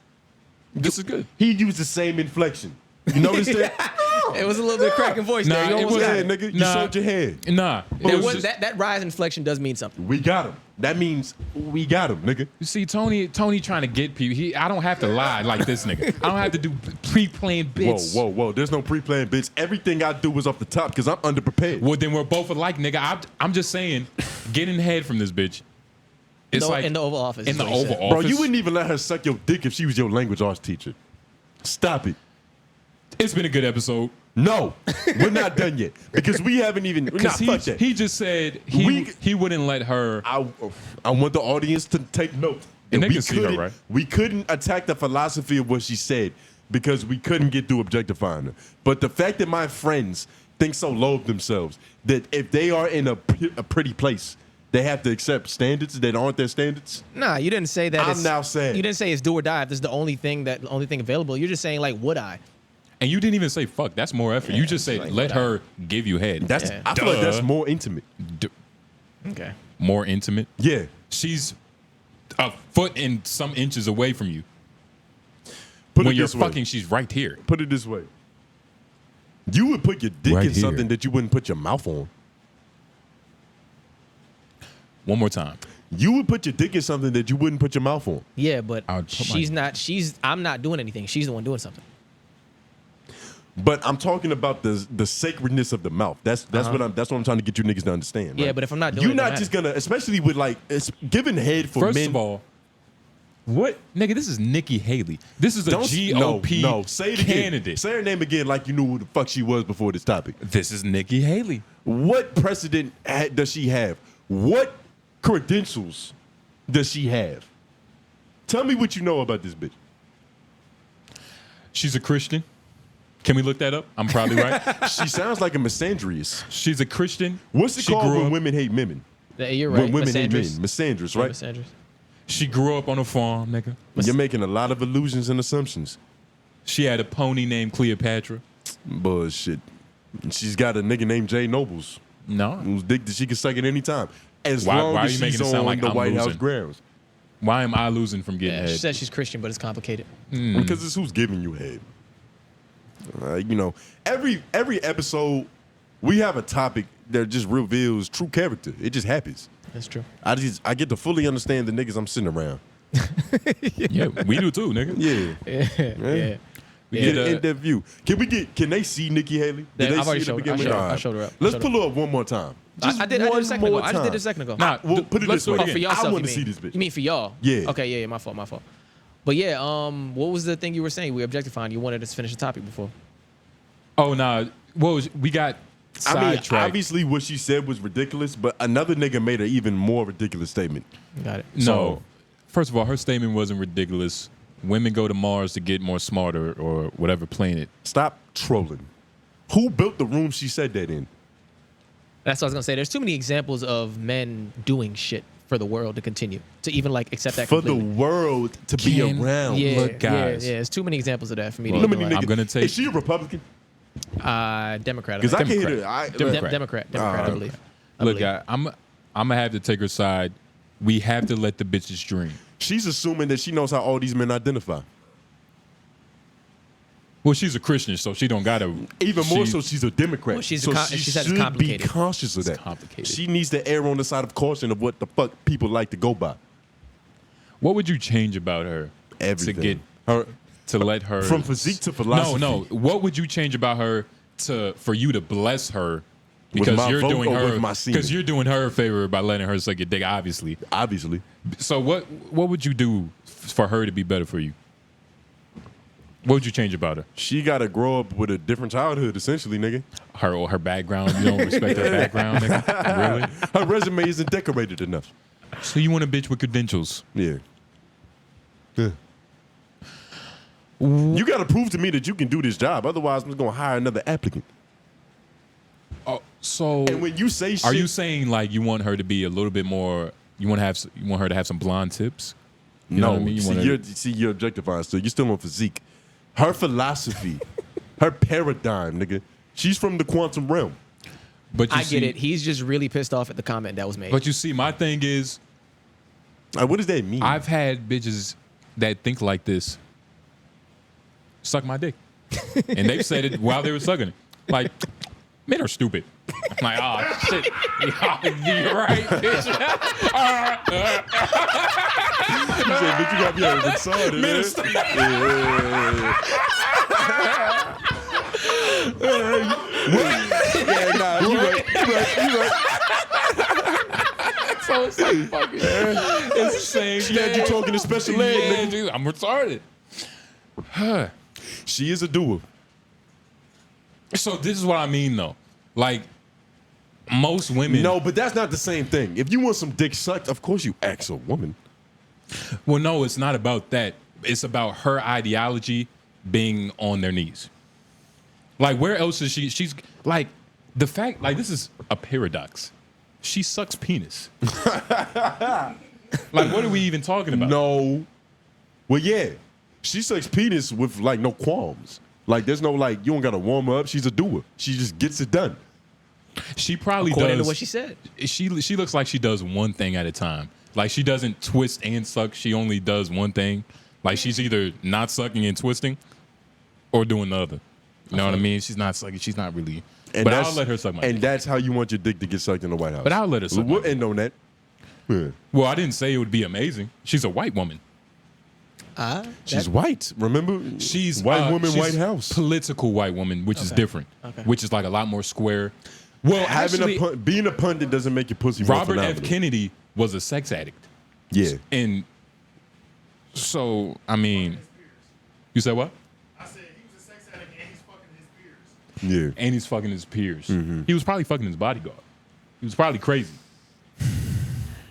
This is good. He used the same inflection. You notice that? It was a little bit of cracking voice there. You it almost got Yeah, it. nigga, you showed your head. Nah. That, It was just- that rise inflection does mean something. We got him. That means we got him, nigga. You see, Tony trying to get people. I don't have to lie like this nigga. I don't have to do pre-planned bits. Whoa. There's no pre-planned bitch. Everything I do was off the top because I'm underprepared. Well, then we're both alike, nigga. I'm just saying, getting head from this bitch. It's like in the Oval Office. in is the what he Oval said. Office. Bro, you wouldn't even let her suck your dick if she was your language arts teacher. Stop it. It's been a good episode. No, we're not done yet because we haven't even. Nah, Because fuck that. he just said he wouldn't let her. I want the audience to take note. And they we can see her, couldn't- right? We couldn't attack the philosophy of what she said because we couldn't get through objectifying her. But the fact that my friends think so low of themselves that if they are in a pretty place, they have to accept standards that aren't their standards. Nah, you didn't say that. I'm it's- now saying. You didn't say it's do or die. If this is the only thing available. You're just saying like, would I? And you didn't even say fuck. That's more effort. You just say like, let her give you head. That's Yeah. I feel like that's Duh. more intimate. Okay. More intimate. Yeah. She's a foot and some inches away from you. Put When it you're this way. fucking, she's right here. Put it this way. You would put your dick Right in here. something that you wouldn't put your mouth on. One more time. You would put your dick in something that you wouldn't put your mouth on. Yeah, but I would put my- I'm not doing anything. She's the one doing something. But I'm talking about the sacredness of the mouth. That's what I'm trying to get you niggas to understand. Yeah, right? but if I'm not doing you're it, it not don't just gonna, especially with like it's giving head for First men. of all, what nigga? This is Nikki Haley. This is a GOP no, say it candidate. again. Say her name again, like you knew who the fuck she was before this topic. This is Nikki Haley. What precedent does she have? What credentials does she have? Tell me what you know about this bitch. She's a Christian. Can we look that up? I'm probably right. She sounds like a misandrous. She's a Christian. What's it She called grew when up- women hate women? Yeah, you're right. When women hate men. Misandrous. Misandrous, Yeah, right? misandrous. She grew up on a farm, nigga. You're making a lot of illusions and assumptions. She had a pony named Cleopatra. Bullshit. She's got a nigga named Jay Nobles, No. whose dick that she can suck at any time, as Why- long why are as you making she's it sound on like the I'm White House losing? grounds. Why am I losing from getting Yeah, she head? says she's Christian, but it's complicated. Because it's who's giving you head. You know, every episode we have a topic that just reveals true character. It just happens. That's true. I get to fully understand the niggas I'm sitting around. Yeah, we do too, nigga. Yeah. We Get get an in-depth view. Can they see Nikki Haley? Yeah, they I've already see showed- it to I begin showed- with? I showed her up. I Let's showed pull her up one more time. Just I did it a one second ago. more I just did it a time. second ago. Nah, Well, put it let's this way. do Oh, for y'all, I want to see this bitch. You mean for y'all? Yeah. Okay. Yeah. My fault. But yeah. What was the thing you were saying? We objectifying. You wanted us to finish the topic before. Oh, nah. We got I mean, sidetracked. obviously what she said was ridiculous, but another nigga made an even more ridiculous statement. Got it. No. So- First of all, her statement wasn't ridiculous. Women go to Mars to get more smarter or whatever planet. Stop trolling. Who built the room she said that in? That's what I was gonna say. There's too many examples of men doing shit for the world to continue to even like accept that For the completely. world to be Ken, around. Yeah, Look, guys. Yeah. There's too many examples of that for me to Look, even How many like. I'm gonna take- Is she a Republican? Democrat. Because I Democrat. can't hear Democrat. Democrat. I believe. Look, I'm gonna have to take her side we have to let the bitches dream. She's assuming that she knows how all these men identify. Well, she's a Christian, so she don't gotta. Even more so, she's a Democrat. Well, she so said she it's should be complicated. conscious of It's that. complicated. She needs to err on the side of caution of what the fuck people like to go by. What would you change about her Everything. to get Her to let her from physique to philosophy. No. What would you change about her for you to bless her? Because my you're vote doing or her with my semen? because you're doing her a favor by letting her suck your dick. Obviously. So what would you do for her to be better for you? What would you change about her? She got to grow up with a different childhood, essentially, nigga. Her background. You don't respect her background, nigga? Really? Her resume isn't decorated enough. So you want a bitch with credentials? Yeah. You got to prove to me that you can do this job. Otherwise, I'm just going to hire another applicant. Oh, so and when you say shit, are you saying like you want her to be a little bit more? You want her to have some blonde tips? You know no, what I mean? you're objectifying still. You're still on physique. Her philosophy, her paradigm, nigga. She's from the quantum realm. But I get it. He's just really pissed off at the comment that was made. But you see, my thing is, what does that mean? I've had bitches that think like this suck my dick, and they've said it while they were sucking it. Like, men are stupid. I'm like, oh shit, you're right, bitch. You said, bitch, you got me on retarded. Men are you right. So it's like fucking. It's the same. She had you talking to special ed, Yeah, nigga. dude, I'm retarded. She is a doer. So this is what I mean, though. Like, most women. No, but that's not the same thing. If you want some dick sucked, of course you ask a woman. Well, no, it's not about that. It's about her ideology being on their knees. Like, where else is she? She's like, the fact, like, this is a paradox. She sucks penis. Like, what are we even talking about? No. Well, yeah. She sucks penis with, like, no qualms. Like, there's no, like, you don't got to warm her up. She's a doer. She just gets it done. She probably According does. to what she said. She looks like she does one thing at a time. Like, she doesn't twist and suck. She only does one thing. Like, she's either not sucking and twisting or doing the other. You know what I mean? She's not sucking. She's not really. But I'll let her suck my dick. And that's how you want your dick to get sucked in the White House. But I'll let her suck my We'll dick. end on that. Yeah. Well, I didn't say it would be amazing. She's a white woman. She's white, remember? She's white woman, she's White House. Political white woman, which is different. Which is like a lot more square. Well, actually, Being a pundit doesn't make your pussy more Robert F. phenomenal. Kennedy was a sex addict. Yeah. And so, I mean, you said what? I said he was a sex addict and he's fucking his peers. Yeah. And he's fucking his peers. Mm-hmm. He was probably fucking his bodyguard. He was probably crazy.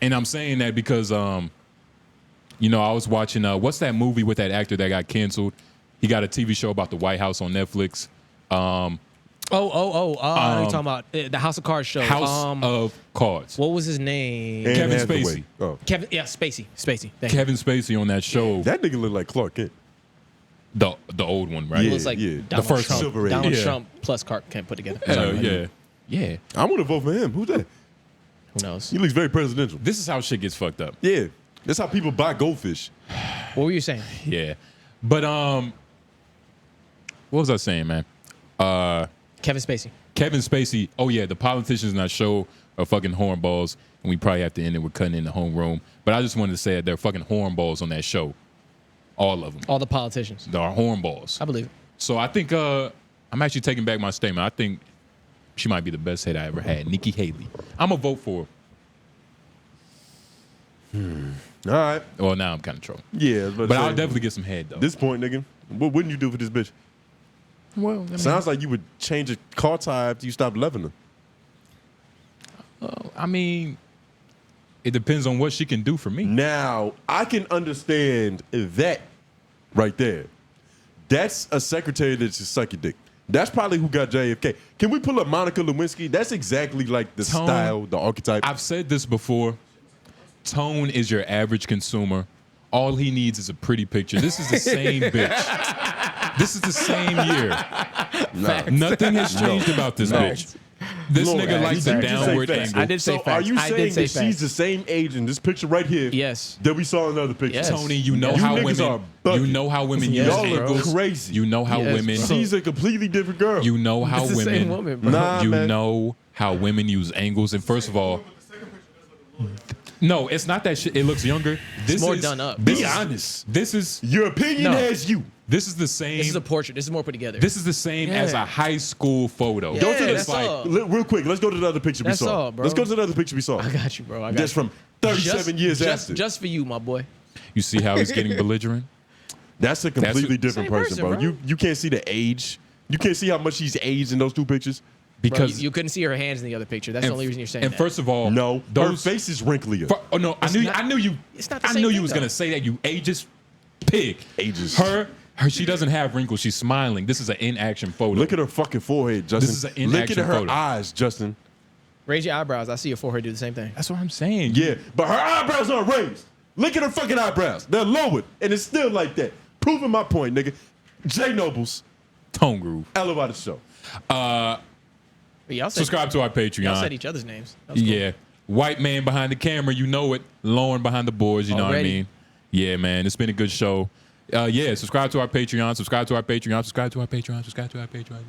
And I'm saying that because, you know, I was watching, what's that movie with that actor that got canceled? He got a TV show about the White House on Netflix. You're talking about the House of Cards show. House of Cards. What was his name? Anne Kevin Hathaway. Spacey. Oh. Spacey. Thank you. Kevin Spacey on that show. That nigga look like Clark Kent. The old one, right? Yeah, It was like yeah. Donald The first Trump. Silver Age. Donald Yeah. Trump plus Clark Kent put together. Hell yeah. Yeah. I want to vote for him. Who's that? Who knows? He looks very presidential. This is how shit gets fucked up. Yeah. That's how people buy goldfish. What were you saying? Yeah. But what was I saying, man? Kevin Spacey. Kevin Spacey, oh yeah, the politicians in that show are fucking hornballs, and we probably have to end it with cutting in the homeroom. But I just wanted to say that they're fucking hornballs on that show. All of them. All the politicians. They are hornballs. I believe it. So I think I'm actually taking back my statement. I think she might be the best head I ever had, Nikki Haley. I'm gonna vote for her. All right. Well, now I'm kind of trolling. Yeah. I was about to But say, I'll definitely get some head though. At this point, nigga, what wouldn't you do for this bitch? Well, I mean, Sounds like you would change a car tire after you stopped loving her. I mean, it depends on what she can do for me. Now, I can understand that right there. That's a secretary that just suck your dick. That's probably who got JFK. Can we pull up Monica Lewinsky? That's exactly like the Tone. style, the archetype. I've said this before. Tone is your average consumer. All he needs is a pretty picture. This is the same bitch. This is the same year. Nothing has changed about this bitch. This Lord, nigga likes you a just say downward facts. angle. I did say So are facts. you I did saying say that she's facts. the same age in this picture right here Yes. that we saw in other pictures? Yes. Tony, you know You how niggas women are bugging. you know how women Yes, use Y'all are angles. crazy. You know how Yes, women bro. She's a completely different girl. you know how It's the women same woman, bro. Nah, you man. know how women use angles. And first of all, no, it's not that shit. It looks younger. This more is done up. This Be is, honest. This is Your opinion No. has you. this is the same. This is a portrait. This is more put together. This is the same as Yeah. a high school photo. Yeah, Go to that's the all. real quick. Let's go to the other picture That's we saw. all, bro. Let's go to the other picture we saw. I got you, bro. I got That's you. from 37 years after. Just for you, my boy. You see how he's getting belligerent? That's a completely different Same person, person, bro. bro. You can't see the age. You can't see how much she's aged in those two pictures. Bro, Because you couldn't see her hands in the other picture. That's the only reason you're saying and that. first of all, No, her those face is wrinklier. Oh no, I knew you. it's not the I same knew thing, you was gonna though. say that. You ageist pig. Ages. Her. She doesn't have wrinkles. She's smiling. This is an in-action photo. Look at her fucking forehead, Justin. This is an Look at in-action her photo. eyes, Justin. Raise your eyebrows. I see your forehead do the same thing. That's what I'm saying. Yeah, but her eyebrows aren't raised. Look at her fucking eyebrows. They're lowered, and it's still like that. Proving my point, nigga. J Nobles, Tone groove. Elevator Show. But y'all said, Subscribe to our Patreon. y'all said each other's names. That was cool. Yeah. White man behind the camera, you know it. Lauren behind the boards, you know what I Already? mean? Yeah, man. It's been a good show. Yeah, subscribe to our Patreon. Subscribe to our Patreon. Subscribe to our Patreon. Subscribe to our Patreon.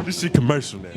This shit commercial now.